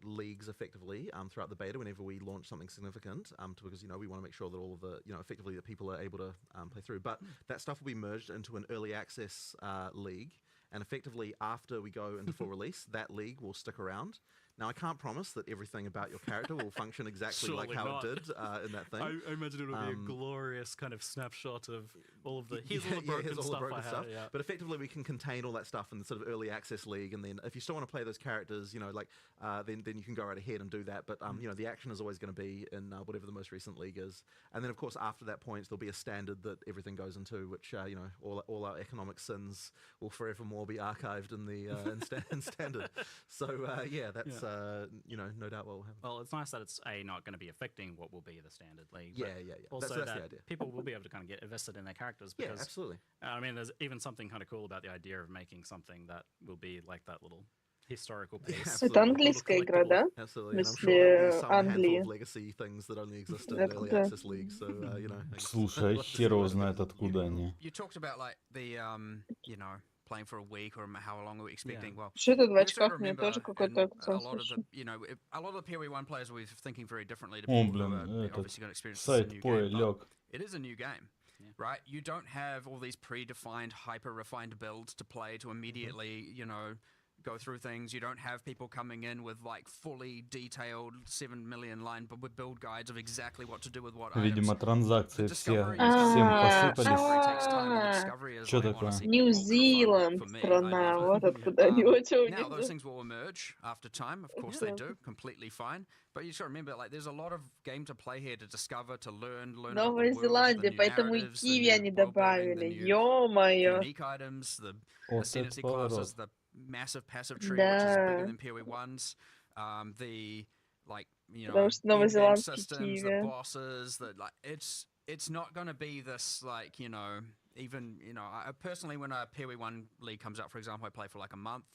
leagues effectively throughout the beta whenever we launch something significant, because we want to make sure that all of the effectively that people are able to play through. But that stuff will be merged into an early access league, and effectively after we go into full release, that league will stick around. Now, I can't promise that everything about your character will function exactly like how it did in that thing. I imagine it will be a glorious kind of snapshot of all of the here's all the broken stuff. But effectively, we can contain all that stuff in the sort of early access league, and then if you still want to play those characters, then you can go right ahead and do that. But the action is always going to be in whatever the most recent league is, and then of course after that point there'll be a standard that everything goes into, which all our economic sins will forevermore be archived in the in standard. So yeah, that's. No doubt what will happen. Well, it's nice that it's not going to be affecting what will be the standard league. Yeah. Also, that's the idea. People will be able to kind of get invested in their characters. Because, yeah, absolutely. I mean, there's even something kind of cool about the idea of making something that will be like that little historical piece. Это английская игра, да? Absolutely. And I'm sure there'll be some handful Англии. of legacy things that only exist in early access leagues. So Слушай, хер его знает, откуда они. You talked about the playing for a week or how long we're expecting. Well, Что-то в очках мне тоже какой-то акцент a lot of the PoE1 players were thinking very differently to О, people who блин, are этот obviously going to experience this as a сайт new Пой game. лег. It is a new game, right? You don't have all these predefined, hyper-refined builds to play to immediately, go through things. You don't have people coming in with fully detailed 7 million line build guides of exactly what to do with what Видимо, items. транзакции The всем discovery is посыпались. discovery is Что like, такое? honestly, Нью-Зиланд for me, I страна, love it. вот откуда они очень Now those things will emerge after time, of course they do, completely fine. But you should remember, there's a lot of game to play here, to discover, to learn about Новая the world, Зеландия, the new поэтому и narratives, the Киви new они world building, добавили. the new Ё-моё. unique items, the Вот ascendancy это поворот. classes, the massive passive tree, which is bigger Да. than PoE1's, the Потому что in-game новозеландский systems, the Киви. bosses, it's not going to be this even I personally, when a PoE1 league comes out, for example, I play for a month.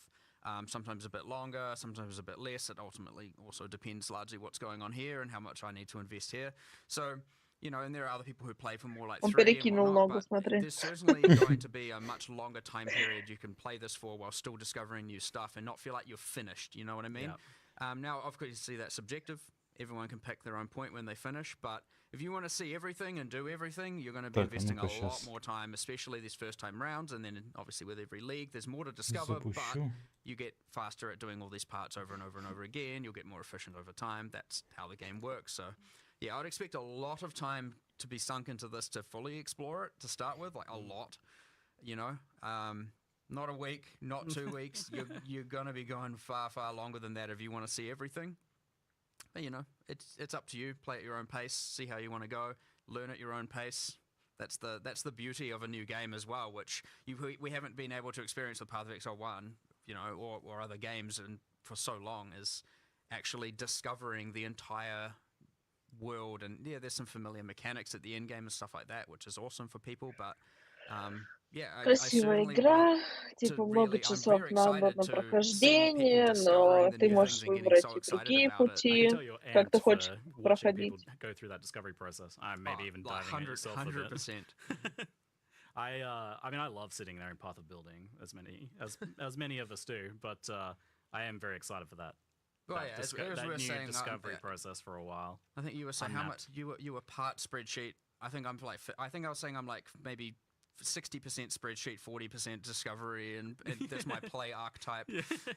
Sometimes a bit longer, sometimes a bit less. It ultimately also depends largely what's going on here and how much I need to invest here. So, and there are other people who play for more Он 3 and перекинул whatnot, ногу, but смотри. there's certainly going to be a much longer time period you can play this for while still discovering new stuff and not feel like you're finished, you know what I mean? Yeah. Now, of course, you see that's subjective. Everyone can pick their own point when they finish, but if you want to see everything and do everything, you're going to be Так, investing a ну-ка lot щас more time, especially these first-time rounds, and then obviously with every league, there's more to discover, but Запущу. you get faster at doing all these parts over and over and over again. You'll get more efficient over time. That's how the game works. So, yeah, I'd expect a lot of time to be sunk into this to fully explore it to start with, a lot, not a week, not 2 weeks. You're going to be going far, far longer than that if you want to see everything. But, it's up to you. Play at your own pace. See how you want to go. Learn at your own pace. That's the beauty of a new game as well, which we haven't been able to experience with Path of Exile 1, or other games and for so long, is actually discovering the entire world. And yeah, there's some familiar mechanics at the end game and stuff like that, which is awesome for people. But yeah, I Красивая certainly игра, want типа to много really, I'm часов very надо excited на to see people прохождение, discovering но the ты new можешь things and getting выбрать so и excited другие about it. I пути, can tell you're как ты amped хочешь for watching people проходить. go through that discovery process. I'm maybe even diving in yourself a bit. 100%. I mean, I love sitting there in Path of Building, as many of us do, but I am very excited for that. Well, that yeah, as that we were new saying, discovery process for a while. I think you were saying how much Unmapped. you were part spreadsheet. I think I was saying I'm like maybe 60% spreadsheet, 40% discovery, and that's my play archetype.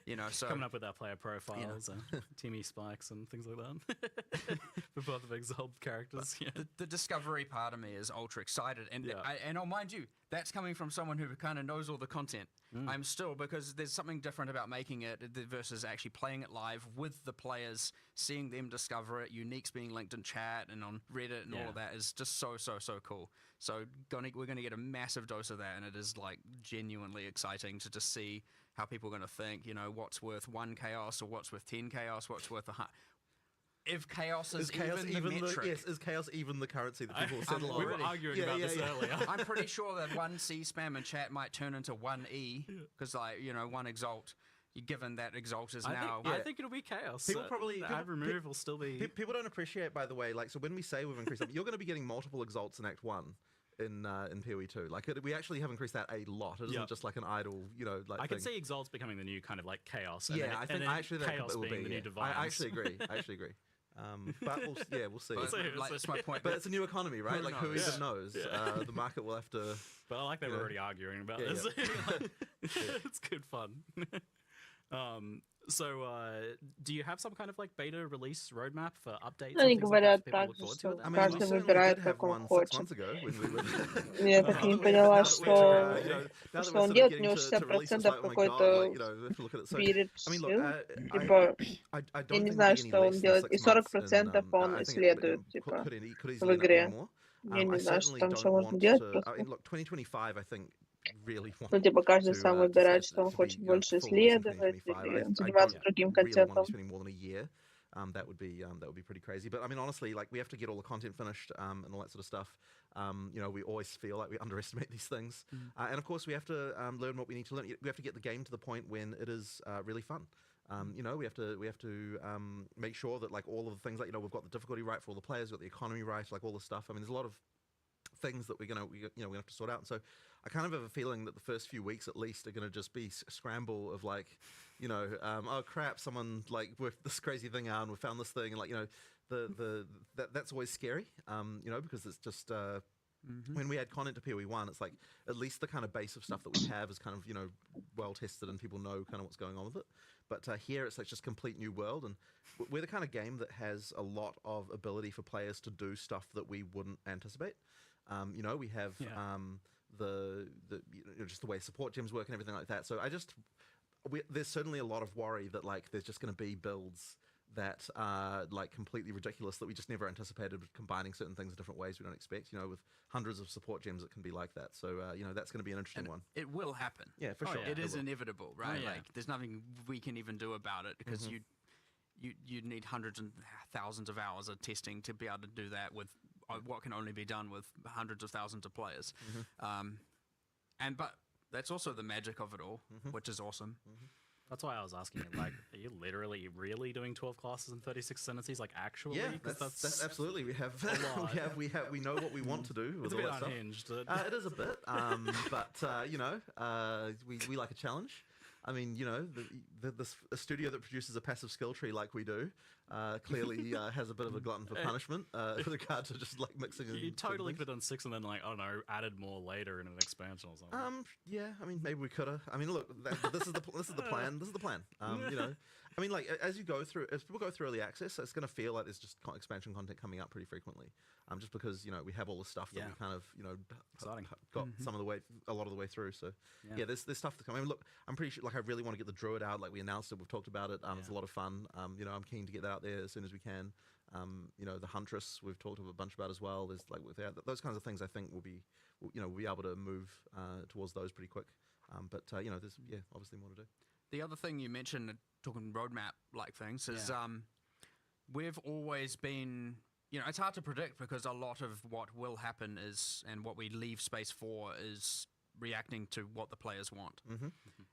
You know, so Coming up with our player profiles, and Timmy spikes and things like that for both of Exile characters. Yeah. The discovery part of me is ultra excited, and and I'll mind you, that's coming from someone who kind of knows all the content. I'm still, because there's something different about making it versus actually playing it live with the players, seeing them discover it, uniques being linked in chat and on Reddit and all of that is just so cool. So we're gonna get a massive dose of that, and it is like genuinely exciting to just see how people are gonna think. You know, what's worth 1 chaos or what's worth 10 chaos, what's worth if chaos is even the metric. Is chaos even the currency that people We were arguing about this earlier. I'm pretty sure that 1 C spam in chat might turn into 1 E, because, like, you know, 1 exalt, given that exalt is now... I think it'll be chaos. People probably... The ad remove will still be... People don't appreciate, by the way, like, so when we say we've increased... you're going to be getting multiple exalts in Act 1 in PoE 2. Like, we actually have increased that a lot. It isn't just like an idle, you know, like I can see exalts becoming the new kind of, like, chaos. And yeah, then, I think and then actually that chaos will being be the new divines. I actually agree. But we'll see. That's my point. But it's a new economy, right? Like, who even knows? The market will have to... But I like that we're already arguing about this. It's good fun. So, do you have some kind of like beta release roadmap for updates? Они and things like говорят that for people to так look же, forward что to? I mean, каждый we certainly выбирает, did have как он one 6 хочет. months ago when we were... Я так и не поняла, что он делает. У него 60% какой-то перед типа, я не знаю, что он делает, и 40% он исследует, типа, в игре. Я не знаю, что там еще можно делать просто. Ну, типа, каждый сам выбирает, что он хочет больше исследовать или заниматься другим контентом. That would be pretty crazy. But I mean, honestly, like, we have to get all the content finished and all that sort of stuff. You know, we always feel like we underestimate these things. And of course, we have to learn what we need to learn. We have to get the game to the point when it is really fun. You know, we have to make sure that, like, all of the things, like, you know, we've got the difficulty right for all the players, we've got the economy right, like all this stuff. I mean, there's a lot of things that we're gonna have to sort out. And so I kind of have a feeling that the first few weeks at least are gonna just be a scramble of, like, you know, oh crap, someone like worked this crazy thing out and we found this thing, and, like, you know, that's always scary, you know, because it's just when we add content to PoE 1, it's like at least the kind of base of stuff that we have is kind of, you know, well tested and people know kind of what's going on with it. But here it's like just complete new world, and we're the kind of game that has a lot of ability for players to do stuff that we wouldn't anticipate. You know, we have the you know, just the way support gems work and everything like that. So there's certainly a lot of worry that, like, there's just going to be builds that are, like, completely ridiculous that we just never anticipated, combining certain things in different ways we don't expect. You know, with hundreds of support gems, it can be like that. So you know, that's going to be an interesting one. It will happen. Yeah, for sure. It is inevitable, right? yeah. Like, there's nothing we can even do about it, because you need hundreds and thousands of hours of testing to be able to do that with what can only be done with hundreds of thousands of players. But that's also the magic of it all, which is awesome. That's why I was asking you, like, are you literally really doing 12 classes and 36 sentences, like, actually? Yeah, that's absolutely. We have we know what we want to do with It's a all bit that stuff. unhinged. It is a bit, but you know, we like a challenge. I mean, you know, a studio that produces a passive skill tree like we do clearly has a bit of a glutton for punishment with regard to just, like, mixing. You totally could have done 6 and then, like, I don't know, added more later in an expansion or something. Yeah, I mean, maybe we could have. I mean, look, this is the plan. This is the plan. You know, I mean, like, as people go through early access, it's going to feel like there's just expansion content coming up pretty frequently. Just because, you know, we have all this stuff that we kind of, you know, got a lot of the way through. So yeah, there's stuff to come. I mean, look, I'm pretty sure, like, I really want to get the Druid out. Like, we announced it, we've talked about it. It's a lot of fun. You know, I'm keen to get that out there as soon as we can. You know, the Huntress we've talked a bunch about as well. There's, like, those kinds of things. I think we'll be able to move towards those pretty quick. But you know, there's obviously more to do. The other thing you mentioned, talking roadmap like things, is we've always been, you know, it's hard to predict because a lot of what will happen is, and what we leave space for, is reacting to what the players want.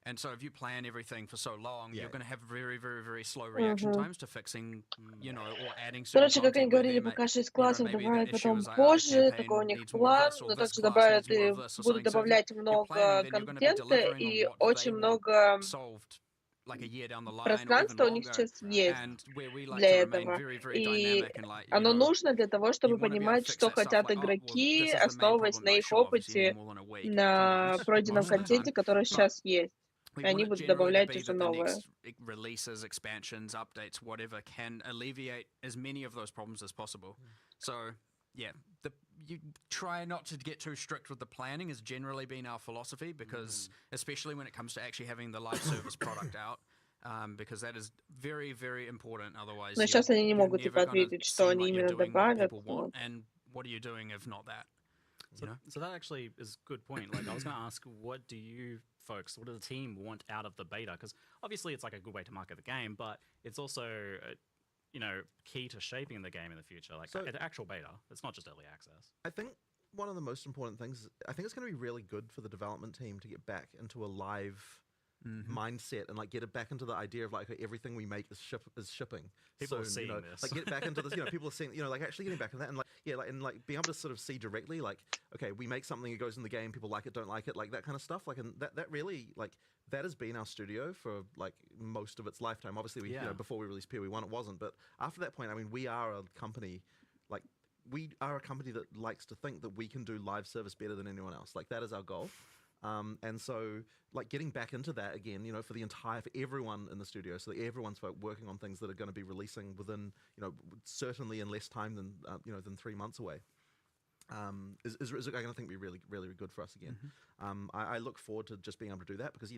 And so if you plan everything for so long, you're going to have very, very, very slow reaction times to fixing, you know, or adding certain Короче, как они content where говорили, there пока 6 you know, классов maybe the добавят issue потом is like, oh, the позже, такой у campaign них needs more of план, this, or но this также class добавят needs more и of this, or будут something. So if добавлять you're planning, много then you're going to be контента delivering on и what they очень want много solved like a year down the line or even пространства у них longer. сейчас есть And where we like для to remain этого. very, very И dynamic and like, you оно know, нужно для того, you чтобы want to be able to понимать, fix что that stuff хотят like, oh, well, игроки, this is the main основываясь problem. на Like, их sure, obviously you need опыте, more than a week на sometimes, пройденном most of the time. контенте, который But сейчас есть. we И они want it будут generally to добавлять be уже that the новое. next releases, expansions, updates, whatever, can alleviate as many of those problems as possible. So, yeah, you try not to get too strict with the planning has generally been our philosophy, because especially when it comes to actually having the live service product out, because that is very, very important. Otherwise, Но сейчас они не you're могут never типа going to ответить, что seem они like you're именно doing what добавят. people want, and what are you doing if not that? You know? So that actually is a good point. Like, I was going to ask, what do you folks, what does the team want out of the beta? Because obviously it's like a good way to market the game, but it's also, you know, key to shaping the game in the future. Like, So- the actual beta, it's not just early access. I think one of the most important things, I think it's going to be really good for the development team to get back into a live mindset and like get it back into the idea of like, okay, everything we make is shipping. People are soon, seeing you know, this. like get back into this, you know, people are seeing, you know, like actually getting back into that and like, yeah, like, and like being able to sort of see directly, like, okay, we make something, it goes in the game, people like it, don't like it, like that kind of stuff. Like, and that really, like, that has been our studio for like most of its lifetime. Obviously, we, you know, before we released PoE1, it wasn't, but after that point, I mean, we are a company, like, we are a company that likes to think that we can do live service better than anyone else. Like, that is our goal. And so, like, getting back into that again, you know, for everyone in the studio, so that everyone's working on things that are going to be releasing within, you know, certainly in less time than, you know, than 3 months away. Is I think be really, really good for us again. I look forward to just being able to do that, because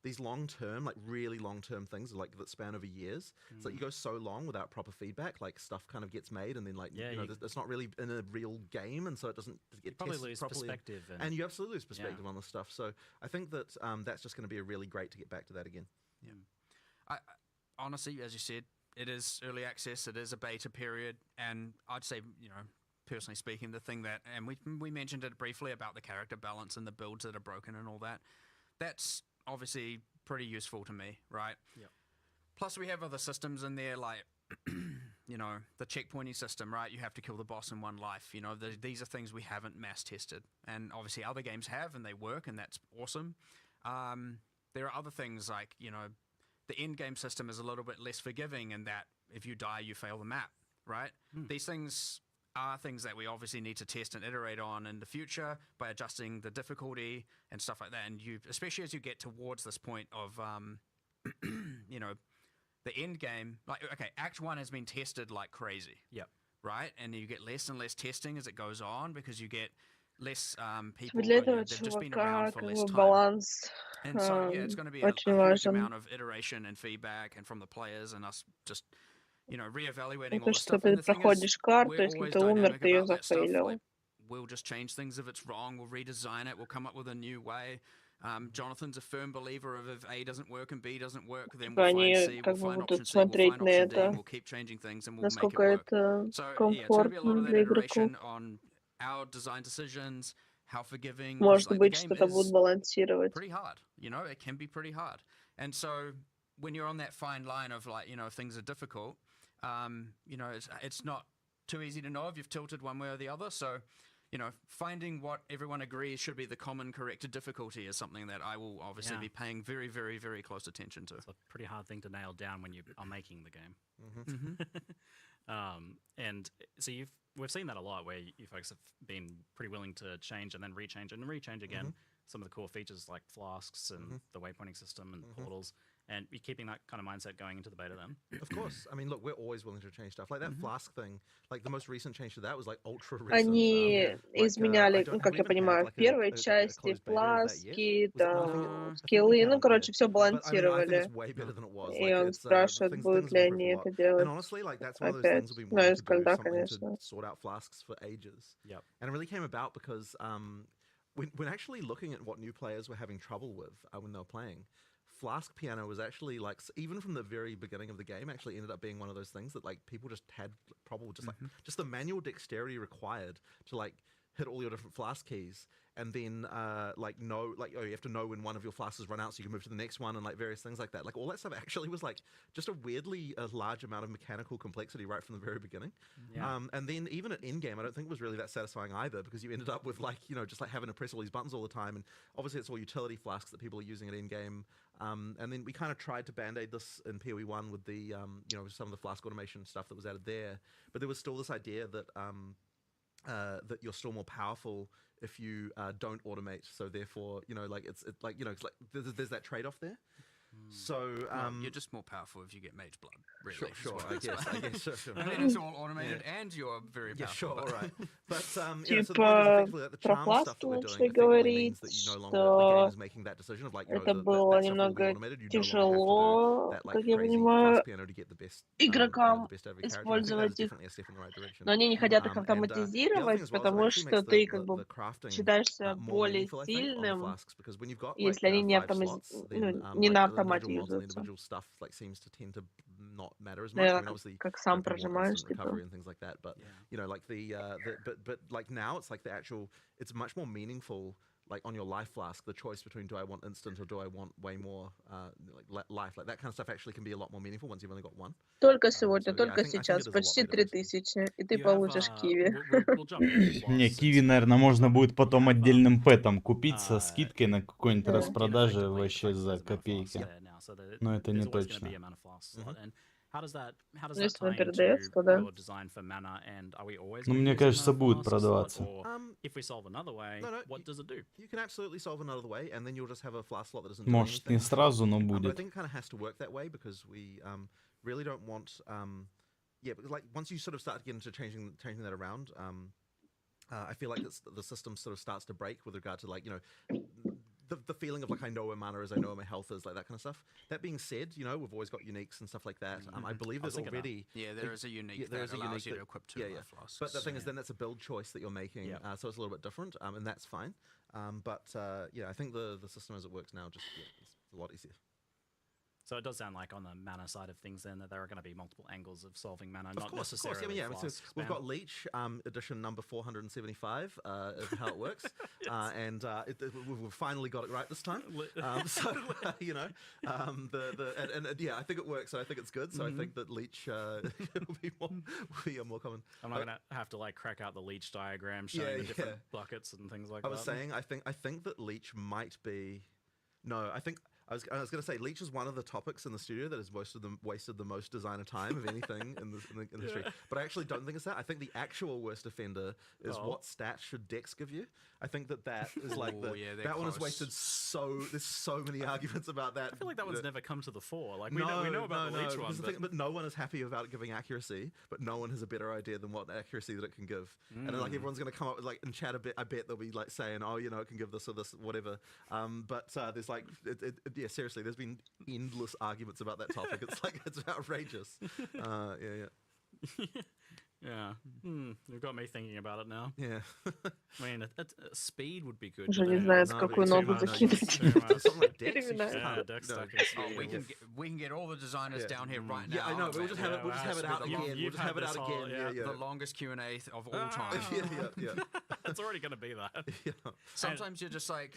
these long-term, like really long-term things, like that span over years, it's like you go so long without proper feedback, like stuff kind of gets made and then like, you know, it's not really in a real game, and so it doesn't get Probably tested lose properly. perspective. And you absolutely lose perspective on this stuff. So I think that that's just going to be really great to get back to that again. Yeah. I honestly, as you said, it is early access, it is a beta period, and I'd say, you know, personally speaking, the thing that, and we mentioned it briefly about the character balance and the builds that are broken and all that, that's obviously pretty useful to me, right? Yeah. Plus we have other systems in there, like, you know, the checkpointing system, right? You have to kill the boss in one life. You know, these are things we haven't mass tested, and obviously other games have, and they work, and that's awesome. There are other things like, you know, the end game system is a little bit less forgiving in that if you die, you fail the map, right? These things are things that we obviously need to test and iterate on in the future by adjusting the difficulty and stuff like that. And you, especially as you get towards this point of, you know, the end game, like, okay, Act 1 has been tested like crazy. Yep. Right? And you get less and less testing as it goes on, because you get less people, Для этого they've just been чувака around for как less бы time. баланс And so, yeah, it's going to be a очень huge важен. amount of iteration and feedback, and from the players and us just, you know, reevaluating all То, this что stuff. And ты the thing is, проходишь карту, we're если always ты умер, dynamic ты ее about that stuff. зафейлил. Like, we'll just change things if it's wrong. We'll redesign it. We'll come up with a new way. Jonathan's a firm believer of if A doesn't work and B doesn't work, then we'll find Они C, we'll как бы find будут option C, we'll смотреть find на option D, and это, we'll keep changing things and we'll make it насколько work. это So, yeah, it's going to be a lot комфортно of that для игроков. iteration on our design decisions, how forgiving, 'cause, Может like, the быть, game что-то будут is балансировать. pretty hard. You know, it can be pretty hard. And so when you're on that fine line of, like, you know, if things are difficult, you know, it's not too easy to know if you've tilted one way or the other. So, you know, finding what everyone agrees should be the common corrected difficulty is something that I will obviously be paying very, very, very close attention to. It's a pretty hard thing to nail down when you are making the game. And so we've seen that a lot, where you folks have been pretty willing to change and then rechange and rechange again some of the core features like flasks and the waypointing system and portals, and you're keeping that kind of mindset going into the beta then. Of course. I mean, look, we're always willing to change stuff. Like that flask thing, like the most recent change to that was like ultra recent. Они изменяли, ну, как я понимаю, в первой части фласки, там, скиллы, ну, короче, все балансировали. И он спрашивает, будут ли они это делать опять. Ну, из кольда, конечно. Sort out flasks for ages. Yep. And it really came about because when actually looking at what new players were having trouble with when they were playing, Flask piano was actually like, even from the very beginning of the game, actually ended up being one of those things that like people just had trouble with, just like just the manual dexterity required to like hit all your different flask keys, and then you have to know when one of your flasks run out so you can move to the next one, and like various things like that. Like all that stuff actually was like just a weirdly large amount of mechanical complexity right from the very beginning. And then even at endgame, I don't think it was really that satisfying either, because you ended up with like, you know, just like having to press all these buttons all the time, and obviously it's all utility flasks that people are using at endgame. And then we kind of tried to band-aid this in PoE 1 with the you know, some of the flask automation stuff that was added there, but there was still this idea that that you're still more powerful if you don't automate. So therefore, you know, like it's like, you know, it's like there's that trade-off there. So you're just more powerful if you get mage blood. Really, sure, I guess, sure. And then it's all automated, and you're very powerful. Yeah, sure, all right. But Типа, so the point is effectively that the про charm фласки stuff that we're лучше doing effectively means говорить, that you no longer, the game что is making that decision of like, no, это that было stuff will be немного automated. You no longer have to do тяжело, that like как я crazy понимаю, fast piano to get the best, игрокам the best out of every character. I think that is использовать их. definitely a step in the right direction. Но они не хотят их And the other thing автоматизировать, as well is it потому actually что makes ты the как бы crafting считаешься more более meaningful, I think, on the сильным, flasks, because when you've got like если они не 5 slots, then не like на the individual автомате mods and the юзаются. individual stuff like seems to tend to not matter as much. I Наверное, mean, obviously, как you know, сам people want прожимаешь, instant типа. recovery and things like that, but you know, like but like now it's like the actual, it's much more meaningful, like on your life flask, the choice between do I want instant or do I want way more like life, like that kind of stuff actually can be a lot more meaningful once you've only got one. Только сегодня, So, yeah, только I think сейчас, it is a lot почти better, basically. 3000, и ты You have, получишь киви. we'll jump into plus Не, since киви, наверное, можно будет потом have, отдельным пэтом купить со скидкой на какой-нибудь Да. распродаже effectively вообще classifies за as a mana flask копейки. there now, so that Но это there's не always going to be точно. a mana flask slot. And how does that Если он tie into передается, то да. your design for mana? And are we always Ну, going мне to use a кажется, mana будет flask slot, продаваться. or if we solve another way, No, what does it do? You can absolutely solve another way, and then you'll just have a flask slot that doesn't do Может, не anything. сразу, но But I будет. think it kind of has to work that way, because we really don't want because like once you sort of start to get into changing that around, I feel like the system sort of starts to break with regard to like, you know, the feeling of like I know where mana is, I know where my health is, like that kind of stuff. That being said, you know, we've always got uniques and stuff like that. I believe there's already there is a unique that allows you to equip two life flasks. But the thing is, then that's a build choice that you're making, so it's a little bit different, and that's fine. But yeah, I think the system as it works now just it's a lot easier. So it does sound like on the mana side of things then that there are going to be multiple angles of solving mana, not Of course, necessarily yeah, so flask we've spam. got Leech edition number 475 is how it works, and we've finally got it right this time. So you know, yeah, I think it works. So I think it's good. So I think that Leech will be more common. I'm not going to have to like crack out the Leech diagram showing the different buckets and things like that. I was saying, I think that Leech might be. No, I think. I was going to say Leech is one of the topics in the studio that has wasted the most designer time of anything in the industry. But I actually don't think it's that. I think the actual worst offender is what stats should Dex give you. I think that is like that one has wasted there's so many arguments about that. I feel like that one's never come to the fore. Like we no, know about the Leech one, but no one is happy about it giving accuracy. But no one has a better idea than what accuracy that it can give. And then, like everyone's going to come up with like in chat a bit. I bet they'll be like saying, oh, you know, it can give this or this, whatever. But there's like yeah, seriously, there's been endless arguments about that topic. It's like it's outrageous. Yeah. You've got me thinking about it now. Yeah. I mean, speed would be good. Уже but не then- знает, с какой ногу закинуть. Something like Dex, you just Yeah, can't- Dex no. stacking speed. Oh, we can get all the designers down here right now. Yeah, I know. We'll just have it. We'll just have it out You- again. We'll you've just have had it out this whole- again. Yeah, The longest Q&A of all time. yeah. It's already going to be that. Yeah. Sometimes you're just like,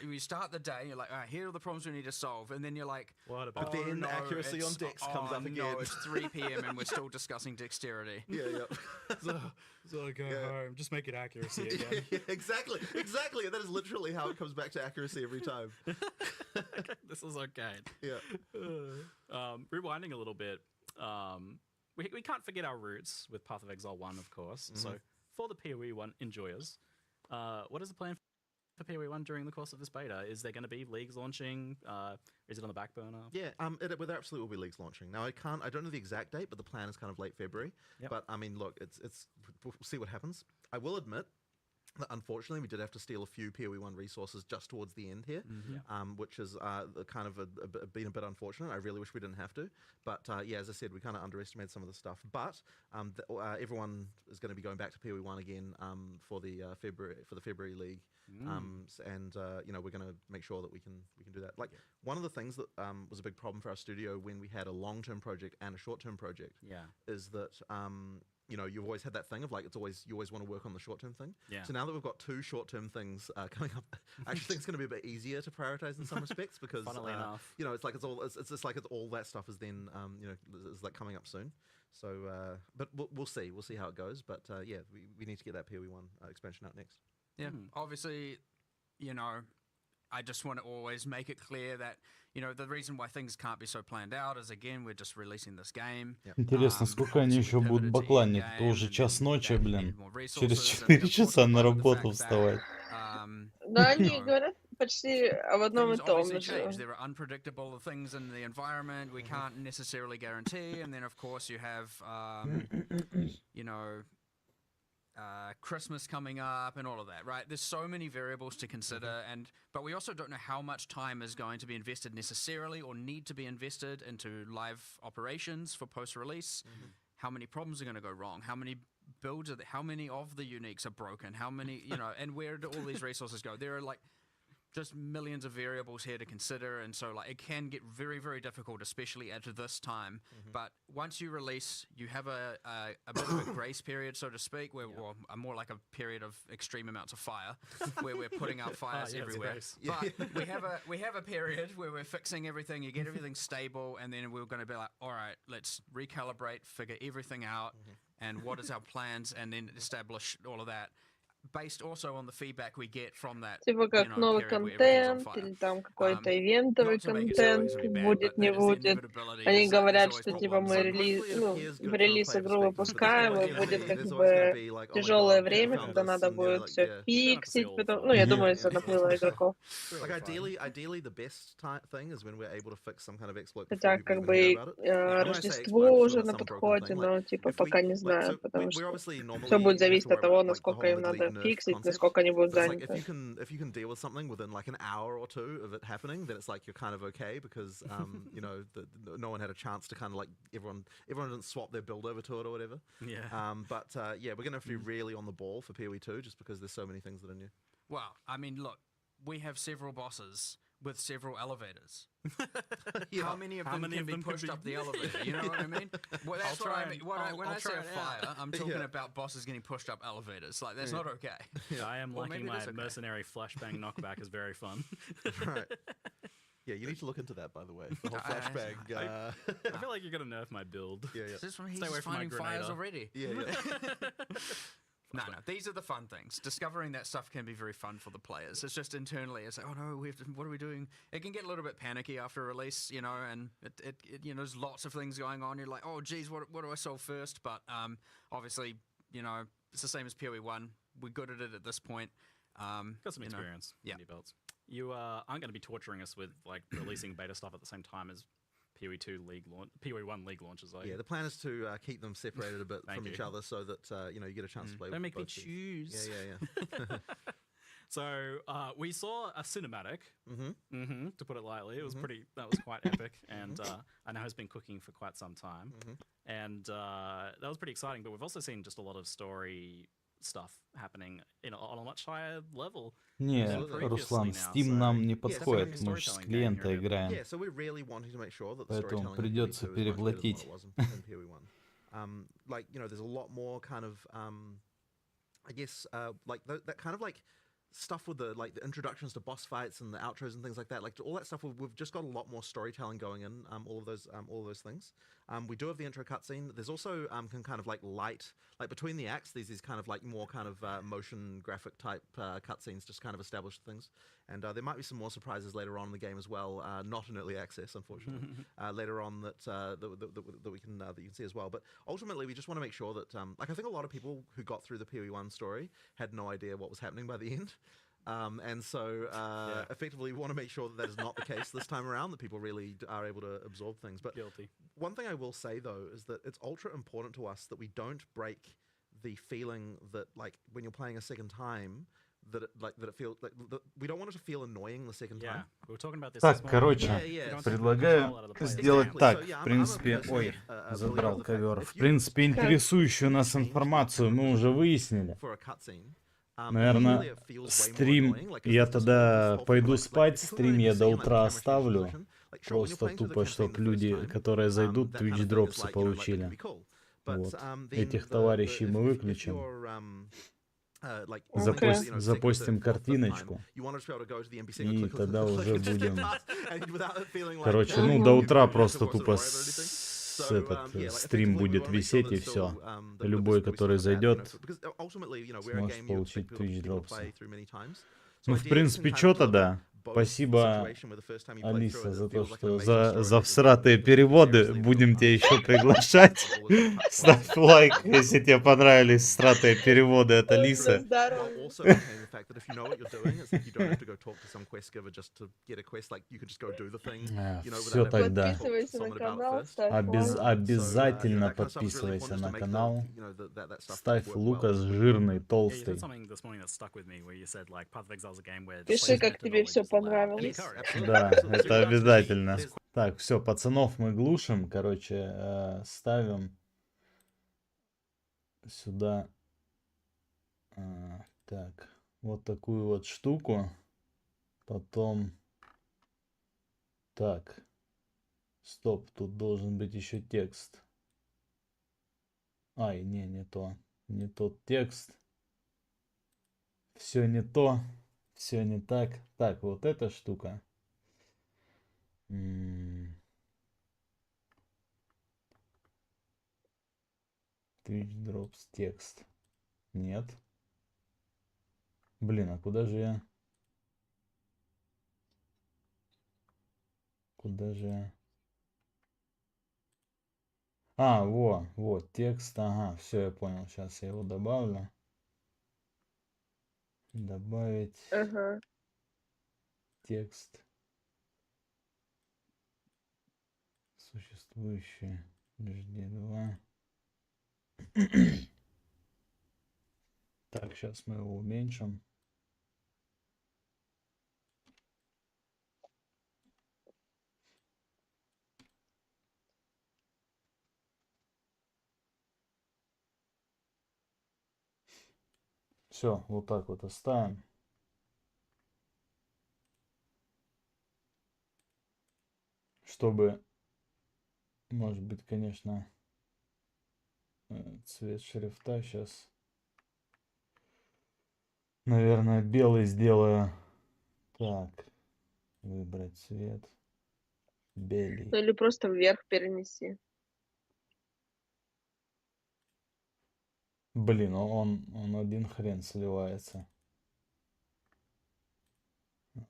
you start the day, you're like, all right, here are the problems we need to solve, and then you're like, What about But then accuracy on it's- Dex comes up No, again. it's 3 p.m. and we're still discussing dexterity. Yeah. So I go home, just make it accuracy again. Yeah, exactly. That is literally how it comes back to accuracy every time. This is okay. Yeah. Rewinding a little bit, we can't forget our roots with Path of Exile 1, of course. So for the PoE 1 enjoyers, what is the plan for PoE 1 during the course of this beta? Is there going to be leagues launching? Is it on the back burner? Yeah, there absolutely will be leagues launching. Now I don't know the exact date, but the plan is kind of late February. Yep. But I mean, look, we'll see what happens. I will admit that unfortunately we did have to steal a few PoE 1 resources just towards the end here, which is kind of been a bit unfortunate. I really wish we didn't have to. But yeah, as I said, we kind of underestimated some of the stuff. But everyone is going to be going back to PoE 1 again for the February league. And you know, we're going to make sure that we can do that. Like one of the things that was a big problem for our studio when we had a long-term project and a short-term project is that you know, you've always had that thing of like, you always want to work on the short-term thing. Yeah. So now that we've got 2 short-term things coming up, I actually think it's going to be a bit easier to prioritize in some respects because, Funnily enough. you know, it's like it's just like all that stuff is then, you know, is like coming up soon. So, but we'll see how it goes. But yeah, we need to get that PoE1 expansion out next. Yeah, obviously, you know, I just want to always make it clear that, you know, the reason why things can't be so planned out is, again, we're just releasing this game. Интересно, сколько они еще будут бакланить? То уже час ночи, блин. Через 4 часа на работу вставать. Да, они говорят почти об одном и том же. There are unpredictable things in the environment we can't necessarily guarantee, and then of course you have, you know, Christmas coming up and all of that, right? There's so many variables to consider, but we also don't know how much time is going to be invested necessarily or need to be invested into live operations for post-release. How many problems are going to go wrong? How many builds how many of the uniques are broken? How many, you know, and where do all these resources go? There are like just millions of variables here to consider, and so like it can get very, very difficult, especially at this time. But once you release, you have a bit of a grace period, so to speak, where well, more like a period of extreme amounts of fire, where we're putting out fires everywhere. But we have a period where we're fixing everything. You get everything stable, and then we're going to be like, all right, let's recalibrate, figure everything out, and what is our plans, and then establish all of that. Based also on the feedback we get from that, Типа как новый контент или там какой-то ивентовый контент будет, не будет. Они говорят, что типа мы в релиз игру выпускаем, и будет как бы тяжелое время, когда надо будет все фиксить. Потом, ну, я думаю, из-за наплыва игроков. Хотя как бы Рождество уже на подходе, но типа пока не знаю, потому что все будет зависеть от того, насколько им надо фиксить, насколько они будут заняты. If you can deal with something within like an hour or 2 of it happening, then it's like you're kind of okay because you know no one had a chance to kind of like everyone didn't swap their build over to it or whatever. Yeah. But yeah, we're gonna have to be really on the ball for PoE2 just because there's so many things that are new. Well, I mean, look, we have several bosses with several elevators. How many of them can be pushed up the elevator? You know what I mean? Well, that's what I mean. When I say fire, I'm talking about bosses getting pushed up elevators. Like, that's not okay. Yeah, I am liking my mercenary flashbang knockback is very fun. Right. Yeah, you need to look into that, by the way. The whole flashbang. I feel like you're gonna nerf my build. Yeah, yeah. This one, he's just finding fires already. Yeah, yeah. No, these are the fun things. Discovering that stuff can be very fun for the players. It's just internally, it's like, oh no, what are we doing? It can get a little bit panicky after release, you know, and it you know, there's lots of things going on. You're like, oh geez, what do I solve first? But obviously, you know, it's the same as PoE1. We're good at it at this point. Got some experience. Yeah. Belts. You aren't going to be torturing us with like releasing beta stuff at the same time as PoE1 league launches. Yeah, the plan is to keep them separated a bit from each other so that you know, you get a chance to play. Don't with make me both choose. Yeah. So we saw a cinematic, to put it lightly. It was that was quite epic, and I know has been cooking for quite some time, and that was pretty exciting. But we've also seen just a lot of story stuff happening on a much higher level. Не, Руслан, Steam нам не подходит, мы же с клиента играем. Поэтому придется переплатить. Like, you know, there's a lot more kind of, I guess, like that kind of like stuff with the like the introductions to boss fights and the outros and things like that. Like all that stuff, we've just got a lot more storytelling going in. All of those things. We do have the intro cutscene. There's also kind of like light, like between the acts, there's these kind of like more kind of motion graphic type cutscenes, just kind of establish things. And there might be some more surprises later on in the game as well. Not in early access, unfortunately. Later on that we can see as well. But ultimately, we just want to make sure that like I think a lot of people who got through the PoE1 story had no idea what was happening by the end. And so effectively we want to make sure that is not the case this time around, that people really are able to absorb things. But one thing I will say though is that it's ultra important to us that we don't break the feeling that like when you're playing a second time that it feels like we don't want it to feel annoying the second time. Так, короче, предлагаю сделать так. В принципе, ой, задрал ковер. В принципе, интересующую нас информацию мы уже выяснили. Наверное, стрим, я тогда пойду спать, стрим я до утра оставлю. Просто тупо, чтобы люди, которые зайдут, Twitch дропсы получили. Вот. Этих товарищей мы выключим. Окей. Запостим картиночку. И тогда уже будем... Короче, ну до утра просто тупо стрим будет висеть и все. Любой, который зайдет, сможет получить Twitch дропс. Ну, в принципе, что тогда? Спасибо, Алиса, за то, что за всратые переводы. Будем тебя еще приглашать. Ставь лайк, если тебе понравились всратые переводы от Алисы. Все тогда. Подписывайся на канал, ставь лайк. Обязательно подписывайся на канал. Ставь Лукас жирный, толстый. Пиши, как тебе все понравилось. Да, это обязательно. Так, все, пацанов мы глушим. Короче, ставим сюда. Так, вот такую вот штуку. Потом... Так. Стоп, тут должен быть еще текст. Ай, не то. Не тот текст. Все не то. Все не так. Так, вот эта штука. Twitch дропс текст. Нет. Блин, а куда же я? Куда же я? А, вот текст. Ага, все, я понял. Сейчас я его добавлю. Добавить Ага. текст. Существующие. HD2. Так, сейчас мы его уменьшим. Все, вот так вот оставим. Чтобы, может быть, конечно, цвет шрифта сейчас, наверное, белый сделаю. Так, выбрать цвет. Белый. Ну или просто вверх перенеси. Блин, он один хрен сливается.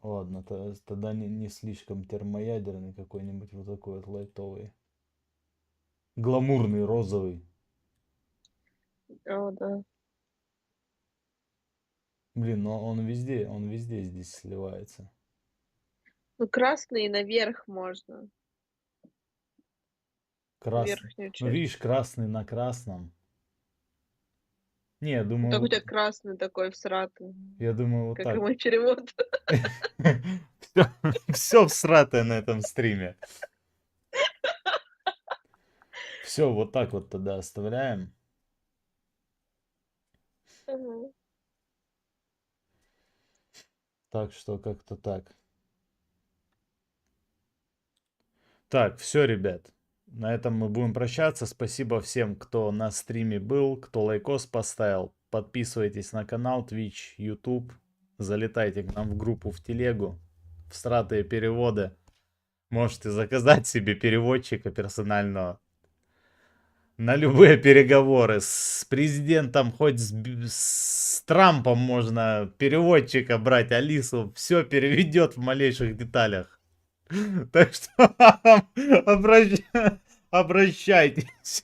Ладно, тогда не слишком термоядерный какой-нибудь, вот такой вот лайтовый. Гламурный, розовый. О, да. Блин, но он везде здесь сливается. Ну, красный наверх можно. Красный. Верхнюю Ну, часть. видишь, красный на красном. Не, я Ну, думаю, так у вот, тебя красный такой всратый, я думаю, вот как так. и мой перевод. Все всратое на этом стриме. Все, вот так вот тогда оставляем. Ага. Так что как-то так. Так, все, ребят. На этом мы будем прощаться. Спасибо всем, кто на стриме был, кто лайкос поставил. Подписывайтесь на канал Twitch, YouTube. Залетайте к нам в группу в телегу. Всратые переводы. Можете заказать себе переводчика персонального. На любые переговоры. С президентом, хоть с Трампом можно переводчика брать. Алису все переведет в малейших деталях. Так что обращайтесь.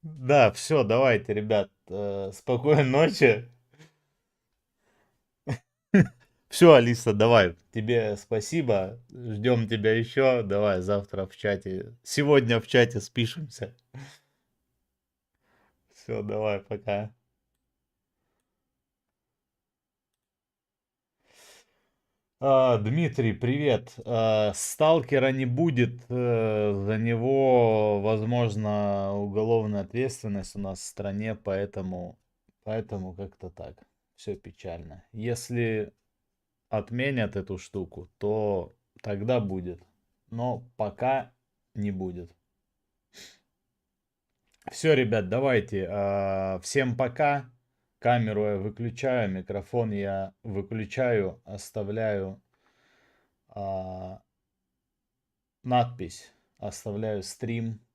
Да, все, давайте, ребят. Спокойной ночи. Все, Алиса, давай. Тебе спасибо. Ждем тебя еще. Давай завтра в чате. Сегодня в чате спишемся. Все, давай, пока. Дмитрий, привет. Сталкера не будет. За него, возможно, уголовная ответственность у нас в стране, поэтому как-то так. Все печально. Если отменят эту штуку, то тогда будет. Но пока не будет. Все, ребят, давайте. Всем пока. Камеру я выключаю, микрофон я выключаю, оставляю надпись, оставляю стрим.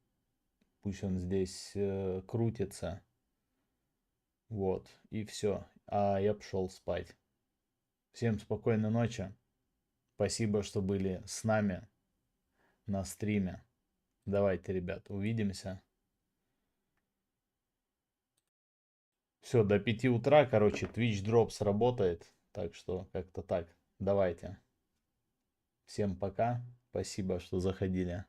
Пусть он здесь крутится. Вот, и все. А я пошел спать. Всем спокойной ночи. Спасибо, что были с нами на стриме. Давайте, ребят, увидимся. Все, до 5 утра, короче, Twitch дропс работает. Так что как-то так. Давайте. Всем пока. Спасибо, что заходили.